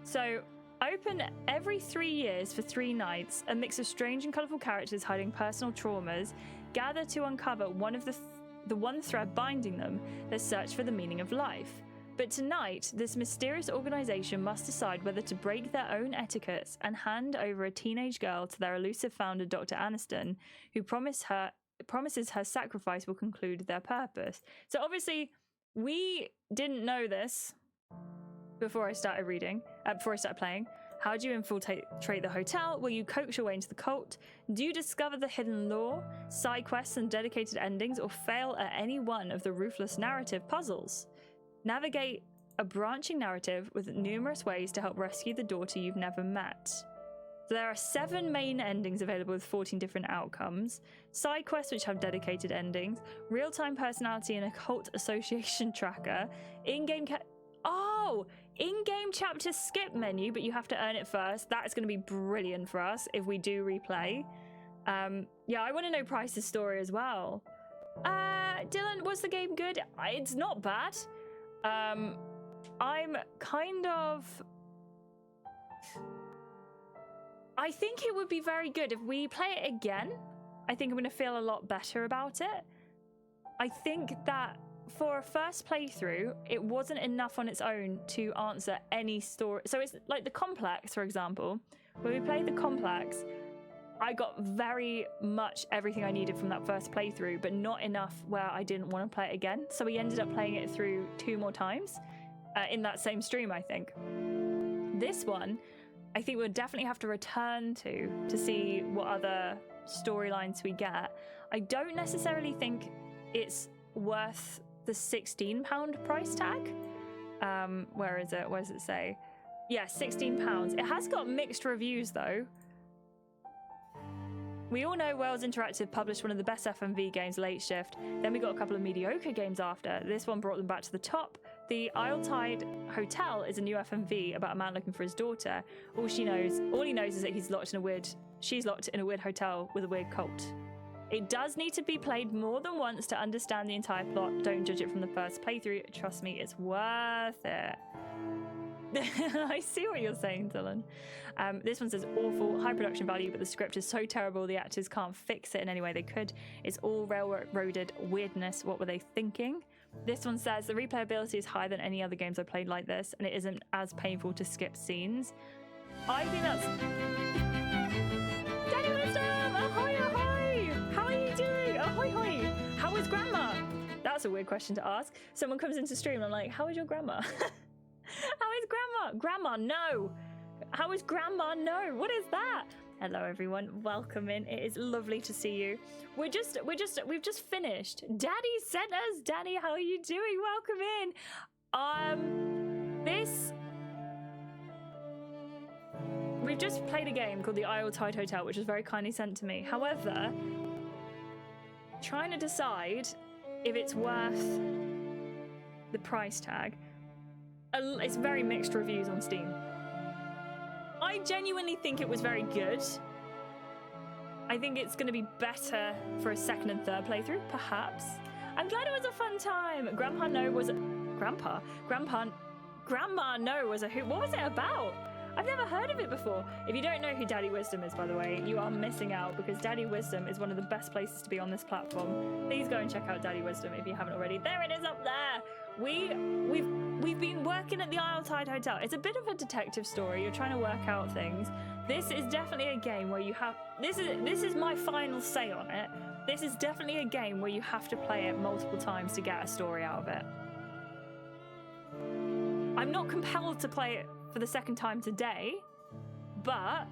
So, open every 3 years for 3 nights. A mix of strange and colourful characters hiding personal traumas gather to uncover one of the one thread binding them, their search for the meaning of life. But tonight, this mysterious organisation must decide whether to break their own etiquettes and hand over a teenage girl to their elusive founder, Dr. Aniston, who promises her sacrifice will conclude their purpose. So obviously, we didn't know this before I started playing. How do you infiltrate the hotel? Will you coax your way into the cult? Do you discover the hidden lore, side quests and dedicated endings, or fail at any one of the ruthless narrative puzzles? Navigate a branching narrative with numerous ways to help rescue the daughter you've never met. So there are 7 main endings available with 14 different outcomes, side quests which have dedicated endings, real-time personality and occult association tracker, in-game chapter skip menu, but you have to earn it first. That is going to be brilliant for us if we do replay. Yeah, I want to know Price's story as well. Dylan, was the game good? It's not bad. I'm kind of... I think it would be very good if we play it again. I think I'm going to feel a lot better about it. I think that for a first playthrough, it wasn't enough on its own to answer any story. So it's like the Complex, for example. When we played the Complex, I got very much everything I needed from that first playthrough, but not enough where I didn't want to play it again. So we ended up playing it through 2 more times in that same stream, I think. This one, I think we'll definitely have to return to see what other storylines we get. I don't necessarily think it's worth the £16 price tag. Where is it? Where does it say? Yeah, £16. It has got mixed reviews though. We all know Wales Interactive published one of the best FMV games, Late Shift. Then we got a couple of mediocre games after. This one brought them back to the top. The Isletide Hotel is a new FMV about a man looking for his daughter. All he knows is that she's locked in a weird hotel with a weird cult. It does need to be played more than once to understand the entire plot. Don't judge it from the first playthrough. Trust me, it's worth it. I see what you're saying, Dylan. This one says awful, high production value, but the script is so terrible the actors can't fix it in any way they could. It's all railroaded weirdness. What were they thinking? This one says the replayability is higher than any other games I played like this, and it isn't as painful to skip scenes. I think that's... Daddy Wisdom! Ahoy, ahoy! How are you doing? Ahoy, ahoy! How is Grandma? That's a weird question to ask. Someone comes into stream and I'm like, how is your Grandma? How is Grandma? Grandma, no. How is Grandma? No. What is that? Hello, everyone. Welcome in. It is lovely to see you. We've just finished. Daddy sent us. Danny, how are you doing? Welcome in. We've just played a game called the Isletide Hotel, which was very kindly sent to me. However, trying to decide if it's worth the price tag. It's very mixed reviews on Steam. I genuinely think it was very good. I think it's going to be better for a second and third playthrough, perhaps. I'm glad it was a fun time. Grandma No was a who? What was it about? I've never heard of it before. If you don't know who Daddy Wisdom is, by the way, you are missing out, because Daddy Wisdom is one of the best places to be on this platform. Please go and check out Daddy Wisdom if you haven't already. There it is up there. We've been working at the Isletide Hotel. It's a bit of a detective story. You're trying to work out things. This is definitely a game where you have... This is my final say on it. This is definitely a game where you have to play it multiple times to get a story out of it. I'm not compelled to play it for the second time today, but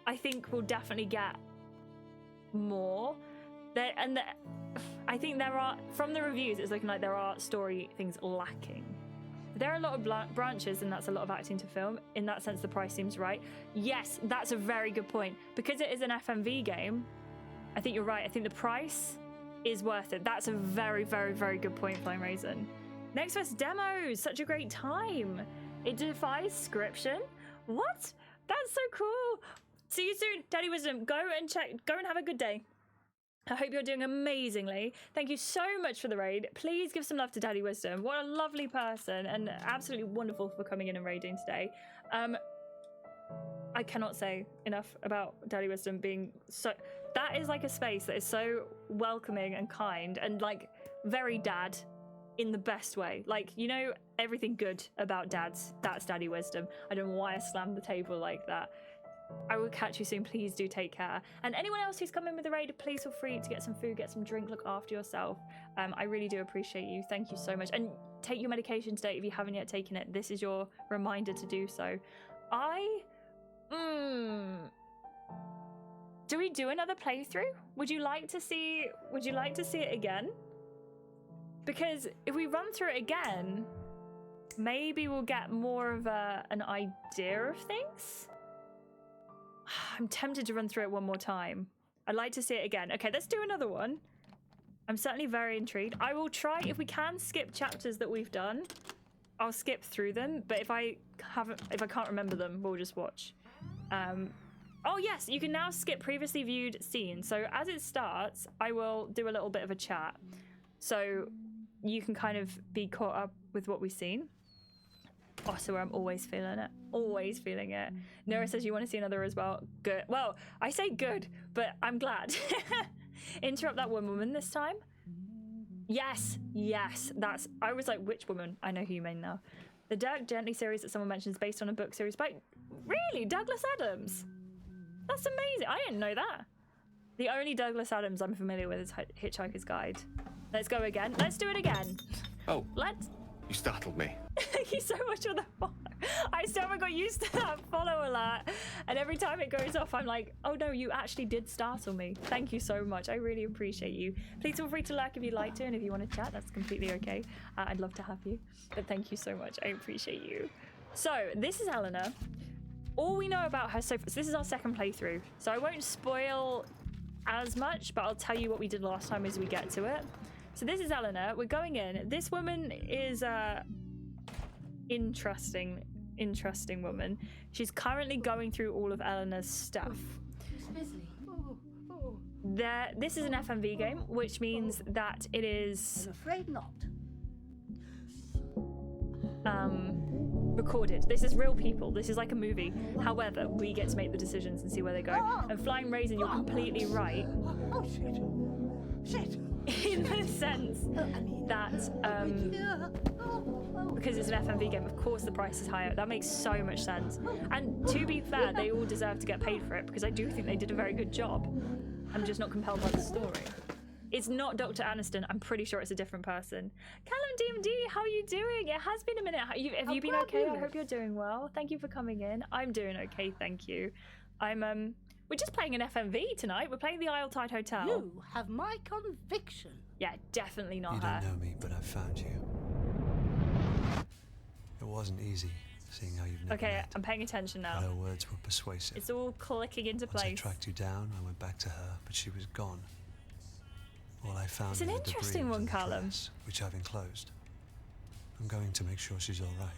I think we'll definitely get more. I think there are, from the reviews, it's looking like there are story things lacking. There are a lot of branches, and that's a lot of acting to film. In that sense, the price seems right. Yes, that's a very good point. Because it is an FMV game, I think you're right. I think the price is worth it. That's a very, very, very good point, Flame Raisin. Next Fest demos, such a great time. It defies scription. What? That's so cool. See you soon, Daddy Wisdom. Go and have a good day. I hope you're doing amazingly. Thank you so much for the raid. Please give some love to Daddy Wisdom. What a lovely person, and absolutely wonderful for coming in and raiding today. I cannot say enough about Daddy Wisdom being so... That is like a space that is so welcoming and kind and like very dad in the best way. Like, you know, everything good about dads, that's Daddy Wisdom. I don't know why I slammed the table like that. I will catch you soon. Please do take care. And anyone else who's come in with a raid, please feel free to get some food, get some drink, look after yourself. I really do appreciate you. Thank you so much. And take your medication today if you haven't yet taken it. This is your reminder to do so. Do we do another playthrough? Would you like to see it again? Because if we run through it again, maybe we'll get more of an idea of things. I'm tempted to run through it one more time. I'd like to see it again. Okay, let's do another one. I'm certainly very intrigued. I will try, if we can skip chapters that we've done, I'll skip through them. But if I can't remember them, we'll just watch. Oh yes, you can now skip previously viewed scenes. So as it starts, I will do a little bit of a chat. So you can kind of be caught up with what we've seen. Also, I'm always feeling it. Always feeling it. Nora says you want to see another as well. Good. Well, I say good, but I'm glad. Interrupt that one woman this time. Yes, yes. That's. I was like, which woman? I know who you mean now. The Dirk Gently series that someone mentions is based on a book series by. Really? Douglas Adams? That's amazing. I didn't know that. The only Douglas Adams I'm familiar with is Hitchhiker's Guide. Let's go again. Let's do it again. Oh. Let's. You startled me. Thank you so much for the follow. I still haven't got used to that follow alert. And every time it goes off, I'm like, oh no, you actually did startle me. Thank you so much. I really appreciate you. Please feel free to lurk if you'd like to. And if you want to chat, that's completely okay. I'd love to have you. But thank you so much. I appreciate you. So this is Eleanor. All we know about her so far, so this is our second playthrough. So I won't spoil as much, but I'll tell you what we did last time as we get to it. So this is Eleanor. We're going in. This woman is interesting woman. She's currently going through all of Eleanor's stuff. This is an FMV game, which means that it is. I'm afraid not. Recorded. This is real people. This is like a movie. However, we get to make the decisions and see where they go. And Flying Raisin, you're completely right. Oh shit! Shit! In the sense that because it's an FMV game, of course the price is higher. That makes so much sense. And to be fair, they all deserve to get paid for it because I do think they did a very good job. I'm just not compelled by the story. It's not Dr. Aniston. I'm pretty sure it's a different person. Callum DMD, how are you doing? It has been a minute. Have you been okay? I hope you're doing well. Thank you for coming in. I'm doing okay, thank you. We're just playing an FMV tonight. We're playing the Isle Tide Hotel. You have my conviction. Yeah, definitely not You her. don't know me, but I found you. It wasn't easy, seeing how you've never Okay, met. I'm paying attention now. But her words were persuasive. It's all clicking into Once I place. tracked you down, I went back to her, but she was gone. All I found It's an was the interesting debris one, of the Callum. dress, which I've enclosed. I'm going to make sure she's all right.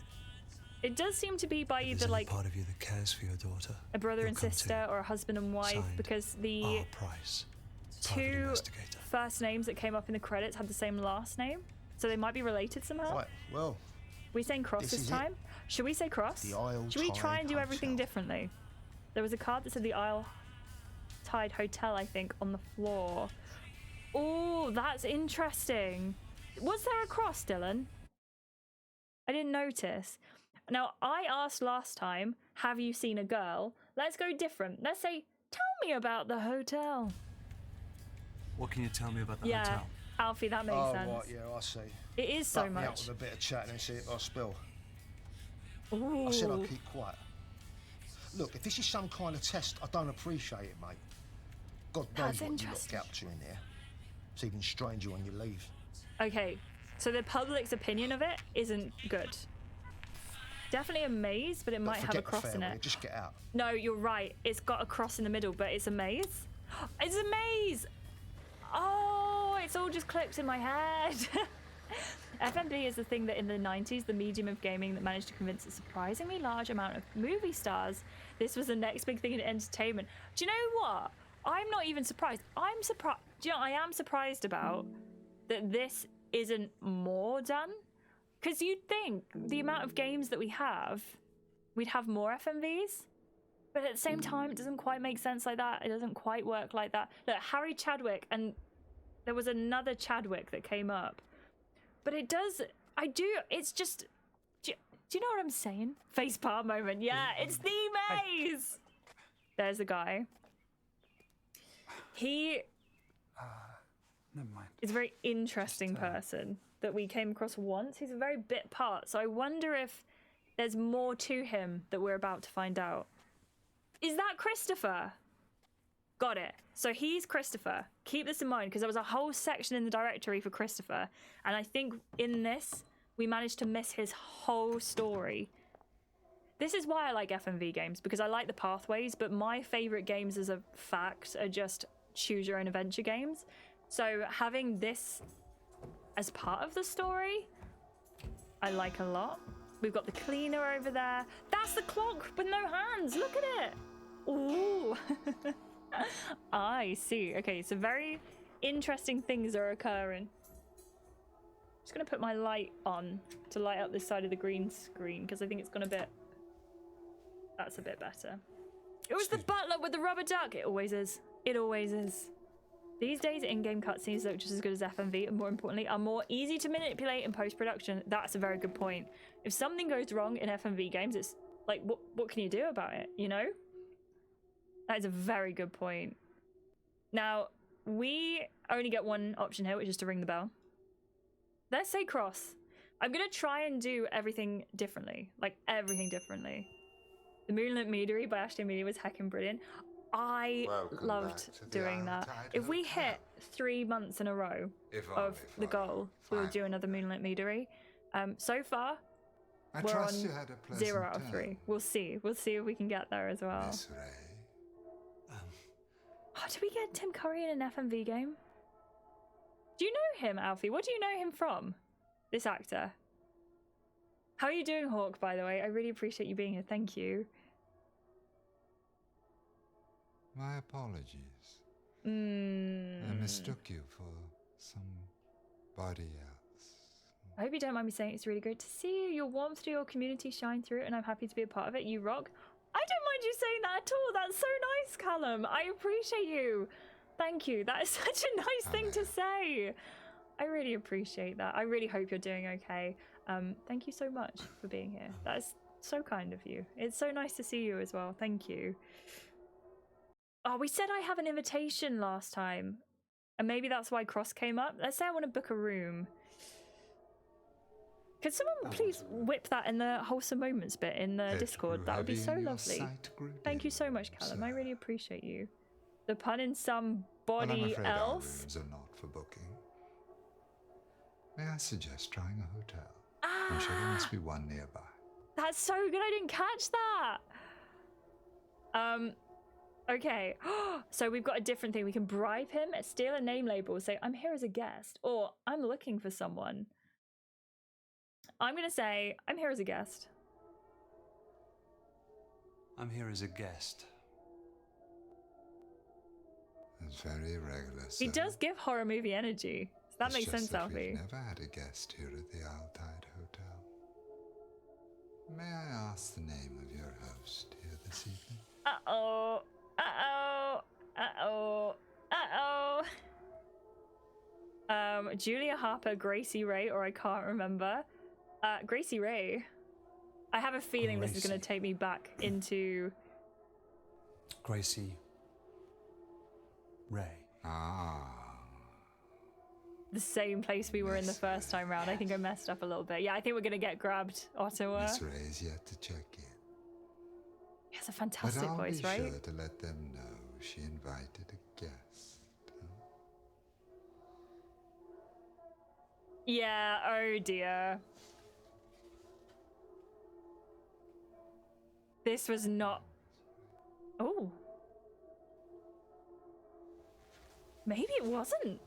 It does seem to be by If either there's any like part of you that cares for your daughter, a brother you'll and come sister or a husband and wife, Signed, because the R. Price, private two investigator. first names that came up in the credits had the same last name, so they might be related somehow. Right, well, We saying cross this this is it. time? Should we say cross? The Isle Should we try Tide and do everything Hotel. differently? There was a card that said the Isle Tide Hotel, I think, on the floor. Oh, that's interesting. Was there a cross, Dylan? I didn't notice. Now, I asked last time, have you seen a girl? Let's go different. Let's say, tell me about the hotel. What can you tell me about the Yeah, hotel? Alfie, that makes sense. Right, yeah, I see. It is so Back me up much. with a bit of chat and see if I spill. Ooh. I said I'd keep quiet. Look, if this is some kind of test, I don't appreciate it, mate. God knows That's what you've got interesting. get up to in there. It's even stranger when you leave. Okay, so the public's opinion of it isn't good. Definitely a maze, but it might have a forget the cross in farewell, it. Just get out. No, you're right. It's got a cross in the middle, but it's a maze. It's a maze! Oh, it's all just clips in my head. FMV is the thing that in the 90s, the medium of gaming that managed to convince a surprisingly large amount of movie stars this was the next big thing in entertainment. Do you know what? I'm not even surprised. I'm surprised. Do you know what I am surprised about? That this isn't more done? Because you'd think the amount of games that we have, we'd have more FMVs. But at the same time, it doesn't quite make sense like that. It doesn't quite work like that. Look, Harry Chadwick, and there was another Chadwick that came up. But it does, it's just, do you know what I'm saying? Facepalm moment, yeah, it's the maze! There's a guy. He Never mind. is a very interesting person that we came across once. He's a very bit part, so I wonder if there's more to him that we're about to find out. Is that Christopher? Got it. So he's Christopher. Keep this in mind, because there was a whole section in the directory for Christopher, and I think in this, we managed to miss his whole story. This is why I like FMV games, because I like the pathways, but my favorite games as a fact are just choose your own adventure games. So having this as part of the story, I like a lot. We've got the cleaner over there. That's the clock with no hands. Look at it. Ooh. I see. Okay, so very interesting things are occurring. Just gonna put my light on to light up this side of the green screen because I think it's gone a bit. That's a bit better. It was the butler with the rubber duck. It always is. It always is. These days, in-game cutscenes look just as good as FMV, and more importantly, are more easy to manipulate in post-production. That's a very good point. If something goes wrong in FMV games, it's like, what can you do about it, you know? That is a very good point. Now, we only get one option here, which is to ring the bell. Let's say cross. I'm gonna try and do everything differently. Like, everything differently. The Moonlit Meadery by Ashley Amelia was heckin' brilliant. I loved doing that. If we hit 3 months in a row of the goal, we'll do another Moonlit Meadery. So far, we're on 0 out of 3. We'll see. We'll see if we can get there as well. Oh, did we get Tim Curry in an FMV game? Do you know him, Alfie? What do you know him from? This actor. How are you doing, Hawk, by the way? I really appreciate you being here. Thank you. My apologies. I mistook you for somebody else. I hope you don't mind me saying it's really great to see you. Your warmth to your community shine through, and I'm happy to be a part of it. You rock. I don't mind you saying that at all. That's so nice, Callum. I appreciate you. Thank you. That is such a nice thing to say. I really appreciate that. I really hope you're doing okay. Thank you so much for being here. That is so kind of you. It's so nice to see you as well. Thank you. Oh, we said I have an invitation last time. And maybe that's why Cross came up. Let's say I want to book a room. Could someone please whip that in the wholesome moments bit in the Discord? That would be so lovely. Thank you so much, Callum. I really appreciate you. The pun in somebody Well, I'm afraid else. our rooms are not for booking. May I suggest trying a hotel? I'm sure there must be one nearby. That's so good. I didn't catch that. Okay. So we've got a different thing. We can bribe him, steal a name label, say, I'm here as a guest, or I'm looking for someone. I'm going to say, I'm here as a guest. I'm here as a guest. That's very irregular, sir. He does give horror movie energy. So that makes sense, We've Alfie. never had a guest here at the Altide Hotel. May I ask the name of your host here this evening? Uh-oh. Uh-oh. Uh-oh. Uh-oh. Julia Harper, Gracie Ray, or I can't remember. Gracie Ray. I have a feeling this is going to take me back into... Gracie Ray. The same place we were in the first time round. I think I messed up a little bit. Yeah, I think we're going to get grabbed, Ottawa. Miss Ray is yet to check in. He has a fantastic but I'll voice, be right? sure to let them know she invited a guest. Yeah, oh dear. This was not... Oh. Maybe it wasn't.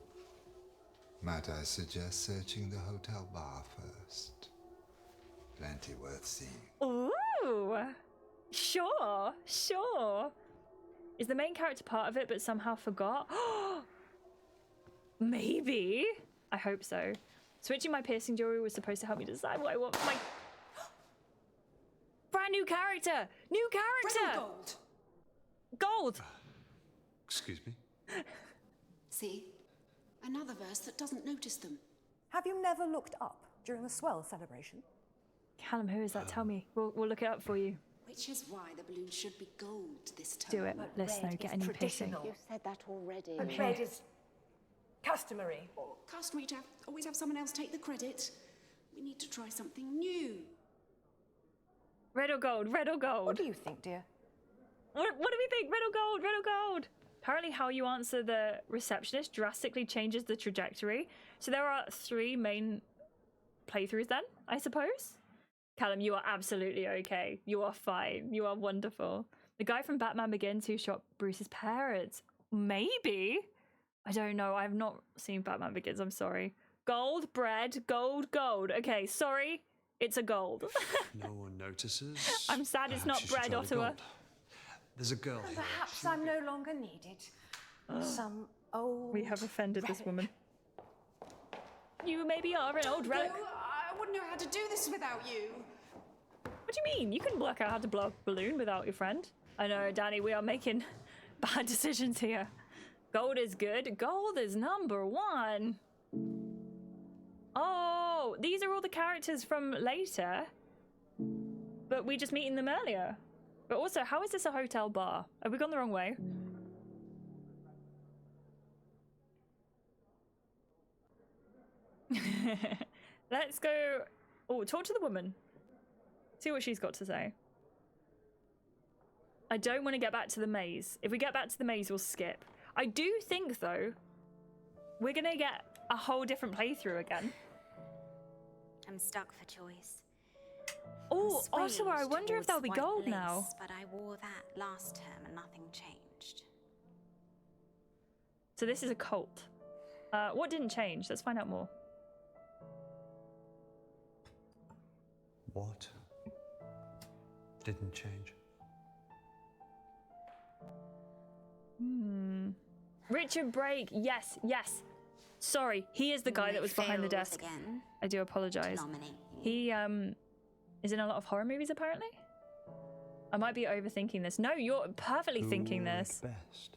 Might I suggest searching the hotel bar first? Plenty worth seeing. Ooh. Sure, sure. Is the main character part of it but somehow forgot? Maybe. I hope so. Switching my piercing jewelry was supposed to help me decide what I want for my... Brand new character! New character! Gold. Gold! Excuse me? See? Another verse that doesn't notice them. Have you never looked up during the swell celebration? Callum, who is that? Tell me. We'll look it up for you. Which is why the balloon should be gold this time. Do it. Let's know. Get a new piercing. You said that already. But red is customary. Customary to always have someone else take the credit. We need to try something new. Red or gold? Red or gold? What do you think, dear? What do we think? Red or gold? Red or gold? Apparently how you answer the receptionist drastically changes the trajectory. So there are 3 main playthroughs then, I suppose? Callum, you are absolutely okay. You are fine. You are wonderful. The guy from Batman Begins who shot Bruce's parents. Maybe? I don't know. I have not seen Batman Begins. I'm sorry. Gold, bread, gold, gold. Okay, sorry. It's a gold. No one notices. I'm sad it's not you should bread, try the Ottawa. gold. There's a girl here. Perhaps I'm no longer needed. Some old... We have offended this woman. You maybe are an old relic. I wouldn't know how to do this without you. What do you mean? You can work out how to blow up a balloon without your friend. I know, Danny, we are making bad decisions here. Gold is good. Gold is number one. Oh, these are all the characters from later. But we just meeting them earlier. But also, how is this a hotel bar? Have we gone the wrong way? Let's go. Oh, talk to the woman. See what she's got to say. I don't want to get back to the maze. If we get back to the maze, we'll skip. I do think, though, we're going to get a whole different playthrough again. I'm stuck for choice. Oh, also, I wonder if there'll be gold now. But I wore that last term and nothing changed. So this is a cult. What didn't change? Let's find out more. What didn't change? Richard Brake. Yes, yes. Sorry, he is the guy that was behind the desk. Again, I do apologize. He is in a lot of horror movies, apparently. I might be overthinking this. No, you're perfectly thinking this. Best.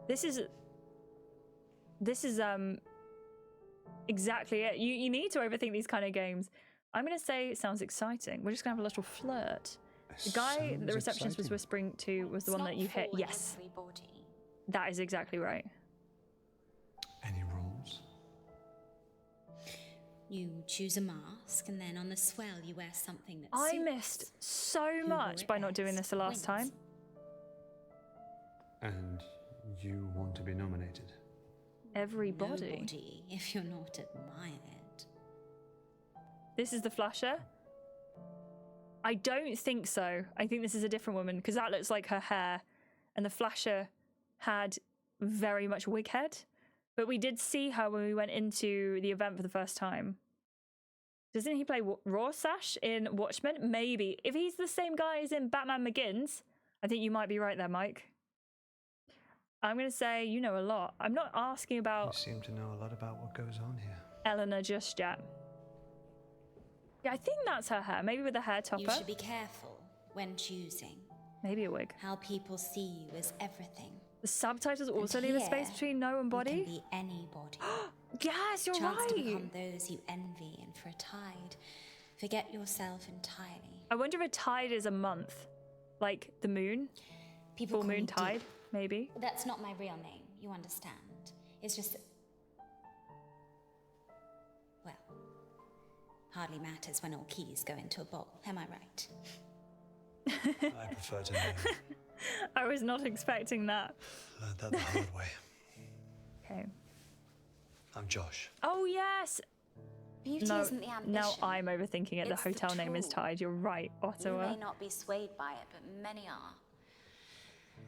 This is exactly it. You need to overthink these kind of games. I'm gonna say it sounds exciting. We're just gonna have a little flirt. The guy the receptionist was whispering to was the one that you hit. Yes. That is exactly right. Any rules? You choose a mask, and then on the swell you wear something that I suits. missed so much by not doing this the last time. And you want to be nominated? Everybody. Nobody, if you're not admired. This is the flasher? I don't think so. I think this is a different woman, because that looks like her hair. And the flasher had very much wig head. But we did see her when we went into the event for the first time. Doesn't he play Rorschach in Watchmen? Maybe. If he's the same guy as in Batman Begins, I think you might be right there, Mike. I'm going to say you know a lot. I'm not asking about... You seem to know a lot about what goes on here. Eleanor just yet. Yeah, I think that's her hair. Maybe with a hair topper. You should be careful when choosing. Maybe a wig. How people see you is everything. The subtitles also leave a space between no and body? You can be anybody. Yes, you're Chance right. to become those you envy, and for a tide, forget yourself entirely. I wonder if a tide is a month. Like the moon? People full call moon me tide, Deep. maybe? That's not my real name, you understand. It's just... Well, hardly matters when all keys go into a bowl, am I right? I prefer to know. I was not expecting that. Learned that the hard way. Okay. I'm Josh. Oh, yes. Beauty no, isn't the ambition. now I'm overthinking it. The It's the hotel name is tool. Tide. You're right, You Ottawa. may not be swayed by it, but many are.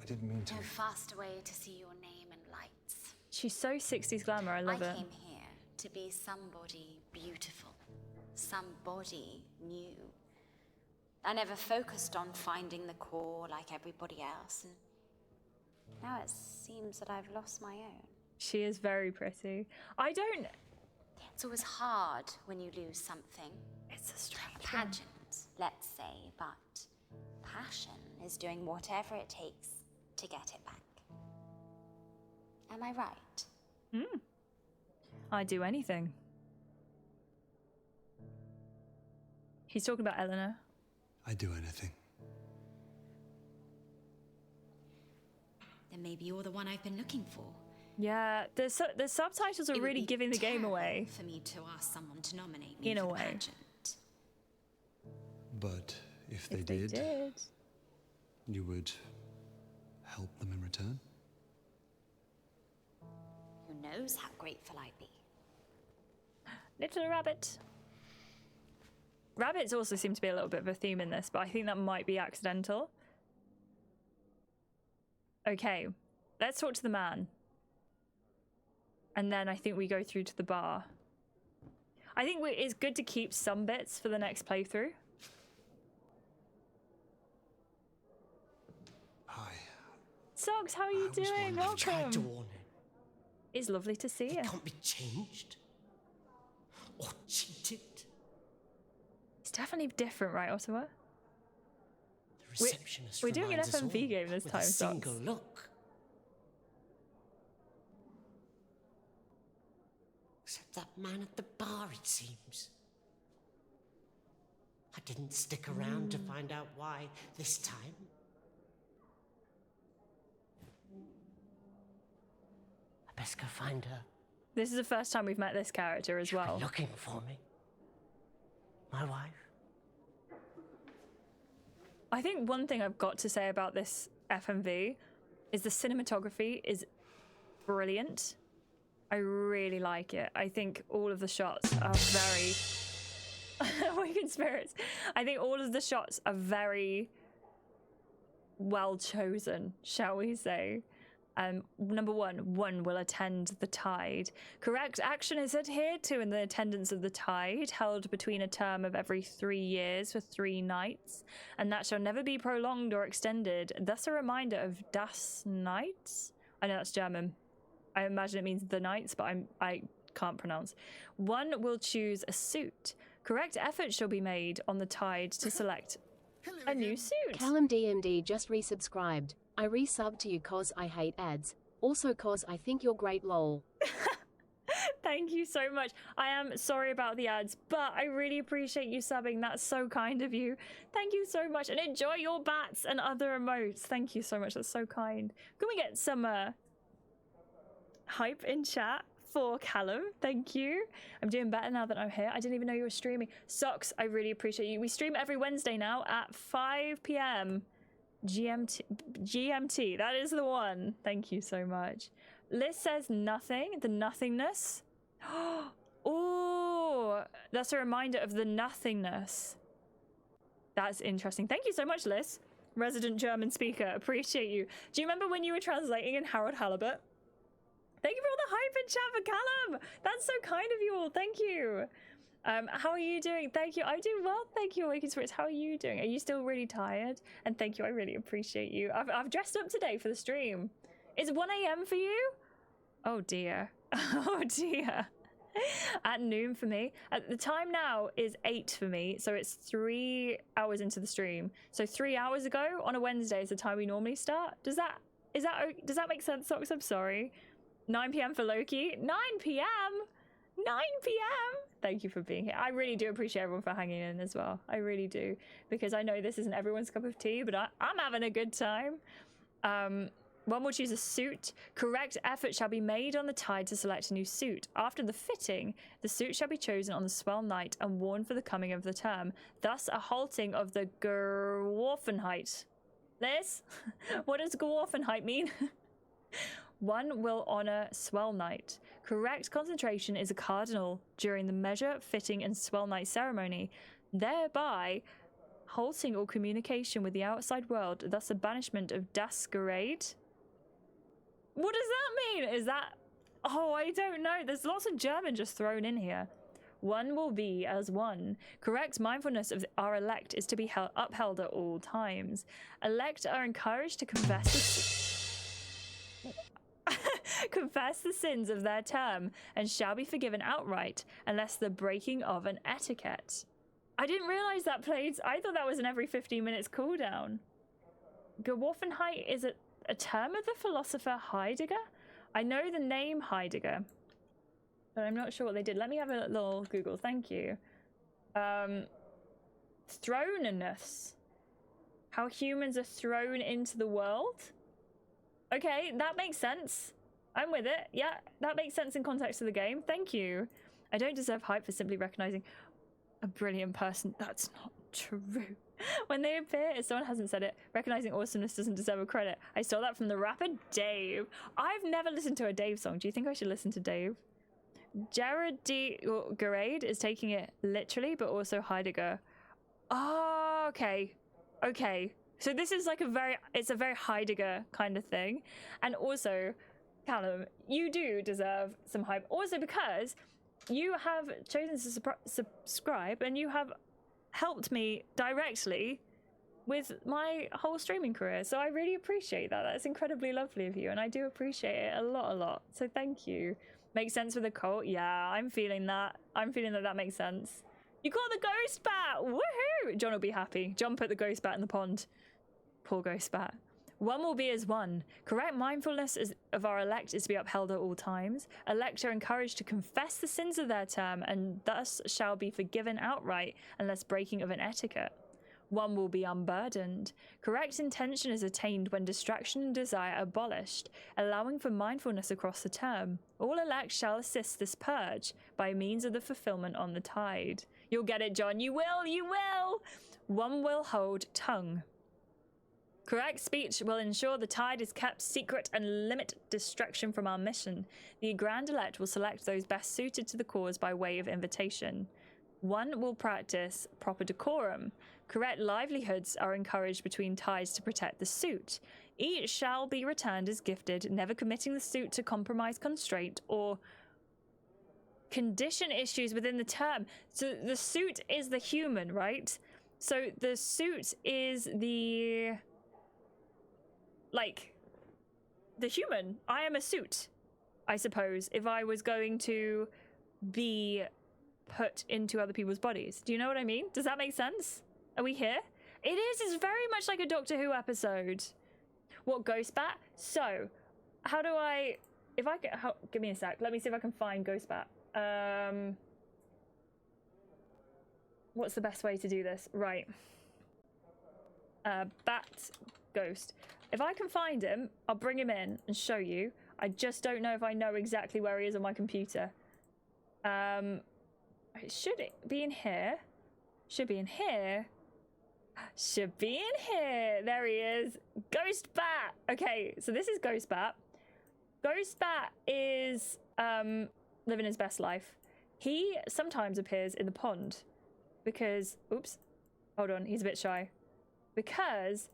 I didn't mean to. No faster way to see your name in lights. She's so 60s glamour. I love it. came here to be somebody beautiful, somebody new. I never focused on finding the core like everybody else, and now it seems that I've lost my own. She is very pretty. I don't... It's always hard when you lose something. It's a strange pageant, let's say, but passion is doing whatever it takes to get it back. Am I right? I'd do anything. He's talking about Eleanor. I'd do anything. Then maybe you're the one I've been looking for. Yeah, the subtitles are It would really be giving the game away. For me to ask someone to nominate me In for a the way. pageant. But if they If they did, did. you would help them in return? Who knows how grateful I'd be? Little rabbit. Rabbits also seem to be a little bit of a theme in this, but I think that might be accidental. Okay, let's talk to the man. And then I think we go through to the bar. I think it's good to keep some bits for the next playthrough. Hi. Socks, how are you doing? I tried to Welcome. warn it. It's lovely to see you. It can't be changed. or cheated. It's definitely different, right, Ottawa? The receptionist We're doing an reminds us FMV all game this with time, a Socks. single look. Except that man at the bar, it seems. I didn't stick around to find out why this time. I best go find her. This is the first time we've met this character as well. Looking for me. My wife. I think one thing I've got to say about this FMV is the cinematography is brilliant. I really like it. I think all of the shots are very... Awakened spirits. I think all of the shots are very well chosen, shall we say. Number one will attend the tide. Correct action is adhered to in the attendance of the tide, held between a term of every 3 years for 3 nights, and that shall never be prolonged or extended. Thus a reminder of Das Nights. I know that's German. I imagine it means the nights, but I can't pronounce. One will choose a suit. Correct effort shall be made on the tide to select a new suit. Callum DMD just resubscribed. I resubbed to you cause I hate ads. Also cause I think you're great lol. Thank you so much. I am sorry about the ads, but I really appreciate you subbing. That's so kind of you. Thank you so much. And enjoy your bats and other emotes. Thank you so much. That's so kind. Can we get some hype in chat for Callum? Thank you. I'm doing better now that I'm here. I didn't even know you were streaming. Socks, I really appreciate you. We stream every Wednesday now at 5 p.m. GMT. That is the one. Thank you so much. Liz says nothing. The nothingness. Oh, that's a reminder of the nothingness. That's interesting. Thank you so much, Liz. Resident German speaker. Appreciate you. Do you remember when you were translating in Harold Halibut? Thank you for all the hype in chat for Callum. That's so kind of you all. Thank you. How are you doing? Thank you. I'm doing well. Thank you, Awakened Spirits. How are you doing? Are you still really tired? And thank you. I really appreciate you. I've dressed up today for the stream. It's 1 a.m. for you? Oh, dear. Oh, dear. At noon for me. The time now is 8 for me, so it's 3 hours into the stream. So 3 hours ago on a Wednesday is the time we normally start. Does that make sense, Socks? I'm sorry. 9 p.m. for Loki. 9 p.m. 9 p.m. Thank you for being here. I really do appreciate everyone for hanging in as well. I really do, because I know this isn't everyone's cup of tea, but I'm having a good time. One will choose a suit. Correct effort shall be made on the tide to select a new suit. After the fitting, the suit shall be chosen on the swell night and worn for the coming of the term. Thus, a halting of the Geworfenheit. Liz, what does Geworfenheit mean? One will honor swell night. Correct concentration is a cardinal during the measure, fitting, and swell night ceremony, thereby halting all communication with the outside world, thus a banishment of das Gerede. What does that mean? Is that... Oh, I don't know. There's lots of German just thrown in here. One will be as one. Correct mindfulness of our elect is to be upheld at all times. Elect are encouraged to confess the sins of their term and shall be forgiven outright unless the breaking of an etiquette. I didn't realize that played. I thought that was an every 15 minutes cooldown. Geworfenheit is a term of the philosopher Heidegger? I know the name Heidegger, but I'm not sure what they did. Let me have a little Google. Thank you. Throneness. How humans are thrown into the world? Okay, that makes sense. I'm with it. Yeah, that makes sense in context of the game. Thank you. I don't deserve hype for simply recognizing a brilliant person. That's not true. When they appear, if someone hasn't said it, recognizing awesomeness doesn't deserve a credit. I stole that from the rapper Dave. I've never listened to a Dave song. Do you think I should listen to Dave? Jared D. Gerede is taking it literally, but also Heidegger. Oh, okay. Okay. So this is like it's a very Heidegger kind of thing. And also, Callum, you do deserve some hype. Also because you have chosen to subscribe and you have helped me directly with my whole streaming career. So I really appreciate that. That's incredibly lovely of you. And I do appreciate it a lot. So thank you. Makes sense with the cult. Yeah, I'm feeling that. I'm feeling that makes sense. You caught the ghost bat! Woohoo! John will be happy. John put the ghost bat in the pond. Poor ghost bat. One will be as one. Correct mindfulness of our elect is to be upheld at all times. Elect are encouraged to confess the sins of their term and thus shall be forgiven outright unless breaking of an etiquette. One will be unburdened. Correct intention is attained when distraction and desire are abolished, allowing for mindfulness across the term. All elect shall assist this purge by means of the fulfillment on the tide. You'll get it, John. You will, you will. One will hold tongue. Correct speech will ensure the tide is kept secret and limit distraction from our mission. The Grand Elect will select those best suited to the cause by way of invitation. One will practice proper decorum. Correct livelihoods are encouraged between tides to protect the suit. Each shall be returned as gifted, never committing the suit to compromise constraint or condition issues within the term. So the suit is the human, right? So the suit is the... like, the human. I am a suit, I suppose, if I was going to be put into other people's bodies. Do you know what I mean? Does that make sense? Are we here? It is. It's very much like a Doctor Who episode. What, Ghost Bat? So, how do I... If I get... give me a sec. Let me see if I can find Ghost Bat. What's the best way to do this? Right. Bat Ghost. If I can find him, I'll bring him in and show you. I just don't know if I know exactly where he is on my computer. Should it be in here? Should be in here. Should be in here. There he is. Ghost Bat. Okay, so this is Ghost Bat. Ghost Bat is living his best life. He sometimes appears in the pond because... Oops. Hold on. He's a bit shy. Because...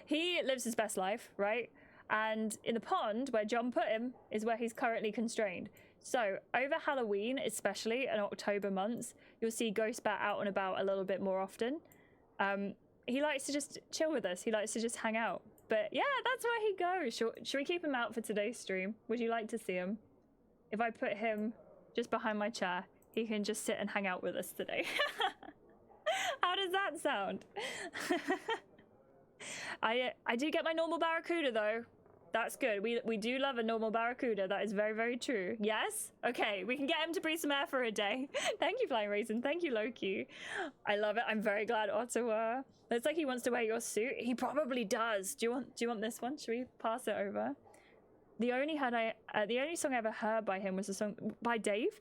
he lives his best life, right? And in the pond where John put him is where he's currently constrained. So over Halloween, especially in October months, you'll see Ghost Bat out and about a little bit more often. He likes to just chill with us. He likes to just hang out. But yeah, that's where he goes. Should we keep him out for today's stream? Would you like to see him? If I put him just behind my chair, he can just sit and hang out with us today. How does that sound? I do get my normal barracuda though. That's good. We do love a normal barracuda. That is very, very true. Yes? Okay, we can get him to breathe some air for a day. Thank you, Flying Raisin. Thank you, Loki. I love it. I'm very glad Ottawa. Looks like he wants to wear your suit. He probably does. Do you want this one? Should we pass it over? The only song I ever heard by him was a song by Dave.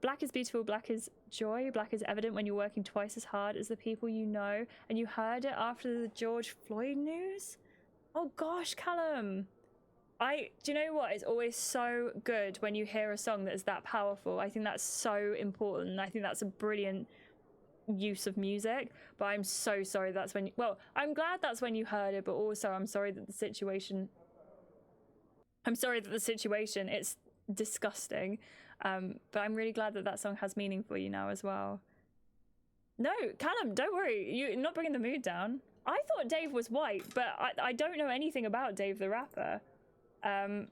Black is beautiful, black is joy, black is evident when you're working twice as hard as the people you know, and you heard it after the George Floyd news? Oh gosh, Callum. Do you know what? It's always so good when you hear a song that is that powerful. I think that's so important. I think that's a brilliant use of music, but I'm so sorry that's when well, I'm glad that's when you heard it, but also I'm sorry that the situation, it's disgusting. But I'm really glad that song has meaning for you now as well. No, Callum, don't worry. You're not bringing the mood down. I thought Dave was white, but I don't know anything about Dave the rapper. I'm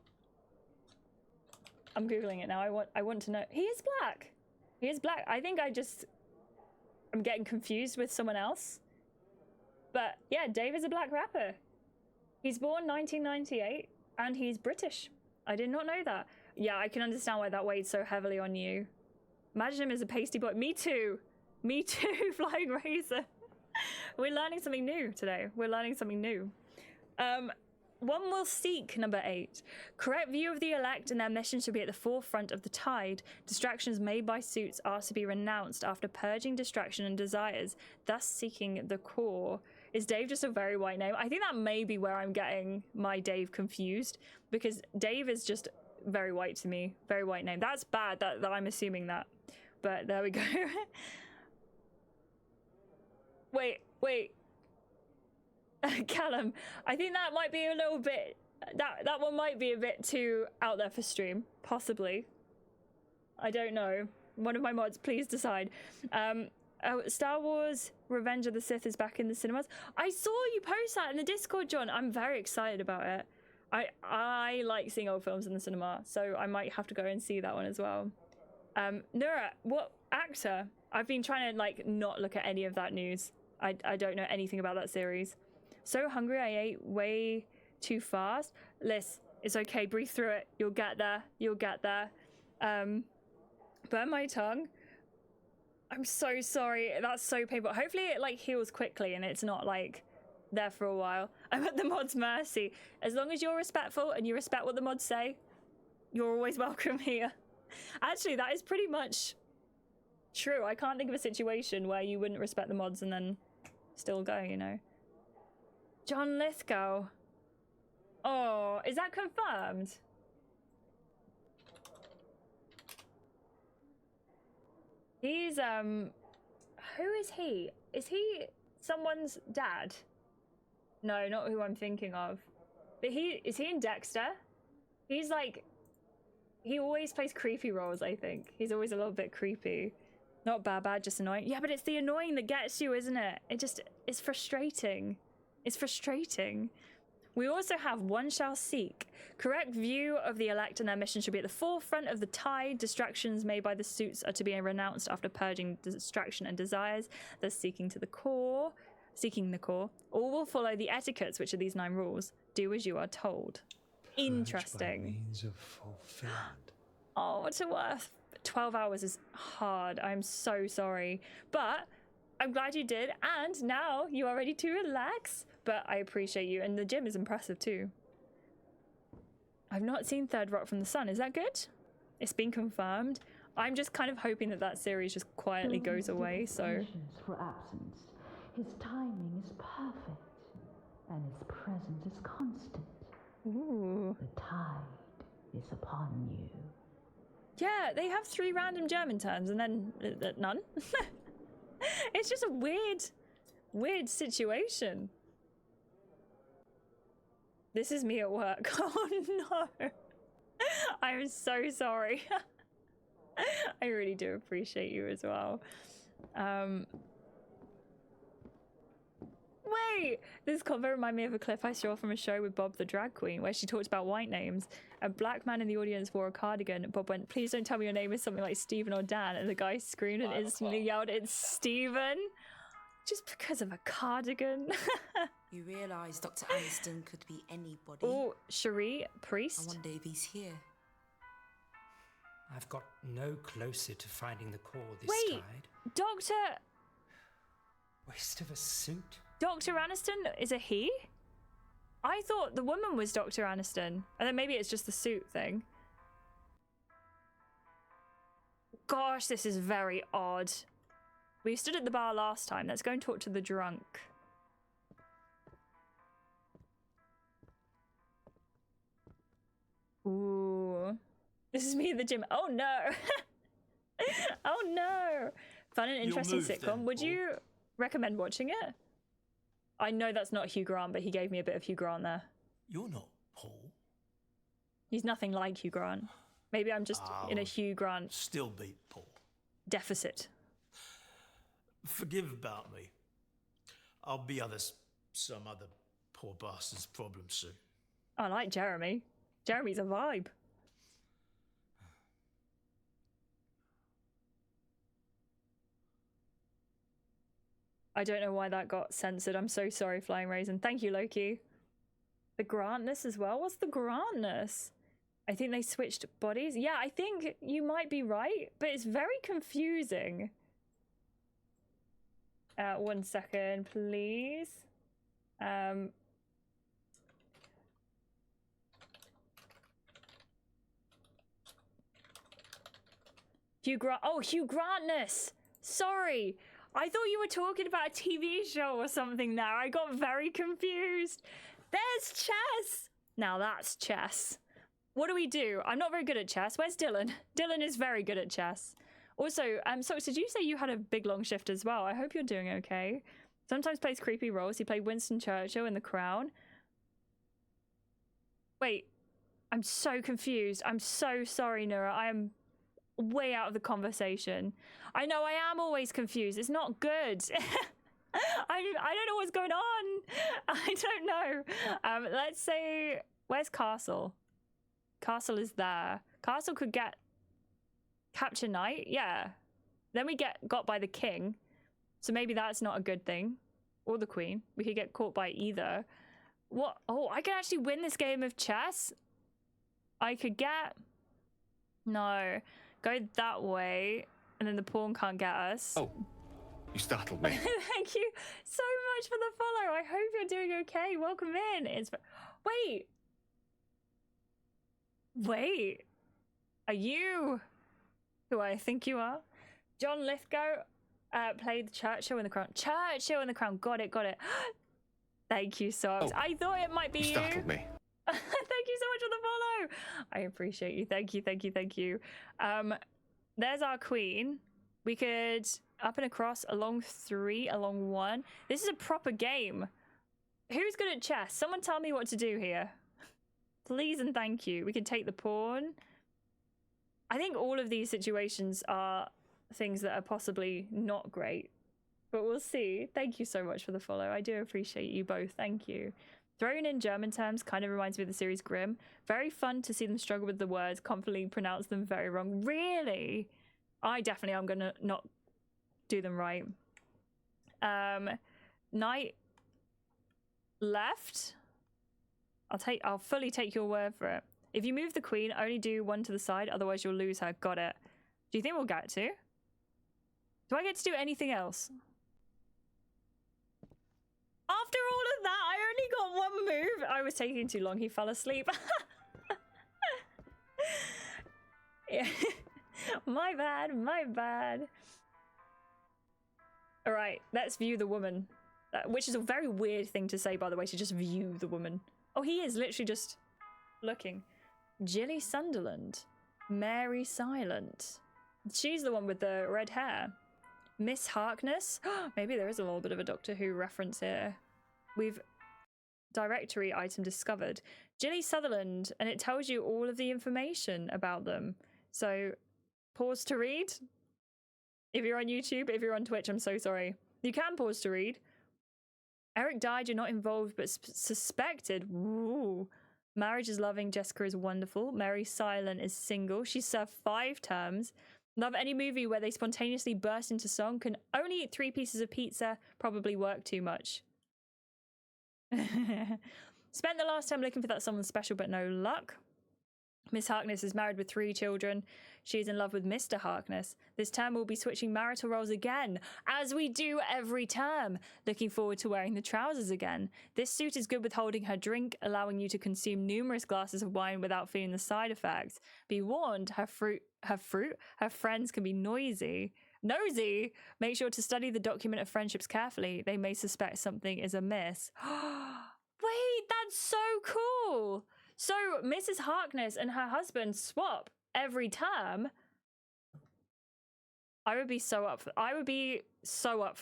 Googling it now. I want to know. He is black. He is black. I think I'm getting confused with someone else. But yeah, Dave is a black rapper. He's born 1998 and he's British. I did not know that. Yeah, I can understand why that weighed so heavily on you. Imagine him as a pasty boy. Me too. Me too, Flying Razor. We're learning something new today. We're learning something new. One will seek, number 8. Correct view of the elect and their mission should be at the forefront of the tide. Distractions made by suits are to be renounced after purging distraction and desires, thus seeking the core. Is Dave just a very white name? I think that may be where I'm getting my Dave confused, because Dave is just very white to me. Very white name. That's bad that I'm assuming that. But there we go. Wait. Callum, I think that might be a little bit... That one might be a bit too out there for stream. Possibly. I don't know. One of my mods, please decide. Star Wars Revenge of the Sith is back in the cinemas. I saw you post that in the Discord, John. I'm very excited about it. I like seeing old films in the cinema, so I might have to go and see that one as well. Nura, what actor? I've been trying to like not look at any of that news. I don't know anything about that series. So hungry, I ate way too fast. Liz, it's okay. Breathe through it. You'll get there. You'll get there. Burn my tongue. I'm so sorry. That's so painful. Hopefully it like heals quickly and it's not like there for a while. I'm at the mod's mercy. As long as you're respectful and you respect what the mods say, you're always welcome here. Actually, that is pretty much true. I can't think of a situation where you wouldn't respect the mods and then still go, you know. John Lithgow. Oh, is that confirmed? He's, who is he? Is he someone's dad? No, not who I'm thinking of. But is he in Dexter? He's like, he always plays creepy roles, I think. He's always a little bit creepy. Not bad, just annoying. Yeah, but it's the annoying that gets you, isn't it? It's frustrating. It's frustrating. We also have One Shall Seek. Correct view of the elect and their mission should be at the forefront of the tide. Distractions made by the suits are to be renounced after purging distraction and desires, thus seeking the core. All will follow the etiquettes, which are these 9 rules. Do as you are told. Interesting. By means of fulfillment. Oh, to worth 12 hours is hard. I'm so sorry. But I'm glad you did. And now you are ready to relax. But I appreciate you. And the gym is impressive too. I've not seen Third Rock from the Sun. Is that good? It's been confirmed. I'm just kind of hoping that series just quietly goes away. So. For absence. His timing is perfect. And his presence is constant. Ooh. The tide is upon you. Yeah, they have 3 random German terms and then none. It's just a weird situation. This is me at work. Oh no. I'm so sorry. I really do appreciate you as well. Wait! This convo reminded me of a clip I saw from a show with Bob the drag queen where she talked about white names. A black man in the audience wore a cardigan. Bob went, "Please don't tell me your name is something like Stephen or Dan." And the guy screamed and instantly yelled, "It's Stephen!" Just because of a cardigan. You realise Dr. Aniston could be anybody. Oh, Cherie, priest. I wonder if he's here. I've got no closer to finding the core this Wait, tide. Dr. Waste of a suit. Dr. Aniston is a he? I thought the woman was Dr. Aniston. And then maybe it's just the suit thing. Gosh, this is very odd. We stood at the bar last time. Let's go and talk to the drunk. Ooh. This is me in the gym. Oh no. Oh no. Fun and interesting sitcom. Then, would you recommend watching it? I know that's not Hugh Grant, but he gave me a bit of Hugh Grant there. You're not Paul. He's nothing like Hugh Grant. Maybe I'm just in a Hugh Grant still beat Paul deficit. Forgive about me. I'll be some other poor bastard's problem soon. I like Jeremy. Jeremy's a vibe. I don't know why that got censored. I'm so sorry, Flying Raisin. Thank you, Loki. The Grantness as well? What's the Grantness? I think they switched bodies. Yeah, I think you might be right, but it's very confusing. 1 second, please. Hugh Grantness. Sorry. I thought you were talking about a TV show or something there. I got very confused. There's chess. Now that's chess. What do we do? I'm not very good at chess. Where's Dylan? Dylan is very good at chess. Also, Socks, did you say you had a big long shift as well? I hope you're doing okay. Sometimes plays creepy roles. He played Winston Churchill in The Crown. Wait, I'm so confused. I'm so sorry, Nura. I am way out of the conversation. I know I am always confused. It's not good. I don't know what's going on. I don't know. Let's say Where's Castle? Castle is there. Castle could get capture Knight, yeah. Then we got by the king, so maybe that's not a good thing. Or the queen. We could get caught by either. What? Oh, I can actually win this game of chess? I could get... No. Go that way, and then the pawn can't get us. Oh, you startled me. Thank you so much for the follow. I hope you're doing okay. Welcome in. It's... Wait. Wait. Are you who I think you are? John Lithgow played the Church Show in the Crown. Church Show in the Crown. Got it, got it. Thank you so much. I thought it might be you. Startled me. Thank you so much for the follow. I appreciate you. Thank you, thank you, thank you. There's our queen. We could up and across, along 3, along 1. This is a proper game. Who's good at chess? Someone tell me what to do here. Please and thank you. We can take the pawn. I think all of these situations are things that are possibly not great, but we'll see. Thank you so much for the follow. I do appreciate you both. Thank you. Thrown in German terms kind of reminds me of the series Grimm. Very fun to see them struggle with the words, confidently pronounce them very wrong. I'll definitely am gonna not do them right. Knight left. I'll fully take your word for it. If you move the queen, only do 1 to the side, otherwise you'll lose her. Got it. Do you think we'll get to? Do I get to do anything else? After all of that, I only got 1 move. I was taking too long. He fell asleep. Yeah. My bad, my bad. All right, let's view the woman. Which is a very weird thing to say, by the way, to just view the woman. Oh, he is literally just looking. Gilly Sunderland. Mary Silent. She's the one with the red hair. Miss Harkness. Maybe there is a little bit of a Doctor Who reference here. We've directory item discovered. Gilly Sutherland, and it tells you all of the information about them. So pause to read. If you're on YouTube, if you're on Twitch, I'm so sorry. You can pause to read. Eric died, you're not involved, but suspected. Ooh. Marriage is loving, Jessica is wonderful. Mary Silent is single. She served 5 terms. Love any movie where they spontaneously burst into song. Can only eat 3 pieces of pizza. Probably work too much. Spent the last time looking for that someone special, but no luck. Miss Harkness is married with 3 children. She is in love with Mr. Harkness. This term we'll be switching marital roles again, as we do every term. Looking forward to wearing the trousers again. This suit is good with holding her drink, allowing you to consume numerous glasses of wine without feeling the side effects. Be warned, her friends can be nosy. Make sure to study the document of friendships carefully. They may suspect something is amiss. Wait, that's so cool. So Mrs. Harkness and her husband swap every term. I would be so up for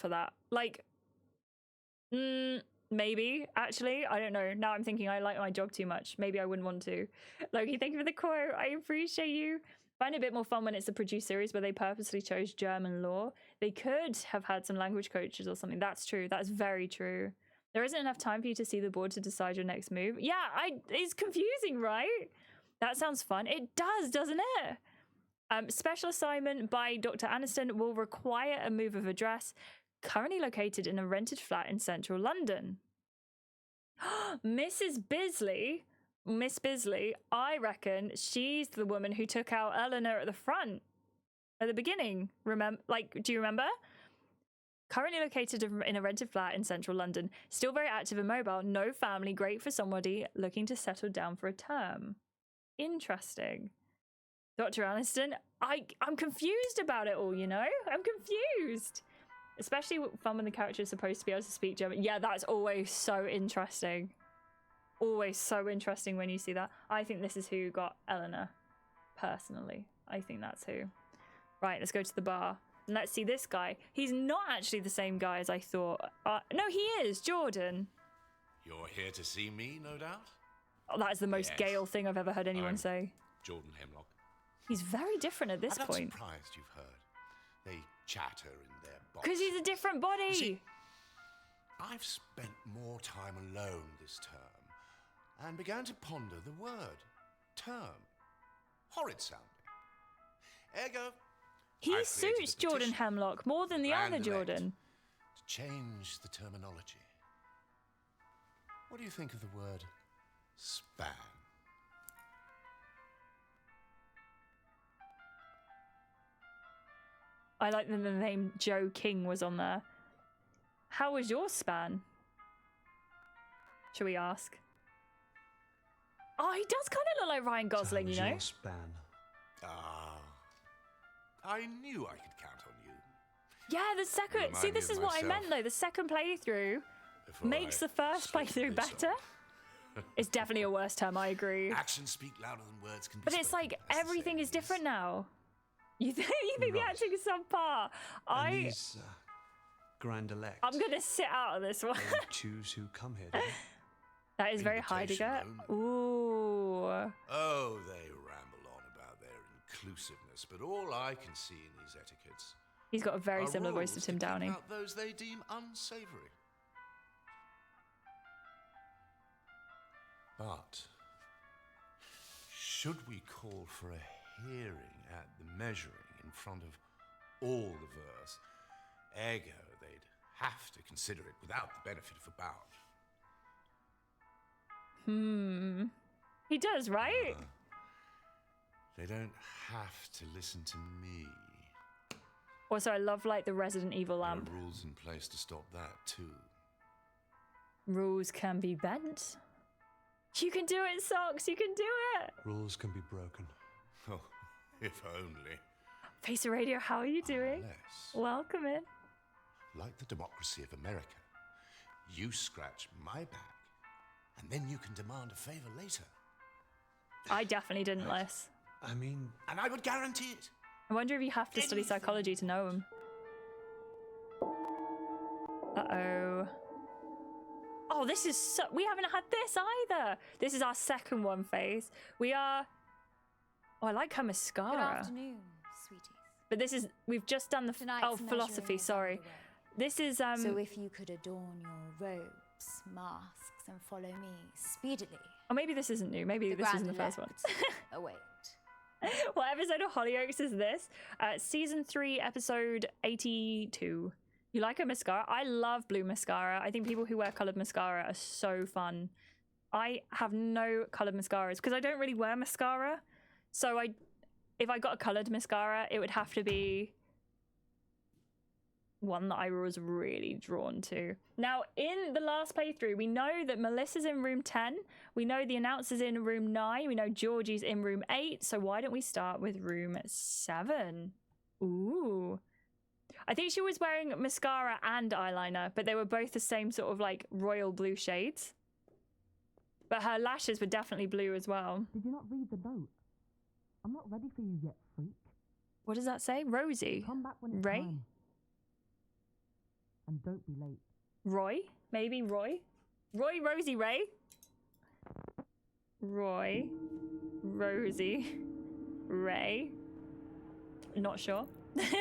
that. Like, maybe, actually. I don't know. Now I'm thinking I like my job too much. Maybe I wouldn't want to. Loki, thank you for the quote. I appreciate you. Find it a bit more fun when it's a produced series where they purposely chose German law. They could have had some language coaches or something. That's true. That's very true. There isn't enough time for you to see the board to decide your next move. Yeah, it's confusing, right? That sounds fun. It does, doesn't it? Special assignment by Dr. Aniston will require a move of address. Currently located in a rented flat in central London. Miss Bisley, I reckon she's the woman who took out Eleanor at the front at the beginning. Do you remember? Currently located in a rented flat in central London. Still very active and mobile. No family. Great for somebody looking to settle down for a term. Interesting. Dr. Aniston, I'm confused about it all, you know? I'm confused. Especially fun when the character is supposed to be able to speak German. Yeah, that's always so interesting. Always so interesting when you see that. I think this is who got Eleanor, personally. I think that's who. Right, let's go to the bar. And let's see this guy. He's not actually the same guy as I thought. No, he is. Jordan. You're here to see me, no doubt? Oh, that is the most Gale thing I've ever heard anyone say. Jordan Hemlock. He's very different at this point. I'm surprised you've heard. They chatter in their box. Because he's a different body. See, I've spent more time alone this term. and began to ponder the word, term. Horrid sounding. Ergo, He I created suits a Jordan petition Hemlock more than the Grand other Elect Jordan. to change the terminology. What do you think of the word span? I like that the name Joe King was on there. How was your span? Shall we ask? Oh, he does kind of look like Ryan Gosling, so you know? Your span. Ah, I knew I could count on you. Yeah, the second. Remind See, me this of is what I myself meant though. The second playthrough before makes I the first slip playthrough this better. It's definitely a worse term, I agree. Actions speak louder than words can be But it's spoken, like as the everything saying is different now. You think the Right. acting is subpar? And these Grand Elect, I'm gonna sit out of this one. they choose who come here, do they? That is very Heidegger. Ooh. Oh, they ramble on about their inclusiveness, but all I can see in these etiquettes He's got a very are similar voice to rules Tim keep Downing. out those they deem unsavory. But should we call for a hearing at the measuring in front of all the verse, ergo they'd have to consider it without the benefit of a bout. He does, right? They don't have to listen to me. Also, I love like the Resident Evil There lamp. are rules in place to stop that too. Rules can be bent. You can do it, Socks. You can do it. Rules can be broken. Oh, if only. Facer Radio, how are you doing? Unless, Welcome in. like the democracy of America, you scratch my back, and then you can demand a favor later. I definitely didn't, Les. I mean... And I would guarantee it. I wonder if you have to study psychology to know him. Uh-oh. Oh, this is so... We haven't had this either. This is our second one, Faith. We are... Oh, I like her mascara. Good afternoon, sweeties. But this is... We've just done the... Tonight's Oh, philosophy, measuring is sorry. underway. This is... So if you could adorn your robes, masks, and follow me speedily. Oh, maybe this isn't new. Maybe this isn't the first one. Oh, wait. What episode of Hollyoaks is this? Season 3, episode 82. You like a mascara? I love blue mascara. I think people who wear coloured mascara are so fun. I have no coloured mascaras because I don't really wear mascara. So if I got a coloured mascara, it would have to be one that I was really drawn to. Now, in the last playthrough, we know that Melissa's in room 10. We know the announcer's in room 9. We know Georgie's in room 8. So why don't we start with room 7? Ooh. I think she was wearing mascara and eyeliner, but they were both the same sort of like royal blue shades. But her lashes were definitely blue as well. Did you not read the note? I'm not ready for you yet, freak. What does that say? Rosie? Come back when it's Ray? time. And don't be late. Roy? Maybe Roy? Roy, Rosie, Ray? Roy, Rosie, Ray? Not sure.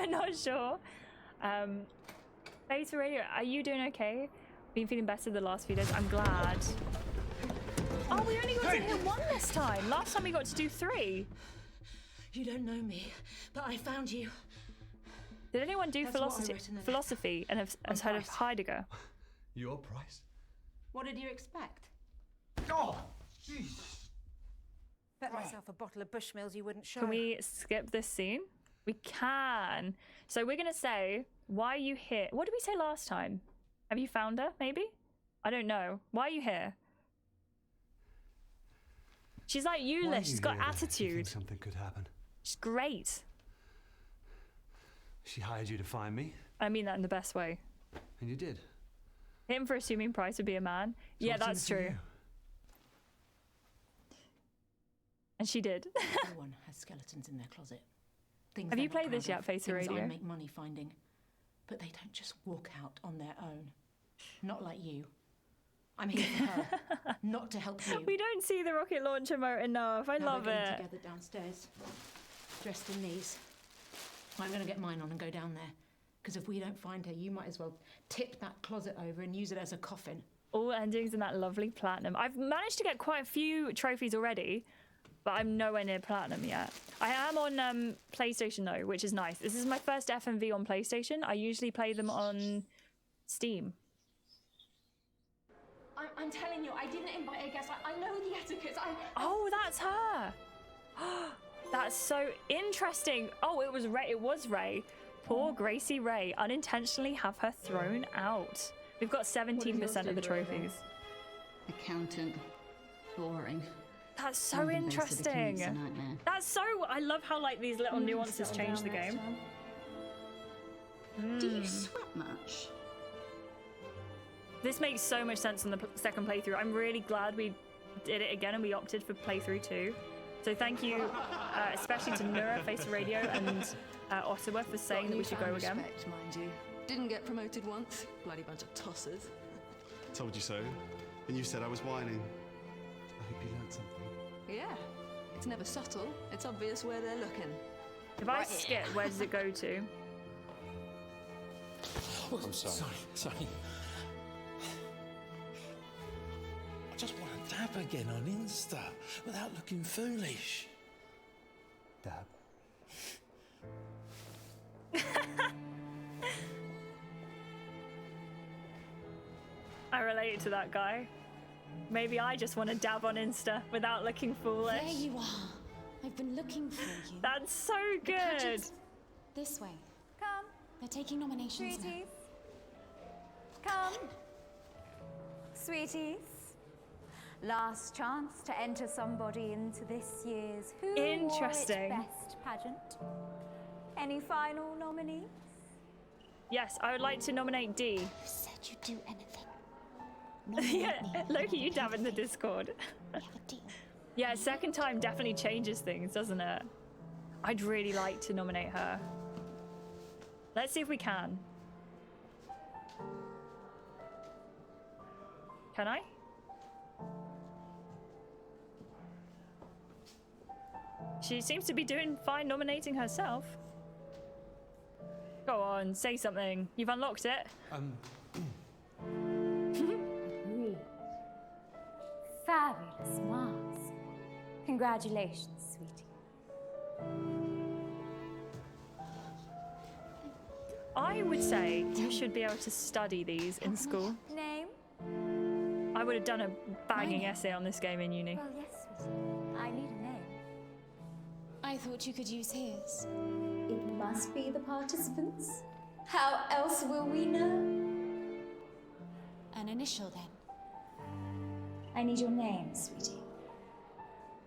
Not sure. Beta Radio, are you doing okay? Been feeling better the last few days? I'm glad. Oh, we only got to hit 1 this time. Last time we got to do 3. You don't know me, but I found you. Did anyone do That's what I philosophy? wrote in the Philosophy and has heard of Heidegger? Your price? What did you expect? Oh, Jesus. Bet myself a bottle of Bushmills you wouldn't show. Can we skip this scene? We can. So we're going to say, why are you here? What did we say last time? Have you found her, maybe? I don't know. Why are you here? She's like you, Why are Liz. She's you got here then, if you attitude. think something could happen. She's great. She hired you to find me, I mean that in the best way. and you did. Him for assuming Price would be a man. So Yeah, what's in that's it for true. you? And she did. Everyone has skeletons in their closet. Things Have they're you not played this proud yet, of, Face things Radio? I make money finding, but they don't just walk out on their own. Not like you. I'm here for her, not to help you. We don't see the rocket launch emote enough. I Now love we're getting it. together downstairs, dressed in these. I'm going to get mine on and go down there, because if we don't find her, you might as well tip that closet over and use it as a coffin. All endings in that lovely platinum. I've managed to get quite a few trophies already, but I'm nowhere near platinum yet. I am on PlayStation though, which is nice. This is my first FMV on PlayStation. I usually play them on Steam. I'm telling you, I didn't invite a guest. I know the etiquette. Oh, that's her. That's so interesting. Oh, it was Ray. It was Ray. Poor Gracie Ray. Unintentionally have her thrown out. We've got 17% of the trophies. Accountant. Boring. That's so interesting. That's so. I love how like these little nuances change the game. Do you sweat much? This makes so much sense on the second playthrough. I'm really glad we did it again and we opted for playthrough 2. So thank you, especially to Nura, Face Radio, and Ottawa for saying that we should go again. Respect, mind you. Didn't get promoted once. Bloody bunch of tossers. Told you so. And you said I was whining. I hope you learned something. Yeah. It's never subtle. It's obvious where they're looking. If I skip, where does it go to? Oh, I'm sorry. Sorry. I just want to dab again on Insta without looking foolish. Dab. I relate to that guy. Maybe I just want to dab on Insta without looking foolish. There you are. I've been looking for you. That's so The good. pageant's this way. Come. They're taking nominations Sweeties. Come. Sweeties. Last chance to enter somebody into this year's Who Interesting. Wore It Best pageant. Any final nominees? Yes, I would like to nominate D. You said you'd do anything. Yeah, Loki, you dab in the Discord. Yeah, second time definitely changes things, doesn't it? I'd really like to nominate her. Let's see if we can. Can I? She seems to be doing fine nominating herself. Go on, say something. You've unlocked it. Fabulous, Mars. Congratulations, sweetie. I would say you should be able to study these in school. Name? I would have done a banging essay on this game in uni. Well, yes, sweetie. I need a name. I thought you could use his. It must be the participants. How else will we know? An initial, then. I need your name, sweetie.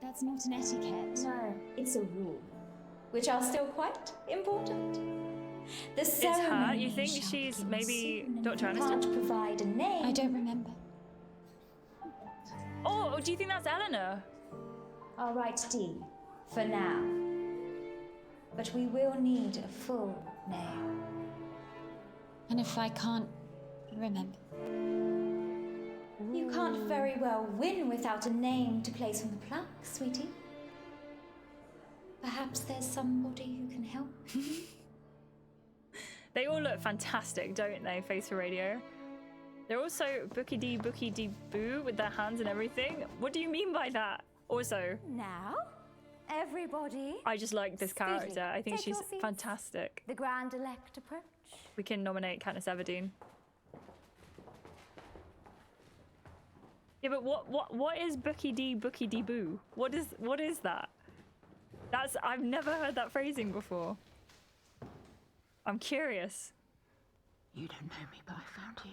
That's not an etiquette. No, it's a rule, which are still quite important. The It's ceremony her? You think shall she's begin maybe soon, and Dr. if you Aniston? can't provide a name. I don't remember. Oh, do you think that's Eleanor? I'll write D for now. But we will need a full name. And if I can't remember? You can't very well win without a name to place on the plaque, sweetie. Perhaps there's somebody who can help. They all look fantastic, don't they, Face for Radio? They're also booky dee boo with their hands and everything. What do you mean by that? Also, Now, everybody. I just like this Speedy, character. I think take she's your seats. fantastic. The Grand Elect approach. We can nominate Katniss Everdeen. Yeah, but what is booky dee boo? What is that? I've never heard that phrasing before. I'm curious. You don't know me, but I found you.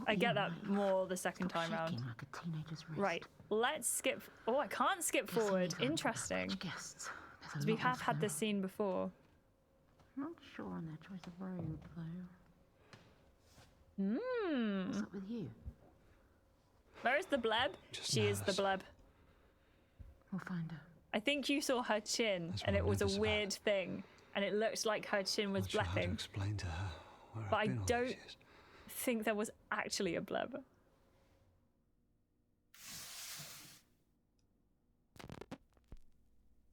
I get that more the second time round. Like a teenager's wrist. Right, let's skip. Oh, I can't skip forward. Interesting. Guests. 'Cause we have had this scene before. Not sure on their choice of robe, though. Hmm. What's up with you? Where is the bleb? She is the bleb. We'll find her. I think you saw her chin, and it was a weird thing, and it looked like her chin was Not sure how to blepping. explain to her where But I've I been all these don't years. think there was actually a bleb.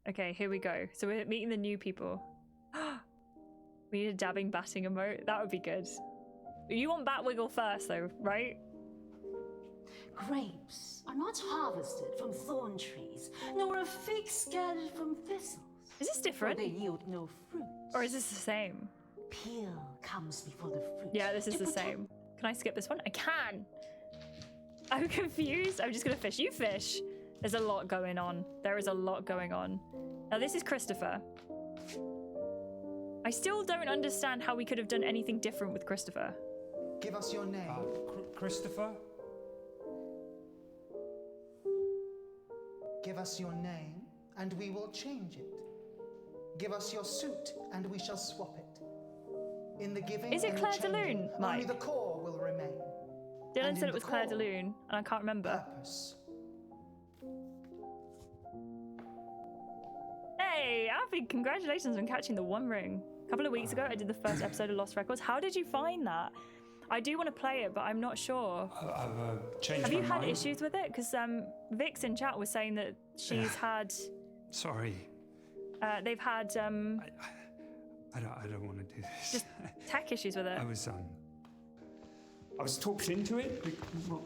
Okay, here we go. So we're meeting the new people. We need a dabbing batting emote. That would be good. You want Batwiggle first, though, right? Grapes are not harvested from thorn trees, nor are figs gathered from thistles. Is this different? For they yield no fruit. Or is this the same? Peel comes before the fruit. Yeah, this is the same. Can I skip this one? I can. I'm confused. I'm just gonna fish. You fish. There's a lot going on. There is a lot going on. Now this is Christopher. I still don't understand how we could have done anything different with Christopher. Give us your name. Christopher? Give us your name, and we will change it. Give us your suit, and we shall swap it. In the giving Is it and the Claire de changing, Lune, Mike? only the core will remain. Dylan And said in it was the Claire de core, Lune, and I can't remember. Purpose. Hey, Alfie, congratulations on catching the One Ring. A couple of weeks ago, I did the first episode of Lost Records. How did you find that? I do want to play it, but I'm not sure. I've changed Have my you had mind. issues with it? Because Vix in chat was saying that she's had. Sorry. They've had I don't want to do this. just tech issues with it. I was talked into it. Well,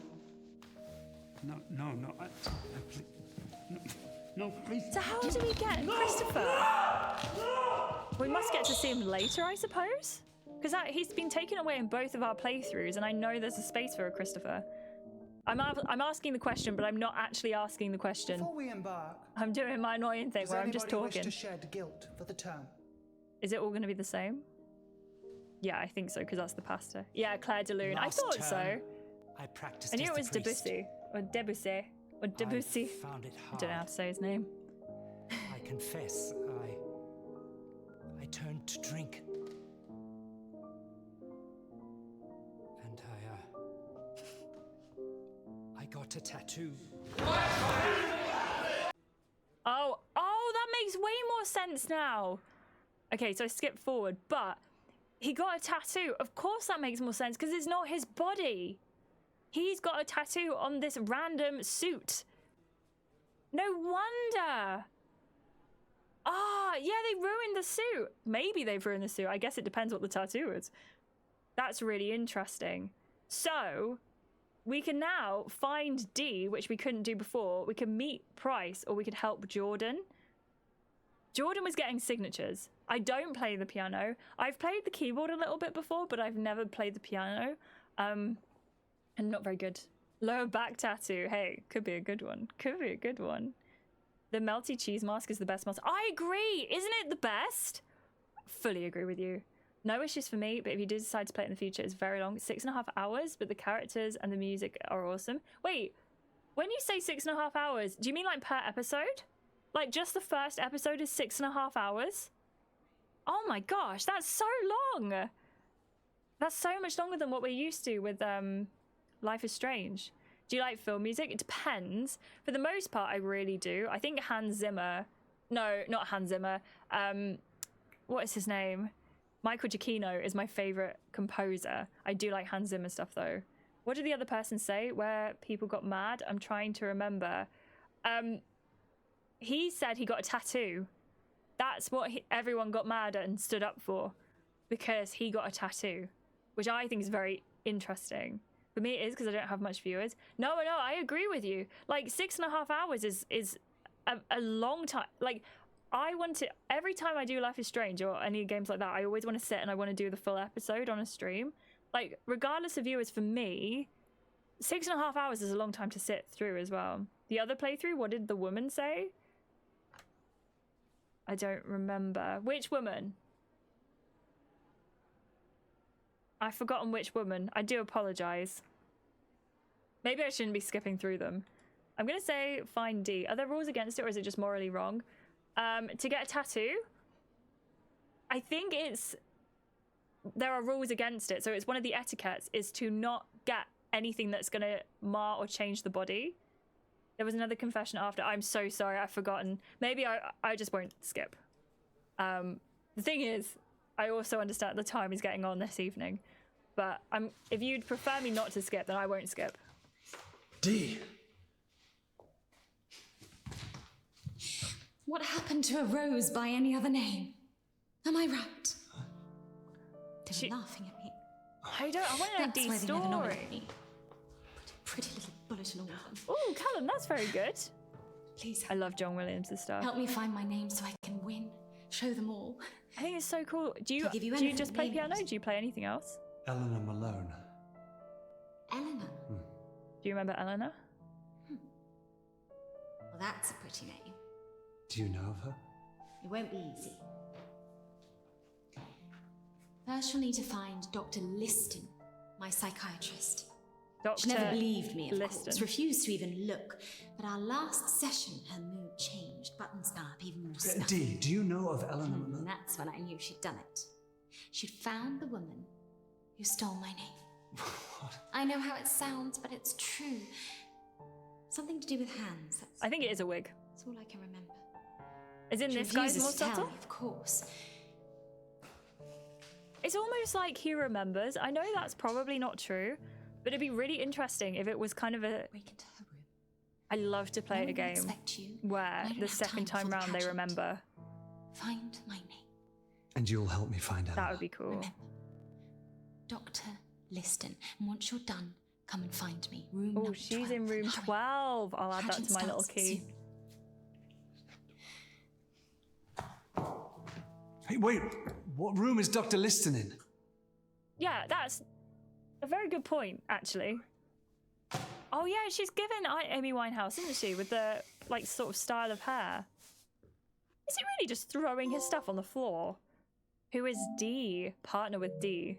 no, please. So how do we get Christopher? We must get to see him later, I suppose? Because he's been taken away in both of our playthroughs, and I know there's a space for a Christopher. I'm asking the question, but I'm not actually asking the question. Before we embark, I'm doing my annoying thing does where I'm just anybody talking. wish to shed guilt for the term? Is it all going to be the same? Yeah, I think so, because that's the pasta. Yeah, Claire de Lune. I Last thought so. term, I practiced I knew as it the was priest. Debussy. Or Debussy. Or Debussy. I found it I hard. don't know how to say his name. I confess, I turned to drink. And I got a tattoo. Oh, that makes way more sense now. Okay, so I skipped forward, but he got a tattoo. Of course that makes more sense, because it's not his body. He's got a tattoo on this random suit. No wonder. Yeah, they ruined the suit. Maybe they've ruined the suit. I guess it depends what the tattoo is. That's really interesting. So, we can now find D, which we couldn't do before. We can meet Price, or we could help Jordan. Jordan was getting signatures. I don't play the piano. I've played the keyboard a little bit before, but I've never played the piano. And not very good. Lower back tattoo. Hey, could be a good one. Could be a good one. The melty cheese mask is the best mask. I agree. Isn't it the best? Fully agree with you. No issues for me, but if you do decide to play it in the future, it's very long. 6.5 hours, but the characters and the music are awesome. Wait, when you say 6.5 hours, do you mean like per episode? Like just the first episode is 6.5 hours? Oh my gosh, that's so long. That's so much longer than what we're used to with Life is Strange. Do you like film music? It depends. For the most part, I really do. I think Hans Zimmer... No, not Hans Zimmer. What is his name? Michael Giacchino is my favorite composer. I do like Hans Zimmer stuff, though. What did the other person say where people got mad? I'm trying to remember. He said he got a tattoo. That's what everyone got mad at and stood up for, because he got a tattoo, which I think is very interesting. For me, it is, because I don't have much viewers. No, I agree with you. Like 6.5 hours is a long time. Like I want to, every time I do Life is Strange or any games like that, I always want to sit and I want to do the full episode on a stream. Like regardless of viewers, for me, 6.5 hours is a long time to sit through as well. The other playthrough, what did the woman say? I don't remember. Which woman? I've forgotten which woman. I do apologize. Maybe I shouldn't be skipping through them. I'm going to say find D. Are there rules against it, or is it just morally wrong? To get a tattoo, I think there are rules against it. So it's one of the etiquettes is to not get anything that's going to mar or change the body. There was another confession after. I'm so sorry, I've forgotten. Maybe I just won't skip. The thing is, I also understand the time is getting on this evening. But if you'd prefer me not to skip, then I won't skip. D. What happened to a rose by any other name? Am I right? They were laughing at me. I don't. I want to know That's Dee's why they never story. nominated me. Pretty little bullet and all of them. Oh, Callum, that's very good. Please. I love John Williams' stuff. Help me find my name so I can win. Show them all. I think it's so cool. Do you I'll give you do you anything, just play name piano? it. Do you play anything else? Eleanor Malone. Eleanor. Do you remember Eleanor? Well, that's a pretty name. Do you know of her? It won't be easy. First, you'll need to find Dr. Liston, my psychiatrist. She never believed me, of course, refused to even look. But our last session, her mood changed, buttons up, even more stuff. Dee, do you know of Eleanor Malone? And that's when I knew she'd done it. She'd found the woman who stole my name. I know how it sounds, but it's true. Something to do with hands. I think it is a wig. That's all I can remember. Is in She this guy's refuses more to tell subtle? me, of course. It's almost like he remembers. I know that's probably not true, but it'd be really interesting if it was kind of a. I love to play a game where the second time round they remember. Find my name. And you'll help me find out. That would be cool. Remember, Dr. Liston. And once you're done, come and find me. Room Oh, number she's 12. in room 12. I'll add that Pageant to my little starts key. soon. Hey, wait. What room is Dr. Liston in? Yeah, that's a very good point, actually. Oh yeah, she's given Amy Winehouse, isn't she, with the like sort of style of hair? Is he really just throwing his stuff on the floor? Who is Dee? Partner with Dee,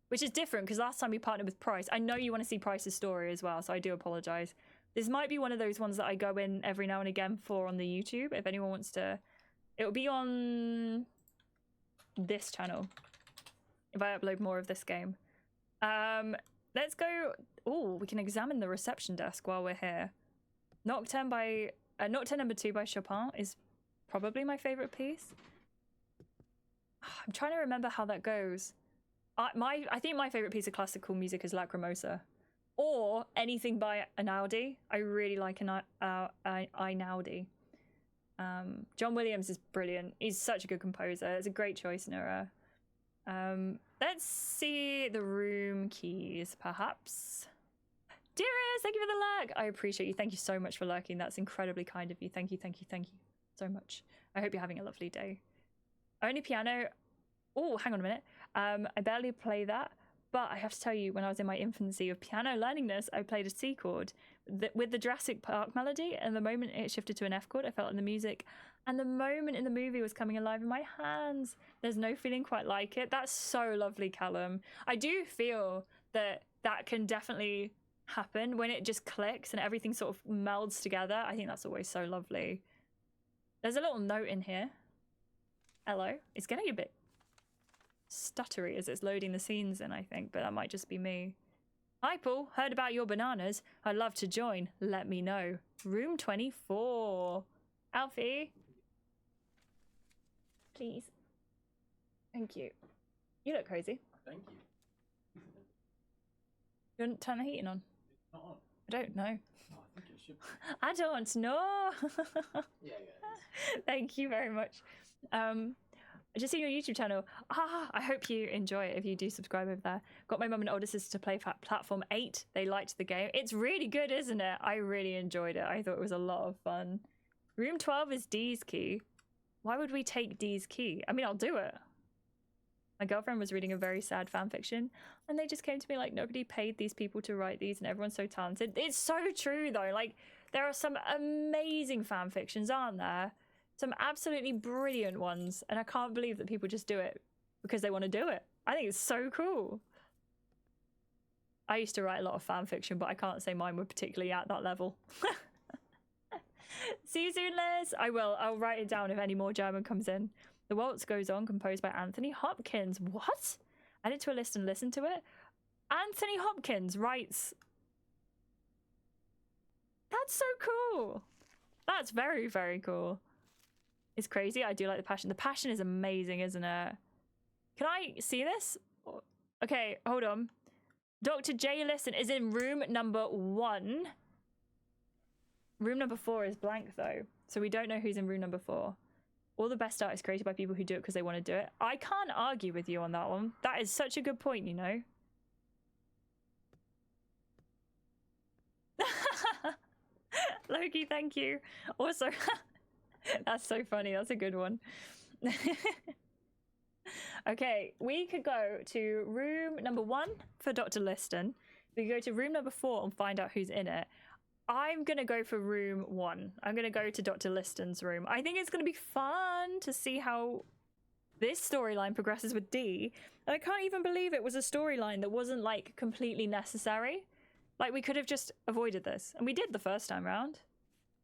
which is different because last time we partnered with Price. I know you want to see Price's story as well, so I do apologize. This might be one of those ones that I go in every now and again for on the YouTube. If anyone wants to, it will be on this channel if I upload more of this game. Let's go. Oh, we can examine the reception desk while we're here. Nocturne number 2 by Chopin is probably my favorite piece. I'm trying to remember how that goes. I think my favorite piece of classical music is Lacrimosa, or anything by Einaudi. I really like Einaudi. John Williams is brilliant. He's such a good composer. It's a great choice, Nora. Let's see the room keys, perhaps. Dearest, thank you for the lurk. I appreciate you. Thank you so much for lurking. That's incredibly kind of you. Thank you, thank you, thank you so much. I hope you're having a lovely day. Only piano. Oh, hang on a minute. I barely play that, but I have to tell you, when I was in my infancy of piano learningness, I played a C chord with the Jurassic Park melody, and the moment it shifted to an F chord, I felt in the music, and the moment in the movie was coming alive in my hands. There's no feeling quite like it. That's so lovely, Callum. I do feel that that can definitely happen when it just clicks and everything sort of melds together. I think that's always so lovely. There's a little note in here. Hello. It's getting a bit stuttery as it's loading the scenes in, I think, but that might just be me. Hi, Paul. Heard about your bananas. I'd love to join. Let me know. Room 24. Alfie. Please. Thank you. You look crazy. Thank you. You want to turn the heating on? It's not on. I don't know. Oh, I think it should be. I don't know. Yeah. Thank you very much. I just seen your YouTube channel. I hope you enjoy it if you do subscribe over there. Got my mum and older sister to play Platform 8. They liked the game. It's really good, isn't it? I really enjoyed it. I thought it was a lot of fun. Room 12 is Dee's key. Why would we take Dee's key? I mean, I'll do it. My girlfriend was reading a very sad fan fiction, and they just came to me like, nobody paid these people to write these, and everyone's so talented. It's so true, though. Like, there are some amazing fan fictions, aren't there? Some absolutely brilliant ones, and I can't believe that people just do it because they want to do it. I think it's so cool. I used to write a lot of fan fiction, but I can't say mine were particularly at that level. See you soon, Liz. I will. I'll write it down if any more German comes in. The Waltz Goes On, composed by Anthony Hopkins. What? Add it to a list and listen to it. Anthony Hopkins writes. That's so cool. That's very, very cool. It's crazy. I do like the Passion. The Passion is amazing, isn't it? Can I see this? Okay, hold on. Dr. J. Listen is in room number 1. Room number 4 is blank, though. So we don't know who's in room number 4. All the best art is created by people who do it because they want to do it. I can't argue with you on that one. That is such a good point, you know. Loki, thank you. Also, that's so funny. That's a good one. Okay, we could go to room number 1 for Dr. Liston. We could go to room number 4 and find out who's in it. I'm going to go for room 1. I'm going to go to Dr. Liston's room. I think it's going to be fun to see how this storyline progresses with Dee. And I can't even believe it was a storyline that wasn't, like, completely necessary. Like, we could have just avoided this. And we did the first time round.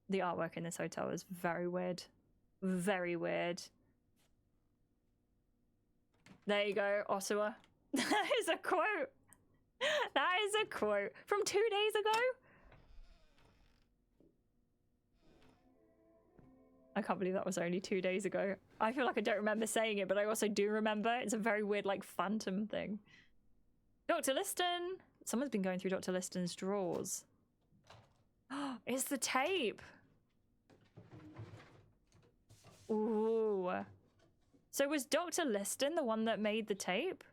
The artwork in this hotel is very weird. Very weird. There you go, Ottawa. That is a quote. That is a quote from 2 days ago. I can't believe that was only 2 days ago. I feel like I don't remember saying it, but I also do remember. It's a very weird, like, phantom thing. Dr. Liston. Someone's been going through Dr. Liston's drawers. It's the tape. Ooh. So was Dr. Liston the one that made the tape?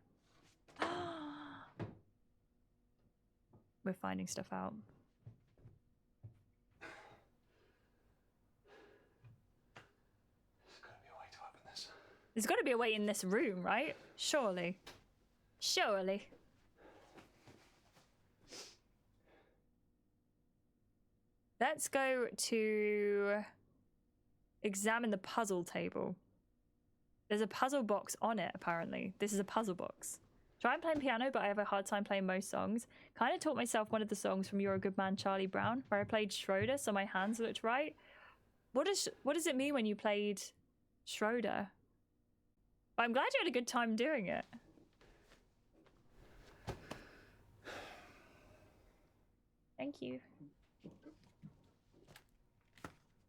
We're finding stuff out. There's got to be a way in this room, right? Surely. Surely. Let's go to examine the puzzle table. There's a puzzle box on it, apparently. This is a puzzle box. Try and play piano, but I have a hard time playing most songs. Kind of taught myself one of the songs from You're a Good Man, Charlie Brown, where I played Schroeder, so my hands looked right. What does it mean when you played Schroeder? I'm glad you had a good time doing it. Thank you.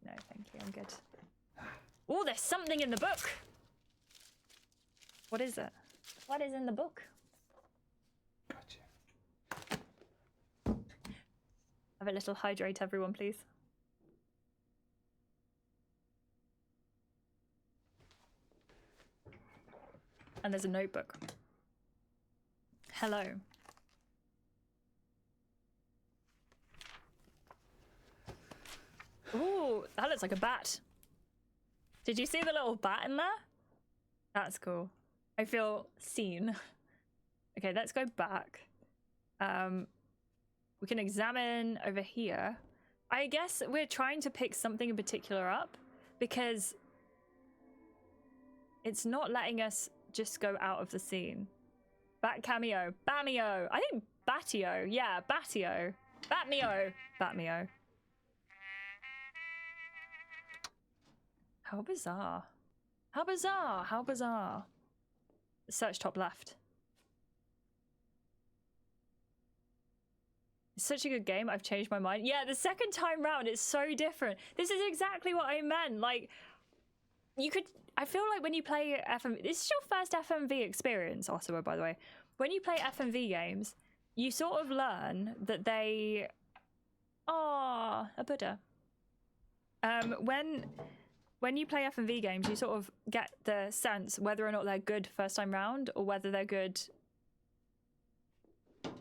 No, thank you. I'm good. Oh, there's something in the book. What is it? What is in the book? Gotcha. Have a little hydrate, everyone, please. And there's a notebook. Hello. Ooh, that looks like a bat. Did you see the little bat in there? That's cool. I feel seen. Okay, let's go back. We can examine over here. I guess we're trying to pick something in particular up because it's not letting us just go out of the scene. Bat cameo. Bamio. I think Batio. Yeah, Batio. Batmio. Batmio. How bizarre. How bizarre. How bizarre. Search top left. It's such a good game. I've changed my mind. Yeah, the second time round, it's so different. This is exactly what I meant. Like, you could... I feel like when you play FMV... This is your first FMV experience, Ottawa, by the way. When you play FMV games, you sort of learn that they... Oh, a Buddha. When you play FMV games, you sort of get the sense whether or not they're good first time round or whether they're good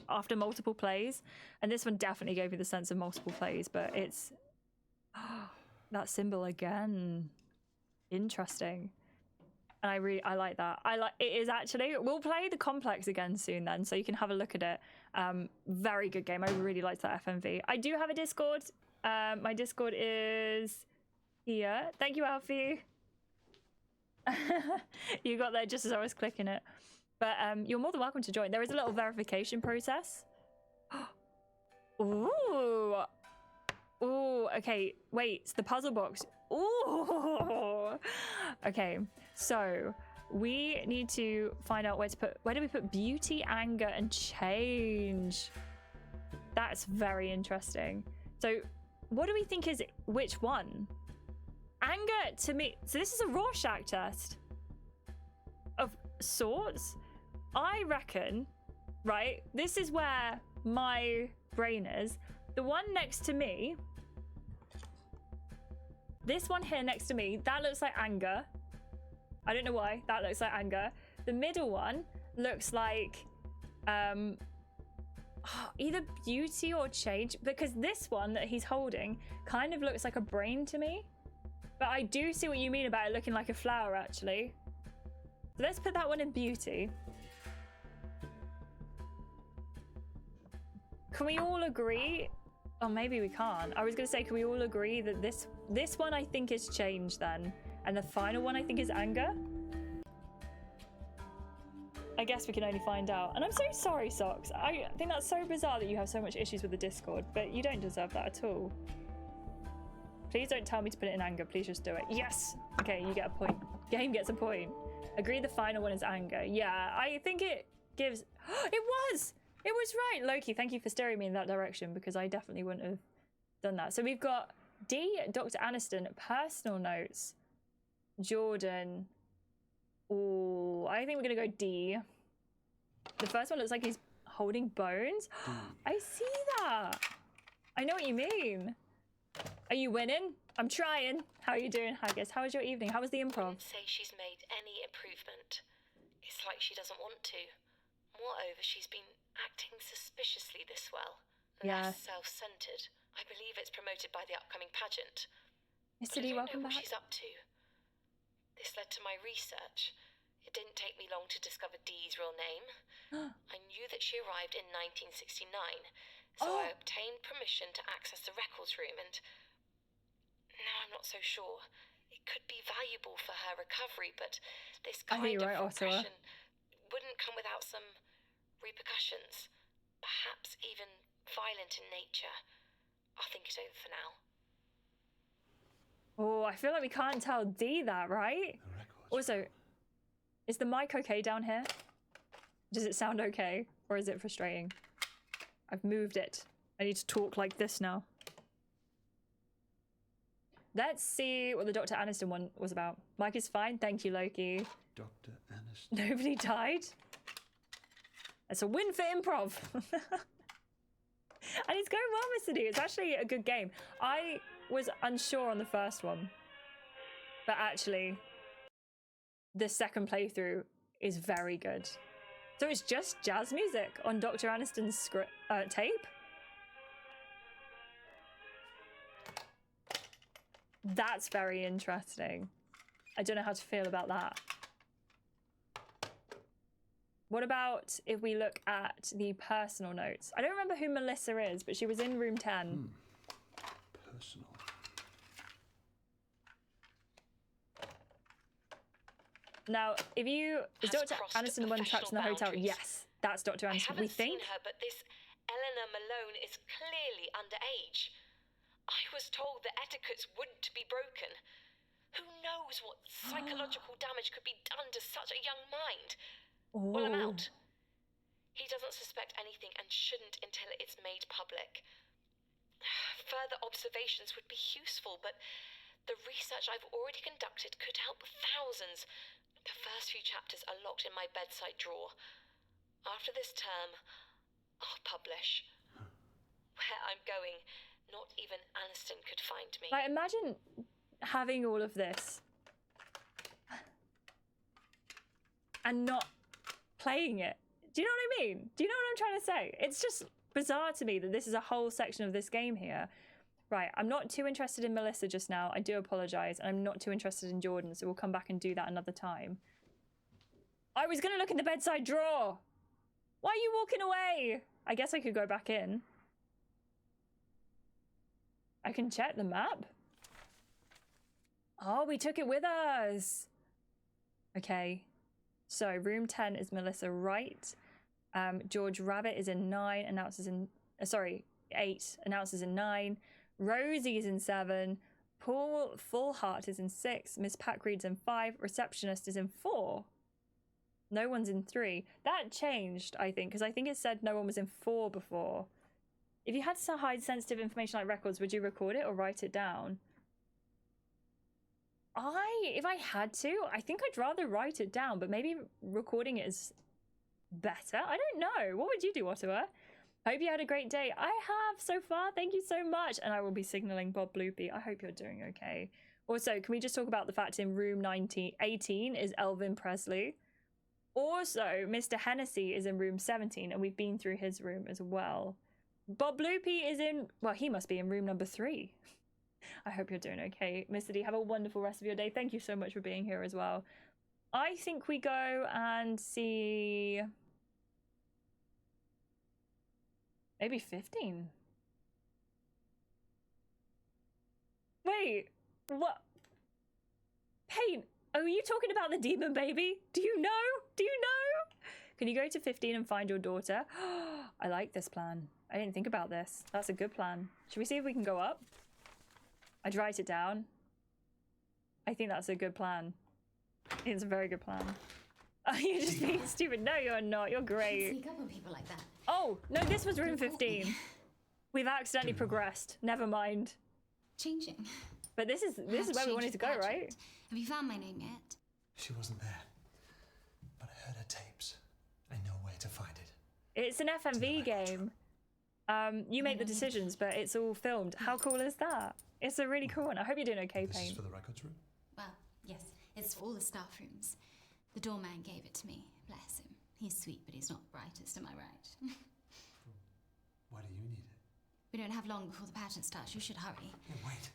after multiple plays. And this one definitely gave me the sense of multiple plays, but it's... that symbol again. Interesting. And I like that. It is actually... We'll play the complex again soon then, so you can have a look at it. Very good game. I really liked that FMV. I do have a Discord. My Discord is... here. Thank you, Alfie. You got there just as I was clicking it. But you're more than welcome to join. There is a little verification process. Ooh. Ooh, okay. Wait, it's the puzzle box. Ooh. Okay, so we need to find out where to put... Where do we put beauty, anger, and change? That's very interesting. So what do we think is... Which one? Anger, to me... So this is a Rorschach test of sorts. I reckon, right, this is where my brain is. The one next to me, this one here next to me, that looks like anger. I don't know why, that looks like anger. The middle one looks like Either beauty or change, because this one that he's holding kind of looks like a brain to me. But I do see what you mean about it looking like a flower, actually. So let's put that one in beauty. Can we all agree? Oh, maybe we can't. I was going to say, can we all agree that this one I think is change then? And the final one I think is anger? I guess we can only find out. And I'm so sorry, Socks. I think that's so bizarre that you have so much issues with the Discord, but you don't deserve that at all. Please don't tell me to put it in anger. Please just do it. Yes! Okay, you get a point. Game gets a point. Agree the final one is anger. Yeah, I think it gives... It was! It was right, Loki. Thank you for steering me in that direction, because I definitely wouldn't have done that. So we've got D, Dr. Aniston, personal notes, Jordan. Oh, I think we're gonna go D. The first one looks like he's holding bones. I see that. I know what you mean. Are you winning? I'm trying. How are you doing, Haggis? How was your evening? How was the improv? Say she's made any improvement. It's like she doesn't want to. Moreover, she's been acting suspiciously this well. Less self-centered. I believe it's promoted by the upcoming pageant. Mr. D, welcome back. What she's up to. This led to my research. It didn't take me long to discover Dee's real name. I knew that she arrived in 1969, so I obtained permission to access the records room, and now I'm not so sure. It could be valuable for her recovery, but this kind of repression wouldn't come without some repercussions, perhaps even violent in nature. I'll think it over for now. Oh, I feel like we can't tell D that, right? Also, is the mic okay down here? Does it sound okay? Or is it frustrating? I've moved it. I need to talk like this now. Let's see what the Dr. Aniston one was about. Mic is fine. Thank you, Loki. Dr. Aniston. Nobody died. That's a win for improv. And it's going well, Mr. D. It's actually a good game. I was unsure on the first one, but actually the second playthrough is very good. So it's just jazz music on Dr. Aniston's script tape. That's very interesting. I don't know how to feel about that. What about if we look at the personal notes? I don't remember who Melissa is, but she was in room 10. Personal. Now, if you... Is Dr. Aniston the one trapped in the hotel? Yes, that's Dr. Aniston. We think... I haven't seen her, but this Eleanor Malone is clearly underage. I was told that etiquettes wouldn't be broken. Who knows what psychological damage could be done to such a young mind? Well, I'm out. He doesn't suspect anything and shouldn't until it's made public. Further observations would be useful, but the research I've already conducted could help thousands. The first few chapters are locked in my bedside drawer. After this term, I'll publish. Where I'm going, not even Aniston could find me. Like, imagine having all of this and not playing it. Do you know what I mean? Do you know what I'm trying to say? It's just bizarre to me that this is a whole section of this game here. Right, I'm not too interested in Melissa just now. I do apologise. And I'm not too interested in Jordan, so we'll come back and do that another time. I was going to look in the bedside drawer. Why are you walking away? I guess I could go back in. I can check the map. Oh, we took it with us. Okay. So room 10 is Melissa Wright. George Rabbit is in 9, announces in 8, announces in 9. Rosie is in 7. Paul Fullheart is in 6. Miss Packreed's in 5. Receptionist is in 4. No one's in 3. That changed, I think, because I think it said no one was in 4 before. If you had to hide sensitive information like records, would you record it or write it down? If I had to, I think I'd rather write it down, but maybe recording it is better. I don't know. What would you do, Ottawa? Hope you had a great day. I have so far. Thank you so much. And I will be signaling Bob Bloopy. I hope you're doing okay. Also, can we just talk about the fact in room 18 is Elvin Presley? Also, Mr. Hennessy is in room 17, and we've been through his room as well. Bob Loopy is in, well, he must be in room number 3. I hope you're doing okay. Mr. D, have a wonderful rest of your day. Thank you so much for being here as well. I think we go and see... maybe 15. Wait, what? Paint, are you talking about the demon baby? Do you know? Do you know? Can you go to 15 and find your daughter? I like this plan. I didn't think about this. That's a good plan. Should we see if we can go up? I'd write it down. I think that's a good plan. It's a very good plan. Oh, you're just being stupid. No, you're not. You're great. Sneak up on people like that. Oh, no, this was room 15. We've accidentally progressed. Never mind. Changing. But this is where we wanted to go, right? Have you found my name yet? She wasn't there. But I heard her tapes. I know where to find it. It's an FMV game. You make the decisions, but it's all filmed. How cool is that? It's a really cool one. I hope you're doing okay, This is Paint. for the records room? Well, yes. It's for all the staff rooms. The doorman gave it to me. Bless him. He's sweet, but he's not the brightest, am I right? Why do you need it? We don't have long before the pageant starts. You should hurry. Yeah, wait.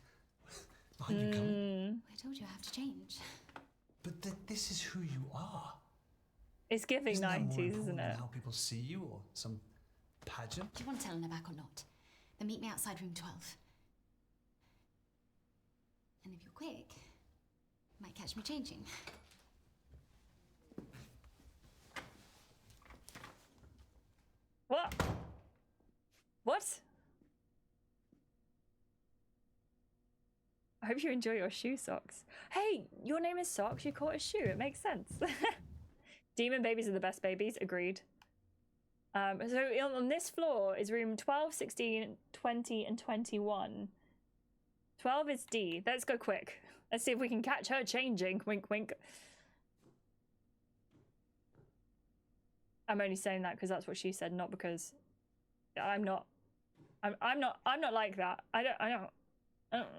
Aren't you coming? I told you I have to change. But this is who you are. It's giving Isn't that more 90s, important isn't than it? how people see you or some pageant? Do you want to tell Anna back or not? Then meet me outside room 12. And if you're quick, you might catch me changing. What? What? I hope you enjoy your shoe socks. Hey, your name is Socks. You caught a shoe. It makes sense. Demon babies are the best babies. Agreed. So on this floor is room 12, 16, 20, and 21. 12 is D. Let's go quick. Let's see if we can catch her changing. Wink, wink. I'm only saying that because that's what she said, not because I'm not like that. I don't.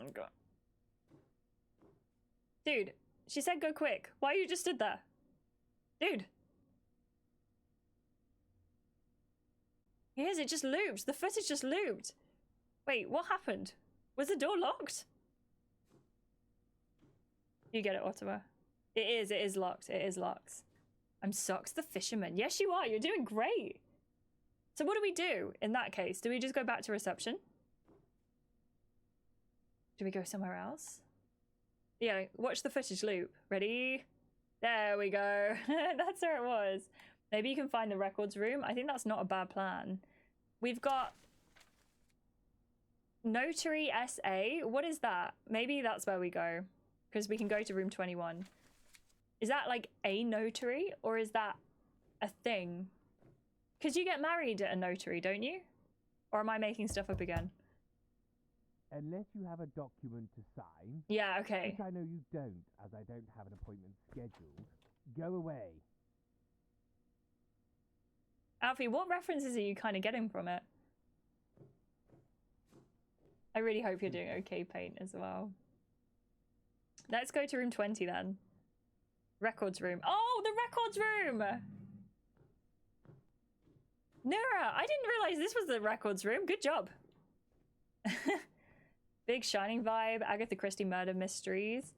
Dude, she said go quick. Why you just stood there? Dude. Yes, it just looped. The footage just looped. Wait, what happened? Was the door locked? You get it, Ottawa. It is locked. It is locked. I'm Socks the fisherman. Yes, you are. You're doing great. So what do we do in that case? Do we just go back to reception? Do we go somewhere else? Yeah, watch the footage loop. Ready? There we go. That's where it was. Maybe you can find the records room. I think that's not a bad plan. We've got Notary SA. What is that? Maybe that's where we go. Because we can go to room 21. Is that like a notary? Or is that a thing? Because you get married at a notary, don't you? Or am I making stuff up again? Unless you have a document to sign. Yeah, okay. Which I know you don't, as I don't have an appointment scheduled. Go away. Alfie, what references are you kind of getting from it? I really hope you're doing okay, Paint, as well. Let's go to room 20 then. Records room. Oh, the records room! Nura, I didn't realize this was the records room. Good job. Big Shining vibe. Agatha Christie murder mysteries.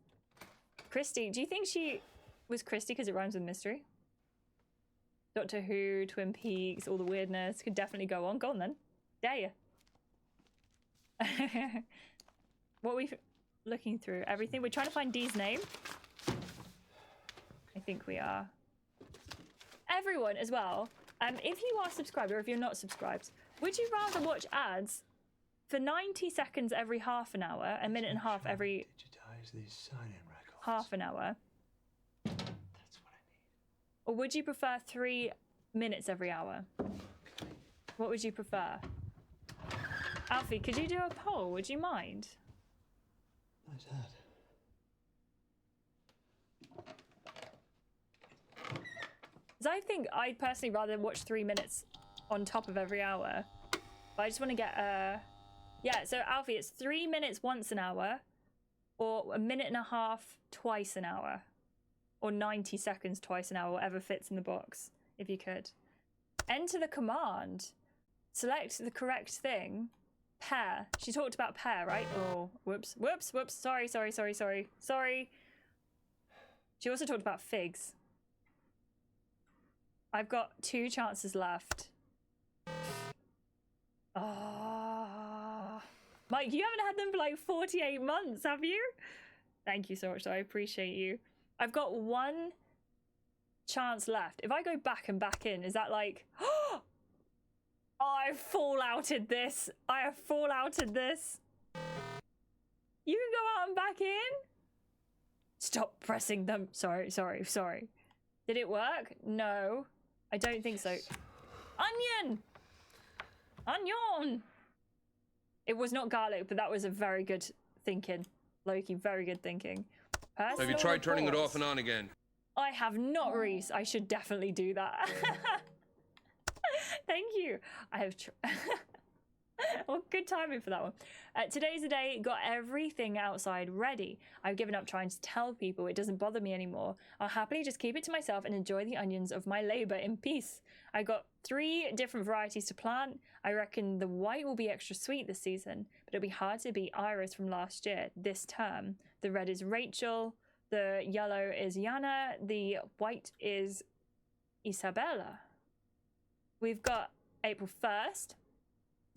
Christie, do you think she was Christie because it rhymes with mystery? Doctor Who, Twin Peaks, all the weirdness. Could definitely go on. Go on then. Dare you. What are we looking through? Everything. We're trying to find Dee's name. I think we are. Everyone as well. If you are subscribed or if you're not subscribed, would you rather watch ads for 90 seconds every half an hour, a minute and a half every Digitize these sign-in records. half an hour? That's what I need. Or would you prefer 3 minutes every hour? What would you prefer? Alfie, could you do a poll? Would you mind? Nice hat. Because I think I'd personally rather watch 3 minutes on top of every hour. But I just want to get yeah, so Alfie, it's 3 minutes once an hour, or a minute and a half twice an hour. or 90 seconds twice an hour, whatever fits in the box, if you could. Enter the command. Select the correct thing. Pear. She talked about pear, right? Oh, whoops. Whoops, whoops. Sorry. Sorry. She also talked about figs. I've got 2 chances left. Oh. Mike, you haven't had them for like 48 months, have you? Thank you so much, though. I appreciate you. I've got 1 chance left. If I go back and back in, is that like... Oh, I've fallouted this. I have fallouted this. You can go out and back in? Stop pressing them. Sorry. Did it work? No. I don't think so. Onion! Onion! It was not garlic, but that was a very good thinking. Loki, very good thinking. Have you tried turning it off and on again? I have not, Reese. I should definitely do that. Thank you. I have... Well, good timing for that one. Today's the day. Got everything outside ready. I've given up trying to tell people. It doesn't bother me anymore. I'll happily just keep it to myself and enjoy the onions of my labor in peace. I got 3 different varieties to plant. I reckon the white will be extra sweet this season, but it'll be hard to beat Iris from last year this term. The red is Rachel. The yellow is Yana. The white is Isabella. We've got April 1st.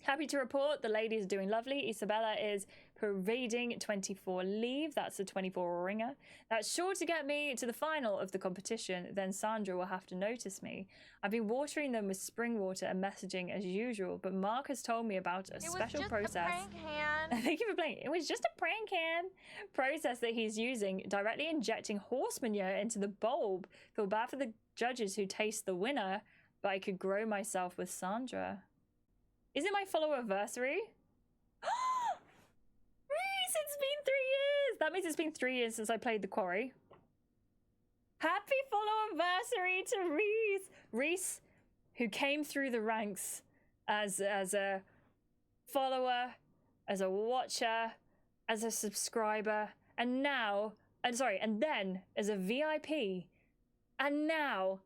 Happy to report the ladies are doing lovely. Isabella is parading 24 leave. That's a 24 ringer. That's sure to get me to the final of the competition. Then Sandra will have to notice me. I've been watering them with spring water and messaging as usual, but Mark has told me about a special process. A prank hand. Thank you for playing. It was just a prank hand process that he's using, directly injecting horse manure into the bulb. Feel bad for the judges who taste the winner, but I could grow myself with Sandra. Is it my follow-anniversary? Reese, it's been 3 years! That means it's been 3 years since I played the Quarry. Happy follow-anniversary to Reese! Reese, who came through the ranks as a follower, as a watcher, as a subscriber, and then as a VIP, and now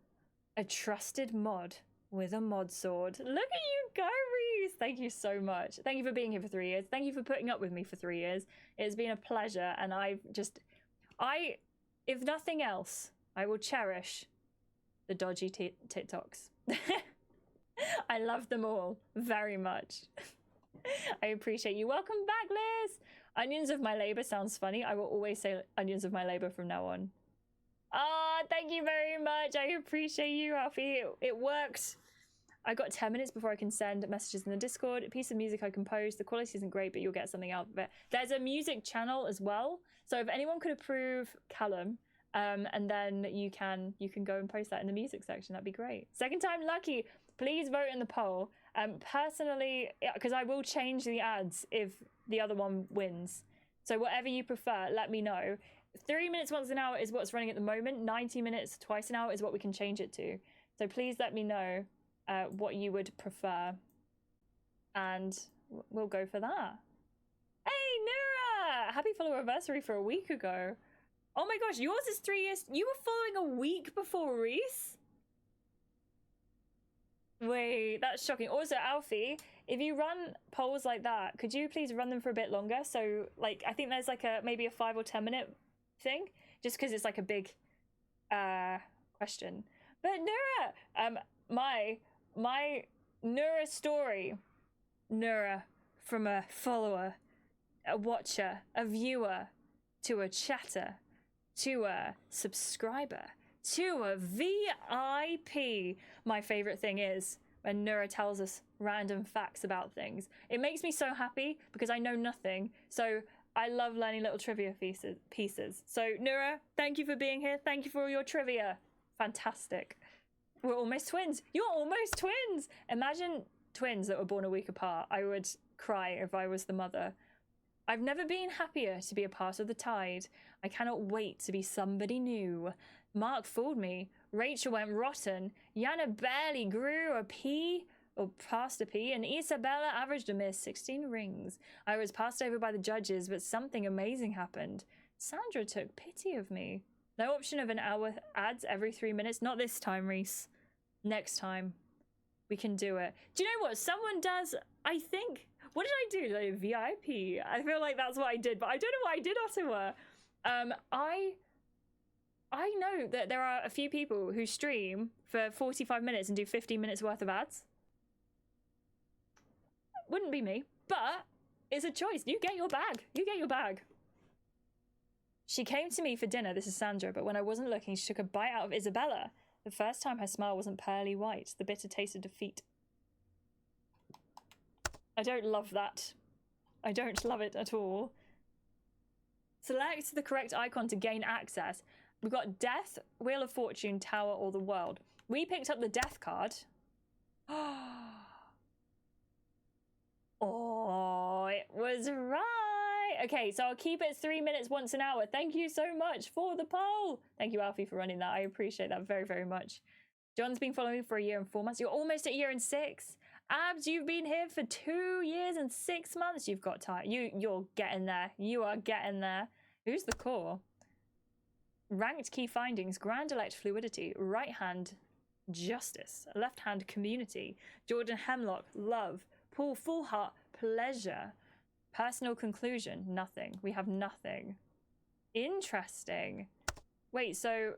a trusted mod with a mod sword. Look at you go, Reese! Thank you so much. Thank you for being here for 3 years. Thank you for putting up with me for 3 years. It's been a pleasure, and if nothing else, I will cherish the dodgy TikToks. I love them all very much. I appreciate you. Welcome back, Liz! Onions of my labor sounds funny. I will always say onions of my labor from now on. Ah, thank you very much. I appreciate you, Alfie. It worked. I got 10 minutes before I can send messages in the Discord. A piece of music I composed. The quality isn't great, but you'll get something out of it. There's a music channel as well. So if anyone could approve Callum, and then you can go and post that in the music section. That'd be great. Second time lucky. Please vote in the poll. Personally, because I will change the ads if the other one wins. So whatever you prefer, let me know. 3 minutes once an hour is what's running at the moment. 90 minutes twice an hour is what we can change it to. So please let me know what you would prefer, and we'll go for that. Hey, Nura! Happy follow anniversary for a week ago. Oh my gosh, yours is 3 years. You were following a week before Reese? Wait, that's shocking. Also, Alfie, if you run polls like that, could you please run them for a bit longer? So, like, I think there's like maybe a 5 or 10 minute thing, just because it's like a big question. But Nura, my Nura story, Nura, from a follower, a watcher, a viewer, to a chatter, to a subscriber, to a VIP. My favorite thing is when Nura tells us random facts about things. It makes me so happy because I know nothing. So I love learning little trivia pieces. So Nura, thank you for being here. Thank you for all your trivia. Fantastic. We're almost twins. You're almost twins. Imagine twins that were born a week apart. I would cry if I was the mother. I've never been happier to be a part of the tide. I cannot wait to be somebody new. Mark fooled me. Rachel went rotten. Yana barely grew a pea, or past a pea, and Isabella averaged a mere 16 rings. I was passed over by the judges, but something amazing happened. Sandra took pity of me. No option of an hour ads every 3 minutes. Not this time, Reese. Next time. We can do it. Do you know what? Someone does, I think... What did I do? Like, VIP? I feel like that's what I did, but I don't know what I did, Ottawa. I know that there are a few people who stream for 45 minutes and do 15 minutes worth of ads. Wouldn't be me, but it's a choice. You get your bag. You get your bag. She came to me for dinner, this is Sandra, but when I wasn't looking, she took a bite out of Isabella. The first time her smile wasn't pearly white, the bitter taste of defeat. I don't love that. I don't love it at all. Select the correct icon to gain access. We've got Death, Wheel of Fortune, Tower, or the World. We picked up the Death card. Oh, it was right. Okay, so I'll keep it 3 minutes once an hour. Thank you so much for the poll. Thank you, Alfie, for running that. I appreciate that very, very much. John's been following me for 1 year and 4 months. You're almost at 1 year and 6. Abs, you've been here for 2 years and 6 months. You've got time. You're getting there. You are getting there. Who's the core? Ranked key findings, Grand Elect fluidity, right hand justice, left hand community, Jordan Hemlock, love, Paul Full Heart, pleasure, personal conclusion, nothing. We have nothing. Interesting. Wait, so...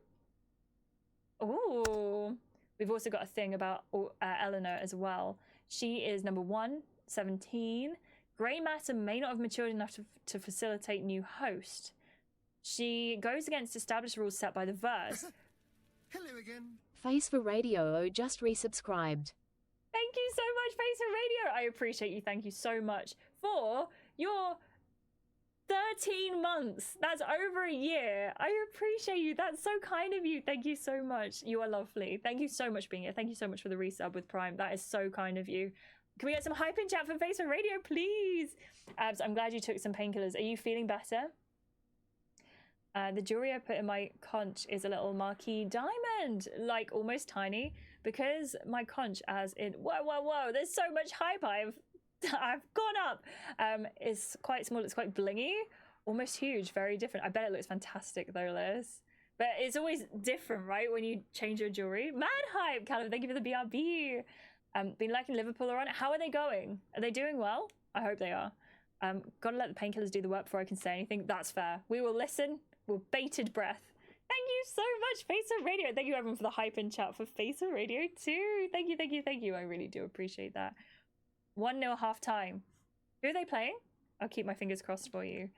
Ooh. We've also got a thing about Eleanor as well. She is number 1, 17. Grey matter may not have matured enough to facilitate new host. She goes against established rules set by the verse. Hello again. Face for Radio just resubscribed. Thank you so much, Face for Radio. I appreciate you. Thank you so much for your 13 months. That's over 1 year. I appreciate you. That's so kind of you. Thank you so much. You are lovely. Thank you so much for being here. Thank you so much for the resub with Prime. That is so kind of you. Can we get some hype in chat for Face for Radio, please? Abs, I'm glad you took some painkillers. Are you feeling better? The jewelry I put in my conch is a little marquee diamond, like almost tiny, because my conch, as in whoa, there's so much hype I've gone up. It's quite small, it's quite blingy, almost huge, very different. I bet it looks fantastic though, Liz. But it's always different, right, when you change your jewelry. Mad hype, Callum, thank you for the BRB. Been liking Liverpool around it. How are they going? Are they doing well? I hope they are. Gotta let the painkillers do the work before I can say anything. That's fair. We will listen. With bated breath. Thank you so much, Face for Radio. Thank you everyone for the hype in chat for Face for Radio too. Thank you, thank you, thank you. I really do appreciate that. 1-0 half time. Who are they playing? I'll keep my fingers crossed for you.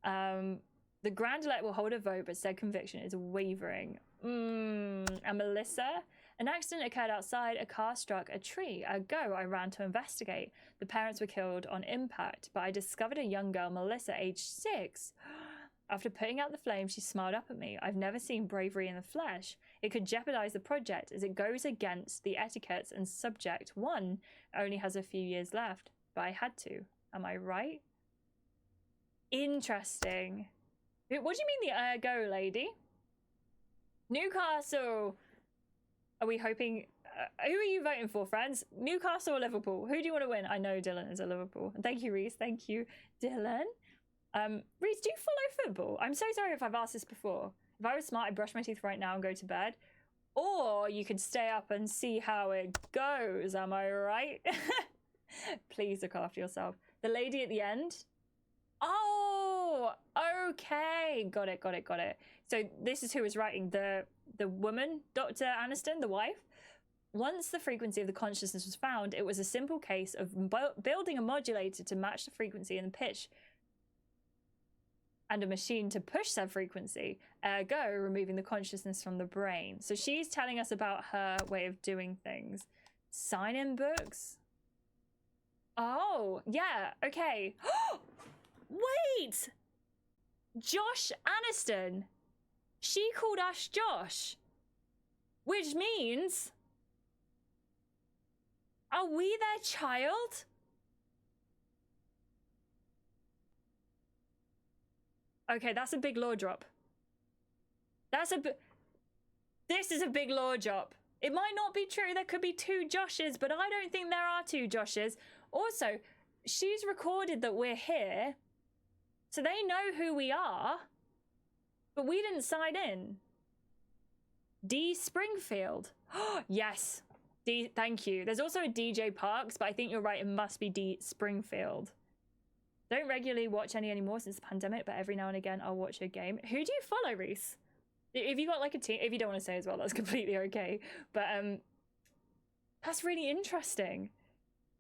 The Grand Elect will hold a vote, but said conviction is wavering. And Melissa? An accident occurred outside. A car struck a tree. Go, I ran to investigate. The parents were killed on impact, but I discovered a young girl, Melissa, aged 6. After putting out the flame, she smiled up at me. I've never seen bravery in the flesh. It could jeopardize the project as it goes against the etiquettes, and subject 1 only has a few years left. But I had to. Am I right? Interesting. What do you mean the go, lady? Newcastle. Are we hoping... who are you voting for, friends? Newcastle or Liverpool? Who do you want to win? I know Dylan is a Liverpool. Thank you, Reese. Thank you, Dylan. Reese, do you follow football? I'm so sorry if I've asked this before. If I was smart, I'd brush my teeth right now and go to bed. Or you could stay up and see how it goes. Am I right? Please look after yourself. The lady at the end? Oh, okay. Got it. So this is who is writing. The woman, Dr. Aniston, the wife. Once the frequency of the consciousness was found, it was a simple case of building a modulator to match the frequency and the pitch, and a machine to push said frequency, ergo removing the consciousness from the brain. So she's telling us about her way of doing things. Sign-in books? Oh, yeah, okay. Wait! Josh Aniston. She called us Josh. Which means... Are we their child? Okay, that's a big lore drop. This is a big lore drop. It might not be true. There could be 2 Joshes, but I don't think there are 2 Joshes. Also, she's recorded that we're here, so they know who we are. But we didn't sign in. D Springfield. Yes. D, thank you. There's also a DJ Parks, but I think you're right. It must be D Springfield. Don't regularly watch any anymore since the pandemic, but every now and again I'll watch a game. Who do you follow, Reese? If you got like a team, if you don't want to say as well, that's completely okay. But that's really interesting.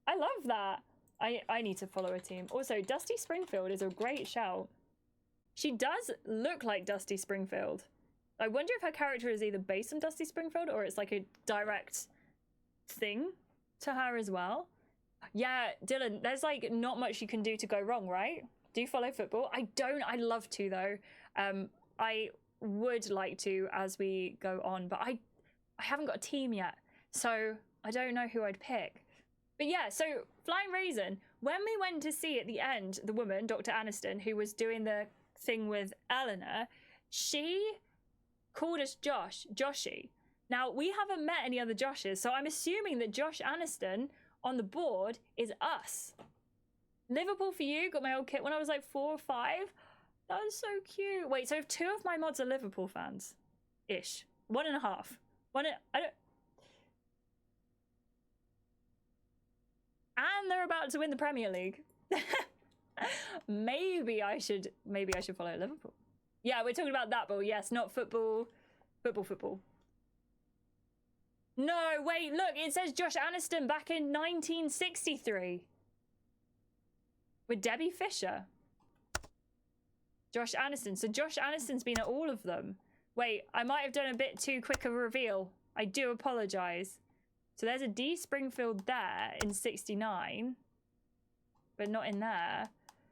I love that. I need to follow a team. Also, Dusty Springfield is a great shout. She does look like Dusty Springfield. I wonder if her character is either based on Dusty Springfield or it's like a direct thing to her as well. Yeah, Dylan, there's like not much you can do to go wrong, right? Do you follow football? I don't. I'd love to though. I would like to as we go on, but I haven't got a team yet, so I don't know who I'd pick. But yeah, so Flying Raisin, when we went to see at the end, the woman, Dr. Aniston, who was doing the thing with Eleanor, she called us Joshy. Now, we haven't met any other Joshes, so I'm assuming that Josh Aniston on the board is us. Liverpool for you, got my old kit when I was like 4 or 5. That was so cute. Wait, so if 2 of my mods are Liverpool fans, ish, 1.5. I don't. And they're about to win the Premier League. maybe I should follow Liverpool. Yeah, we're talking about that, but yes, not football. Football. No, wait, look, it says Josh Aniston back in 1963. With Debbie Fisher. Josh Aniston. So Josh Aniston's been at all of them. Wait, I might have done a bit too quick of a reveal. I do apologise. So there's a D Springfield there in 69. But not in there.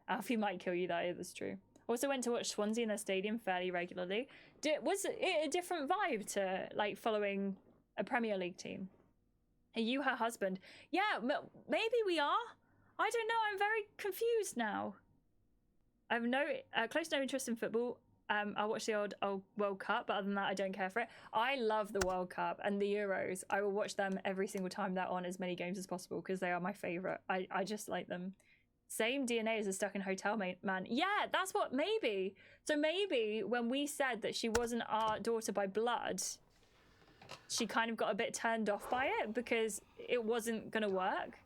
Alfie might kill you, that is true. Also went to watch Swansea in their stadium fairly regularly. Was it a different vibe to like following a Premier League team? Are you her husband? Yeah, maybe we are. I don't know. I'm very confused now. I have no close to no interest in football. I watch the old World Cup, but other than that, I don't care for it. I love the World Cup and the Euros. I will watch them every single time they're on, as many games as possible, because they are my favourite. I just like them. Same DNA as a Stuck in Hotel man. Yeah, that's what, maybe. So maybe when we said that she wasn't our daughter by blood, she kind of got a bit turned off by it because it wasn't going to work.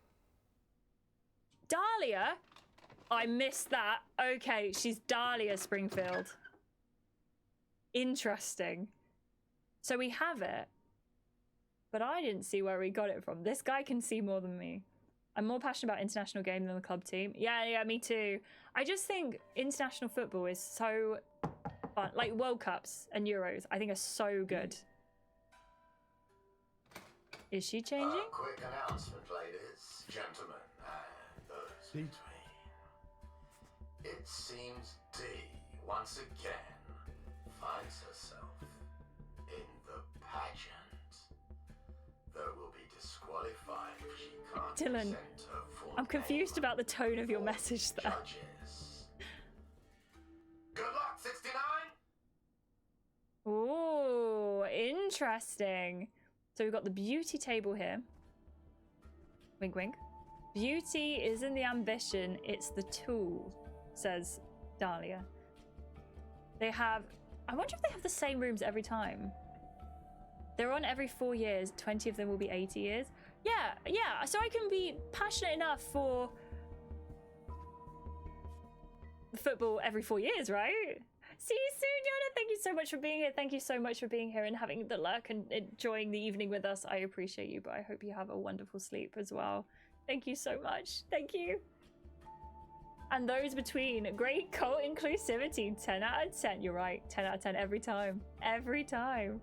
Dahlia? I missed that. Okay, she's Dahlia Springfield. Interesting. So we have it. But I didn't see where we got it from. This guy can see more than me. I'm more passionate about international game than the club team. Yeah, me too. I just think international football is so fun. Like World Cups and Euros, I think are so good. Is she changing? A quick announcement, ladies, gentlemen, and those between. It seems Dee, once again, finds herself in the pageant. There will be disqualified if she can't Dylan, present her full I'm confused about the tone of your message there. judges. Good luck, 69! Ooh, interesting. So we've got the beauty table here. Wink, wink. Beauty isn't the ambition, it's the tool, says Dahlia. They have... I wonder if they have the same rooms every time. They're on every 4 years. 20 of them will be 80 years. Yeah. So I can be passionate enough for football every 4 years, right? See you soon, Yana. Thank you so much for being here. Thank you so much for being here and having the lurk and enjoying the evening with us. I appreciate you, but I hope you have a wonderful sleep as well. Thank you so much. Thank you. And those between, great cult inclusivity. 10 out of 10. You're right. 10 out of 10 every time. Every time.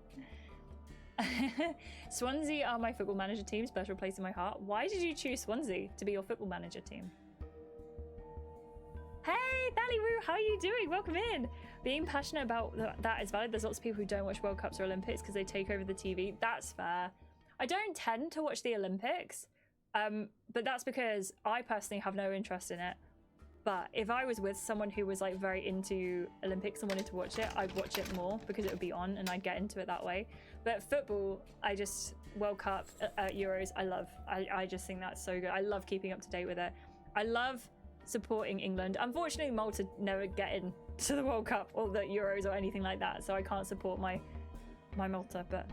Swansea are my football manager team, special place in my heart. Why did you choose Swansea to be your football manager team? Hey, Thallywoo, how are you doing? Welcome in. Being passionate about that is valid. There's lots of people who don't watch World Cups or Olympics because they take over the TV. That's fair. I don't tend to watch the Olympics, but that's because I personally have no interest in it. But if I was with someone who was like very into Olympics and wanted to watch it, I'd watch it more because it would be on and I'd get into it that way. But football, World Cup, Euros, I love. I just think that's so good. I love keeping up to date with it. I love supporting England. Unfortunately, Malta never get in to the World Cup or the Euros or anything like that, so I can't support my Malta, but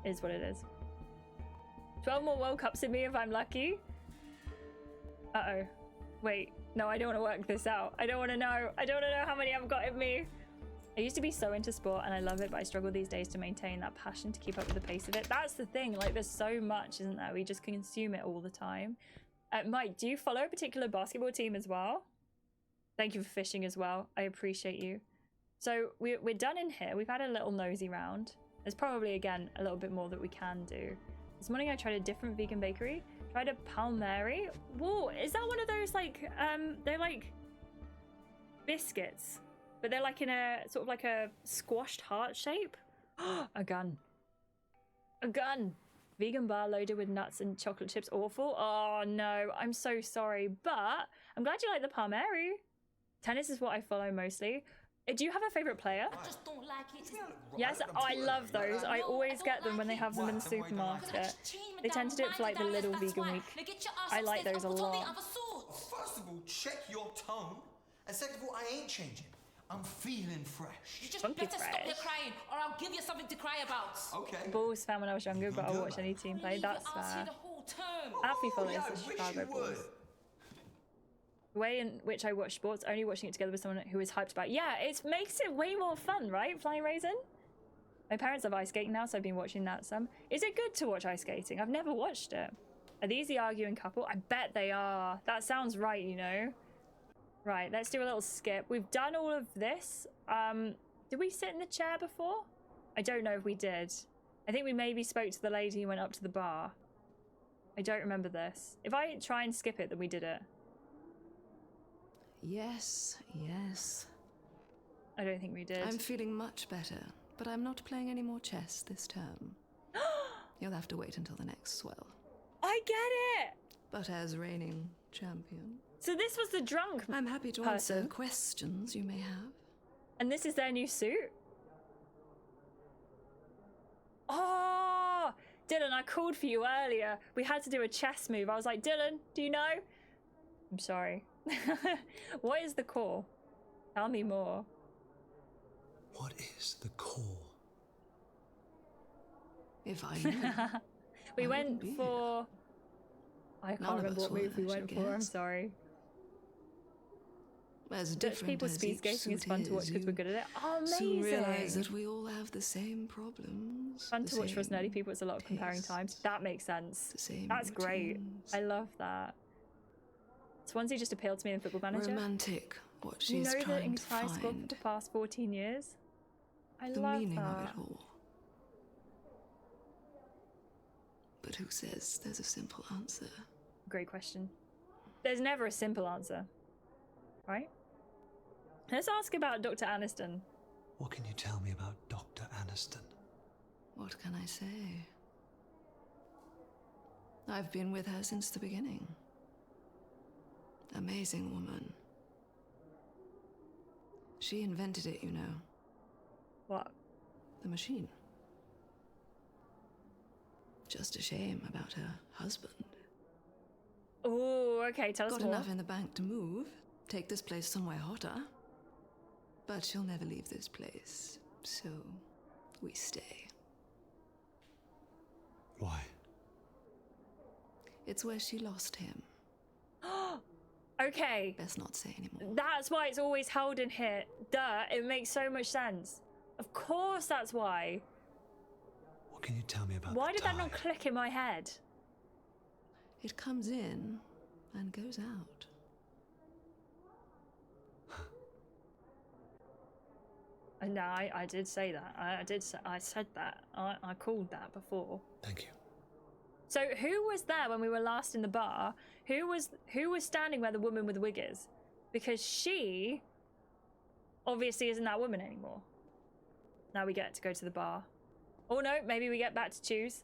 it is what it is. 12 more World Cups in me if I'm lucky. Uh-oh. Wait, no, I don't want to work this out. I don't want to know. I don't want to know how many I've got in me. I used to be so into sport and I love it, but I struggle these days to maintain that passion to keep up with the pace of it. That's the thing, like there's so much, isn't there? We just consume it all the time. Mike, do you follow a particular basketball team as well? Thank you for fishing as well. I appreciate you. So we're done in here. We've had a little nosy round. There's probably, again, a little bit more that we can do. This morning I tried a different vegan bakery. Tried a Palmieri. Whoa, is that one of those like, they're like biscuits, but they're like in a sort of like a squashed heart shape? A gun. A gun. Vegan bar loaded with nuts and chocolate chips. Awful. Oh no, I'm so sorry, but I'm glad you like the Palmieri. Tennis is what I follow mostly. Do you have a favorite player? I just don't like it. Yes, I love those. I always get them when they have them in the supermarket. They tend to do it for like the little vegan week. I like those a lot. First of all, check your tone. And second of all, I ain't changing. I'm feeling fresh. You just better stop your crying, or I'll give you something to cry about. Okay. Bulls fan when I was younger, but I'll watch any team play. That's fair. Alfie follows the Chicago Bulls. The way in which I watch sports, only watching it together with someone who is hyped about it. Yeah, it makes it way more fun, right? Flying Raisin? My parents love ice skating now, so I've been watching that some. Is it good to watch ice skating? I've never watched it. Are these the arguing couple? I bet they are. That sounds right, you know? Right, let's do a little skip. We've done all of this. Did we sit in the chair before? I don't know if we did. I think we maybe spoke to the lady who went up to the bar. I don't remember this. If I try and skip it, then we did it. Yes, yes. I don't think we did. I'm feeling much better, but I'm not playing any more chess this term. You'll have to wait until the next swell. I get it! But as reigning champion... So this was the drunk I'm happy to answer questions you may have. And this is their new suit? Oh! Dylan, I called for you earlier. We had to do a chess move. I was like, Dylan, do you know? I'm sorry. What is the core? Tell me more. What is the core? If I knew. We went for... I can't remember what move we went for, I'm sorry. As Dutch people speed skating is fun to watch because we're good at it. Oh, amazing! Soon realize that we all have the same problems. Fun to watch for us nerdy people. It's a lot of comparing times. That makes sense. That's great. I love that. Swansea just appealed to me in Football Manager. Romantic. What she's you know the trying to entire squad find. for the past 14 years. I The love meaning that. of it all. But who says there's a simple answer? Great question. There's never a simple answer, right? Let's ask about Dr. Aniston. What can you tell me about Dr. Aniston? What can I say? I've been with her since the beginning. Amazing woman. She invented it, you know. What? The machine. Just a shame about her husband. Oh, okay, tell us Got more. enough in the bank to move, take this place somewhere hotter. But she'll never leave this place, so we stay. Why? It's where she lost him. Okay. Best not say anymore. That's why it's always held in here. Duh, it makes so much sense. Of course that's why. What can you tell me about Why the did that not click in my head? It comes in and goes out. No, I did say that. I said that. I called that before. Thank you. So who was there when we were last in the bar? Who was standing where the woman with the wig is? Because she obviously isn't that woman anymore. Now we get to go to the bar. Oh no, maybe we get back to choose.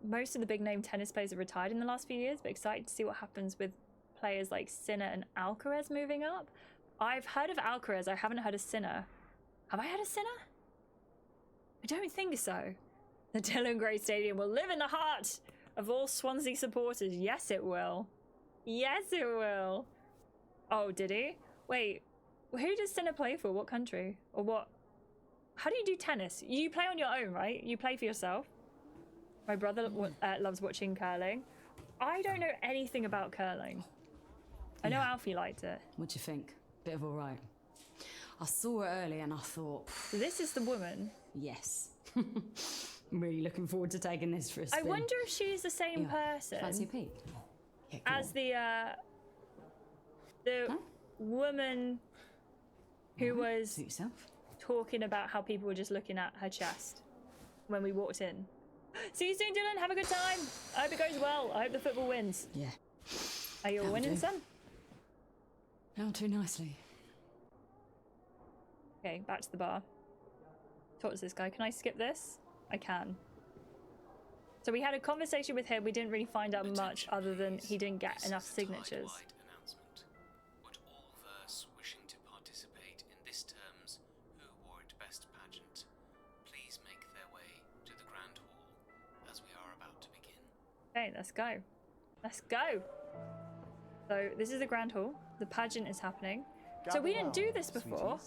Most of the big name tennis players have retired in the last few years, but excited to see what happens with players like Sinner and Alcaraz moving up. I've heard of Alcaraz, I haven't heard of Sinner. Have I heard of Sinner? I don't think so. The Dylan Gray Stadium will live in the heart of all Swansea supporters. Yes, it will. Yes, it will. Oh, did he? Wait, Who does Senna play for? What country? Or what? How do you do tennis? You play on your own, right? You play for yourself. My brother loves watching curling. I don't know anything about curling. I know Alfie liked it. What do you think? Bit of all right. I saw it early and I thought... This is the woman? Yes. I'm really looking forward to taking this for a spin. I wonder if she's the same person Fancy a peek? Yeah, as the woman who was talking about how people were just looking at her chest when we walked in. See you soon, Dylan. Have a good time. I hope it goes well. I hope the football wins. Yeah. Are you all winning, son? Not too nicely. Okay, back to the bar. Talk to this guy. Can I skip this? I can. So we had a conversation with him. We didn't really find out much other than he didn't get enough signatures. Would all verse wishing to participate in this term's Who Wore It Best pageant please make their way to the Grand Hall as we are about to begin. Okay, let's go. Let's go. So this is the Grand Hall. The pageant is happening. So we didn't do this before.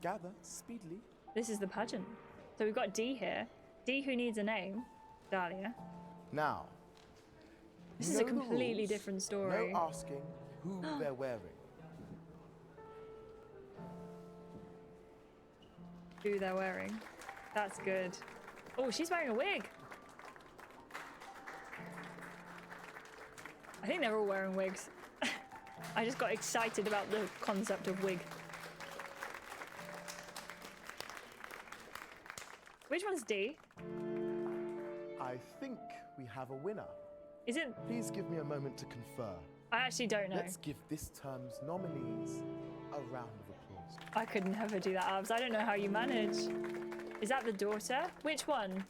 Gather speedily. This is the pageant. So we've got D here. D who needs a name. Dahlia. Now. This is a completely different story. No asking who they're wearing. Who they're wearing. That's good. Oh, she's wearing a wig. I think they're all wearing wigs. I just got excited about the concept of wig. Which one's D? I think we have a winner. Is it? Please give me a moment to confer. I actually don't know. Let's give this term's nominees a round of applause. I could never do that, Abs. I don't know how you manage. Is that the daughter? Which one?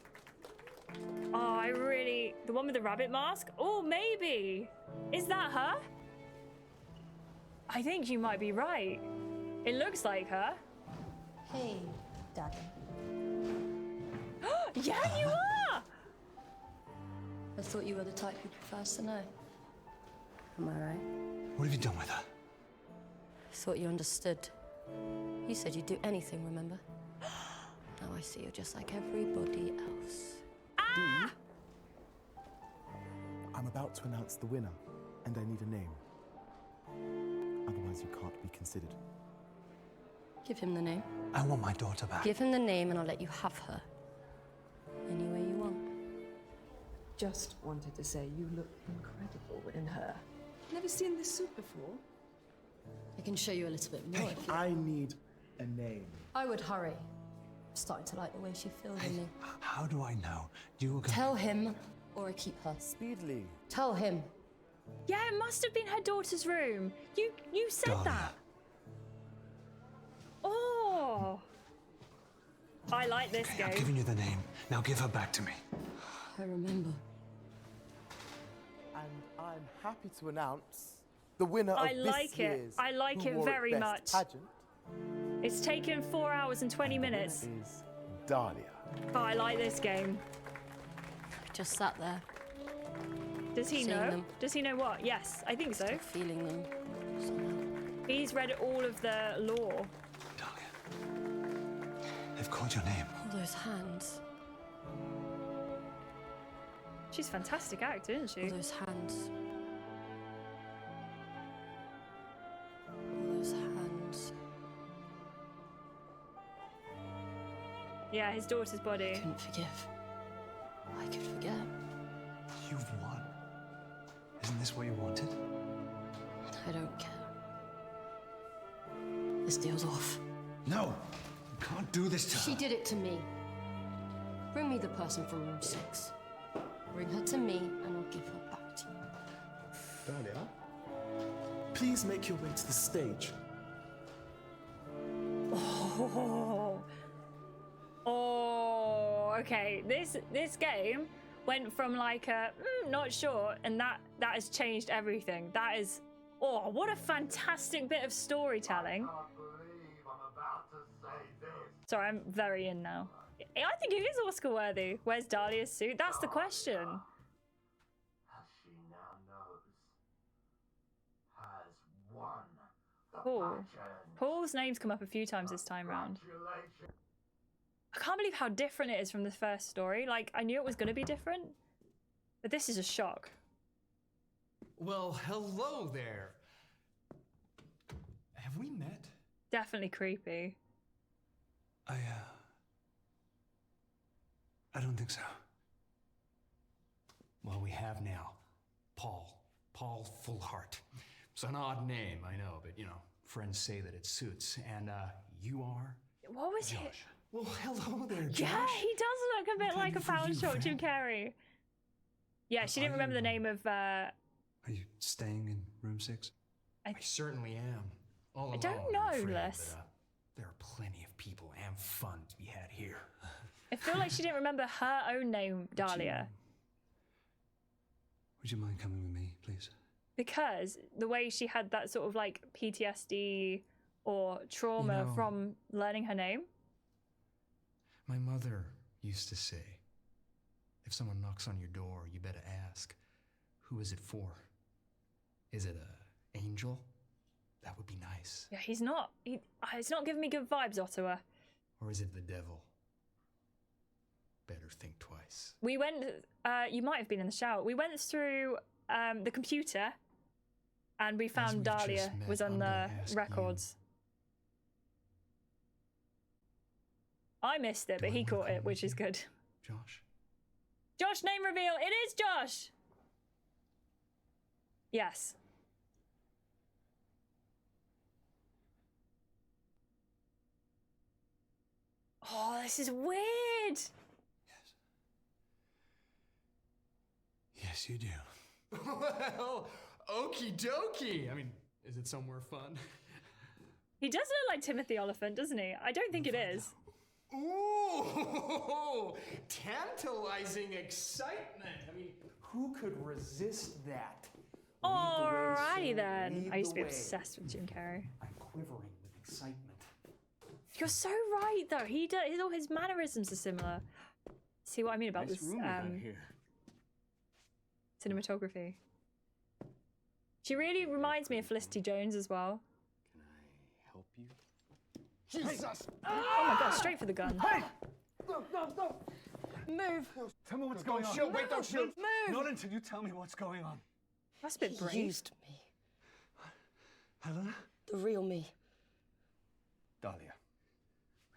Oh, the one with the rabbit mask? Oh, maybe. Is that her? I think you might be right. It looks like her. Hey, Daddy. Yeah, you are! I thought you were the type who prefers to know. Am I right? What have you done with her? I thought you understood. You said you'd do anything, remember? Now I see you're just like everybody else. Ah! I'm about to announce the winner, and I need a name. Otherwise, you can't be considered. Give him the name. I want my daughter back. Give him the name and I'll let you have her. Any way you want. Just wanted to say you look incredible in her. Never seen this suit before. I can show you a little bit more. If you I need a name. I would hurry. I'm starting to like the way she feels in me. How do I know? You were going Tell him or I keep her. Speedily. Tell him. Yeah, it must have been her daughter's room. You said Dahlia. that. Oh. I like this game. I've given you the name. Now give her back to me. I remember. And I'm happy to announce the winner of this year's I like Who it Wore very Best much. pageant. It's taken 4 hours and 20 minutes. Is Dahlia. But I like this game. Just sat there. Does he Seeing know? them. Does he know what? Yes, I think so. Still feeling them. Somehow. He's read all of the lore. They've called your name. All those hands. She's a fantastic actor, isn't she? All those hands. All those hands. Yeah, his daughter's body. I couldn't forgive. I could forget. You've won. Isn't this what you wanted? I don't care. This deal's off. No! You can't do this to her. She did it to me. Bring me the person from room 6. Bring her to me and I'll give her back to you. Dahlia, please make your way to the stage. Oh. Oh, okay. This game went from like a not sure, and that has changed everything. That is, oh, what a fantastic bit of storytelling. Sorry, I'm very in now. I think it is Oscar worthy. Where's Dahlia's suit? That's the question. As she now knows, has won the Cool. pageant. Paul's name's come up a few times this time round. I can't believe how different it is from the first story. Like, I knew it was going to be different, but this is a shock. Well, hello there. Have we met? Definitely creepy. I don't think so. Well, we have now. Paul. Paul Fullheart. It's an odd name, I know, but you know, friends say that it suits. And you are? What was Josh. it? Well, hello there, Josh. Yeah, he does look a bit like a pound short Jim Carrey. Yeah, she didn't remember the name of. Are you staying in room 6? I certainly am. All I alone, don't know, I'm afraid, Les. but, there are plenty of people and fun to be had here. I feel like she didn't remember her own name, Dahlia. Would you mind coming with me, please? Because the way she had that sort of like PTSD or trauma You know, from learning her name. My mother used to say, if someone knocks on your door, you better ask, who is it for? Is it an angel? That would be nice. Yeah, he's not. It's not giving me good vibes, Ottawa. Or is it the devil? Better think twice. We went. You might have been in the shower. We went through the computer, and we found we've Dahlia just met, was on I'm the gonna ask records. I missed it, but he caught it, which is good. Josh? Josh, name reveal. It is Josh. Yes. Oh, this is weird. Yes, you do. Well, okie dokie. I mean, is it somewhere fun? He does look like Timothy Oliphant, doesn't he? I don't think it is. Ooh, tantalizing excitement. I mean, who could resist that? Alrighty then. lead I used to the be way. obsessed with Jim Carrey. I'm quivering with excitement. You're so right, though. He does. All his mannerisms are similar. See what I mean about Nice this room you have here. cinematography? She really reminds me of Felicity Jones as well. Help you? Jesus! Oh my god! Straight for the gun. Hey! No! Move! Tell me what's going on. shoot, wait, don't shoot. Move! Not until you tell me what's going on. That's a bit brave. He used me. Helena? The real me. Dahlia.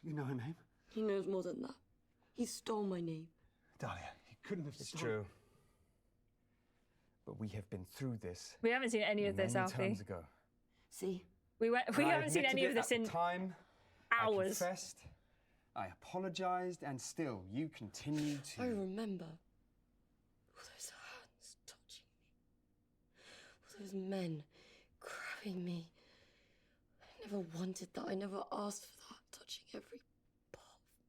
You know her name? He knows more than that. He stole my name. Dahlia, he couldn't have It's true. But we have been through this. We haven't seen any of this, many Alfie. times ago. See? We And I haven't seen any admitted of this it in at the time. hours. I confessed. I apologized, and still, you continued to. I remember. All those hands touching me. All those men grabbing me. I never wanted that. I never asked for that. Touching every part of me.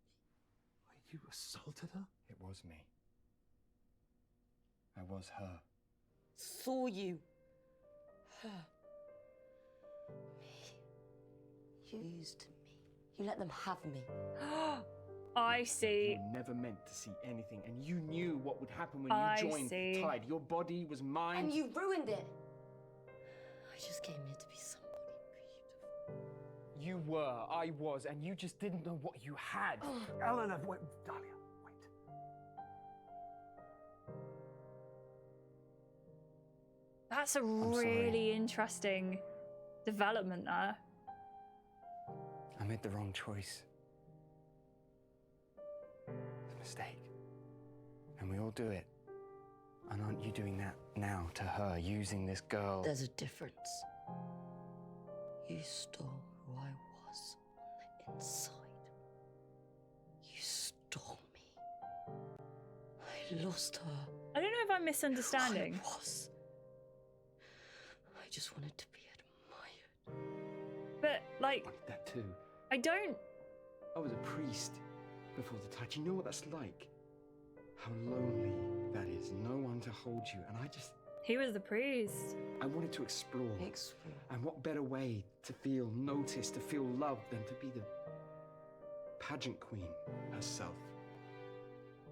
You assaulted her? It was me. I was her. Saw you. Her. Me. You used me. You let them have me. I see. You never meant to see anything, and you knew what would happen when I you joined see. the tide. Your body was mine. And you ruined it. I just came here to be somebody beautiful. You were, I was, and you just didn't know what you had. Eleanor, wait, Dahlia, wait. That's a sorry. really interesting development there. I made the wrong choice. It's a mistake. And we all do it. And aren't you doing that now to her, using this girl? There's a difference. You stole who I was on the inside. You stole me. I lost her. I don't know if I'm misunderstanding. I was. I just wanted to be admired. But, like, That too. I don't. I was a priest before the tide. You know what that's like? How lonely that is. No one to hold you. And I just... He was the priest. I wanted to explore. Explore. And what better way to feel noticed, to feel loved, than to be the pageant queen herself?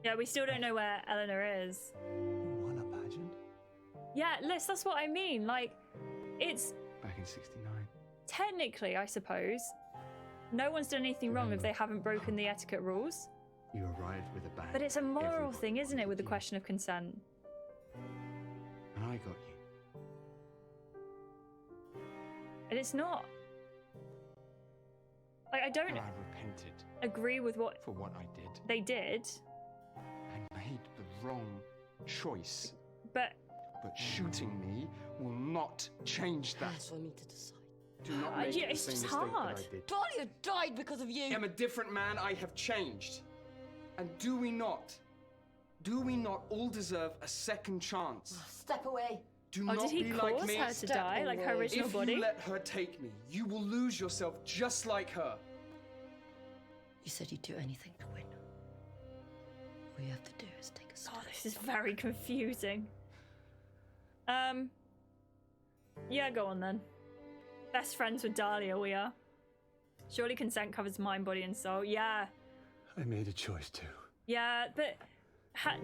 Yeah, we still don't know where Eleanor is. You won a pageant? Yeah, Liz, that's what I mean. Like, it's... Back in '69. technically, I suppose, no one's done anything wrong if they haven't broken the etiquette rules. You arrived with a bang. But it's a moral Everybody thing, isn't it, with the wanted question of consent? you, and I got you. And it's not. Like, I don't And I repented agree with what for what I did. they did, I made the wrong choice. but But shooting me will not change that. That's for me to decide. Do not make yeah, the it's same just mistake hard. that I did. Dahlia died because of you. I am a different man. I have changed. And do we not all deserve a second chance? Step away. Do oh, not did he be like cause me. her to die, like her original If body? you let her take me, you will lose yourself just like her. You said you'd do anything to win. All you have to do is take a step. Oh, this is very confusing. Yeah, go on then. Best friends with Dahlia, we are. Surely consent covers mind, body, and soul. Yeah, I made a choice too. yeah, but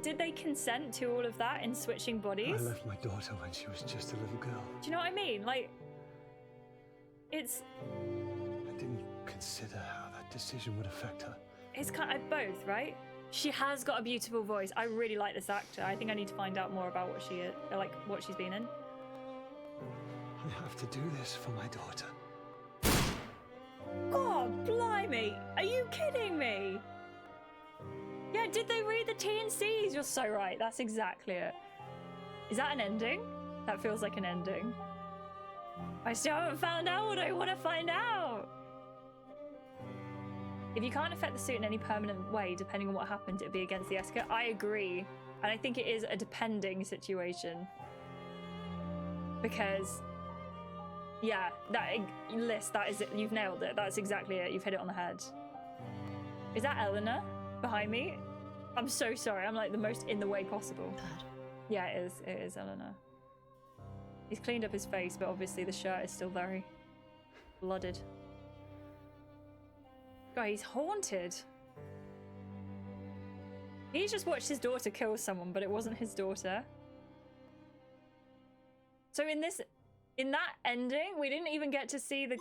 did they consent to all of that in switching bodies? I left my daughter when she was just a little girl. Do you know what I mean? Like, it's I didn't consider how that decision would affect her. it's kind of both, right? She has got a beautiful voice. I really like this actor. I think I need to find out more about what she is, like what she's been in. I have to do this for my daughter. God, blimey! Are you kidding me? Yeah, did they read the T&Cs? You're so right. That's exactly it. Is that an ending? That feels like an ending. I still haven't found out what I want to find out. If you can't affect the suit in any permanent way, depending on what happened, it'd be against the etiquette. I agree. And I think it is a depending situation. Because, yeah, that is it. You've nailed it. That's exactly it. You've hit it on the head. Is that Eleanor behind me? I'm so sorry. I'm like the most in the way possible. Dad. Yeah, it is. It is Eleanor. He's cleaned up his face, but obviously the shirt is still very blooded. God, he's haunted. He's just watched his daughter kill someone, but it wasn't his daughter. So in that ending, we didn't even get to see the...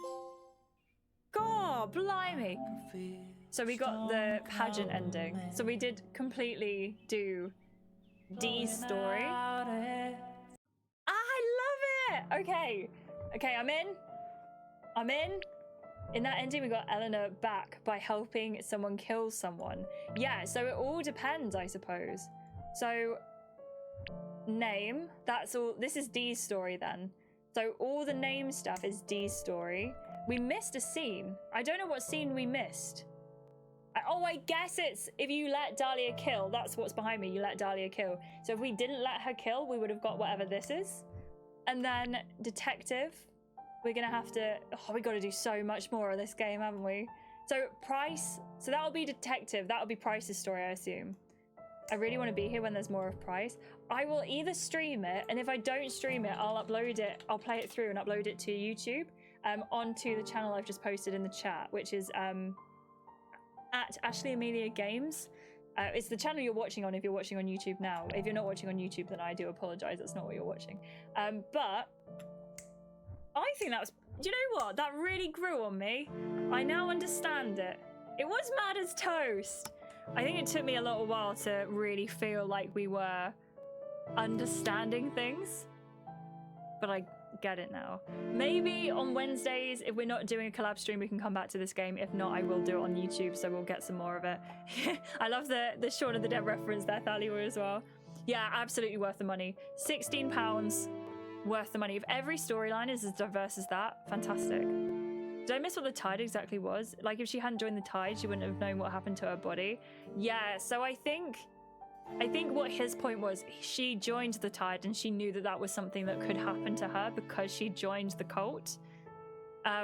God, blimey. So we got the pageant ending. So we did completely do Dee's story. I love it! Okay, I'm in. In that ending, we got Eleanor back by helping someone kill someone. Yeah, so it all depends, I suppose. So, name, that's all. This is Dee's story then. So all the name stuff is Dee's story. We missed a scene. I don't know what scene we missed. I guess it's if you let Dahlia kill. That's what's behind me. You let Dahlia kill. So if we didn't let her kill, we would have got whatever this is. And then detective. We're gonna have to, we gotta do so much more of this game, haven't we? So Price, so that'll be detective, that'll be Price's story, I assume. I really wanna be here when there's more of Price. I will either stream it, and if I don't stream it, I'll upload it, I'll play it through and upload it to YouTube, onto the channel I've just posted in the chat, which is at Ashley Amelia Games. It's the channel you're watching on if you're watching on YouTube now. If you're not watching on YouTube, then I do apologize, that's not what you're watching. But I think that was, do you know what? That really grew on me. I now understand it. It was mad as toast. I think it took me a little while to really feel like we were understanding things, but I get it now. Maybe on Wednesdays, if we're not doing a collab stream, we can come back to this game. If not, I will do it on YouTube, so we'll get some more of it. I love the Shaun of the Dead reference there, Thalia, as well. Yeah, absolutely worth the money. £16. Worth the money. If every storyline is as diverse as that, fantastic. Did I miss what the tide exactly was? Like, if she hadn't joined the tide, she wouldn't have known what happened to her body. Yeah, so I think what his point was, she joined the tide and she knew that that was something that could happen to her because she joined the cult. But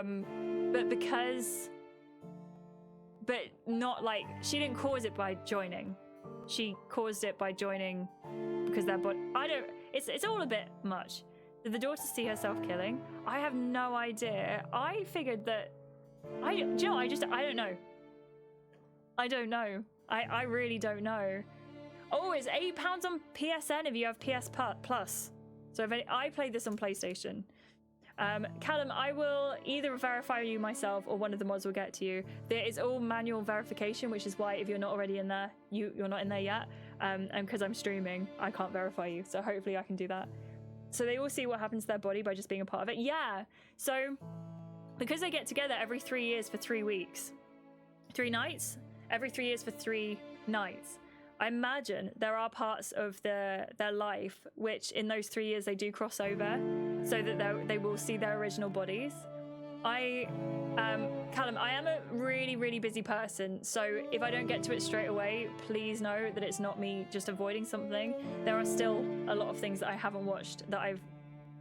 not like, she didn't cause it by joining. She caused it by joining because their body, it's all a bit much. Did the daughter see herself killing? I have no idea. I figured that... do you know, I don't know. I don't know. I really don't know. Oh, it's £8 on PSN if you have PS Plus. So if I played this on PlayStation. Callum, I will either verify you myself or one of the mods will get to you. There is all manual verification, which is why if you're not already in there, you're not in there yet. And because I'm streaming, I can't verify you. So hopefully I can do that. So they all see what happens to their body by just being a part of it. Yeah. So because they get together every 3 years for 3 weeks, 3 nights, every 3 years for 3 nights. I imagine there are parts of their life which in those 3 years they do cross over so that they will see their original bodies. Callum, I am a really, really busy person, so if I don't get to it straight away, please know that it's not me just avoiding something. There are still a lot of things that I haven't watched that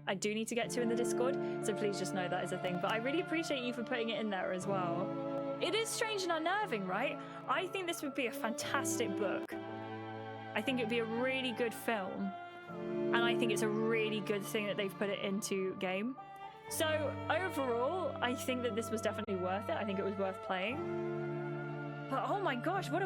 I do need to get to in the Discord, so please just know that is a thing. But I really appreciate you for putting it in there as well. It is strange and unnerving, right? I think this would be a fantastic book. I think it would be a really good film. And I think it's a really good thing that they've put it into game. So overall, I think that this was definitely worth it. I think it was worth playing. But oh my gosh, what a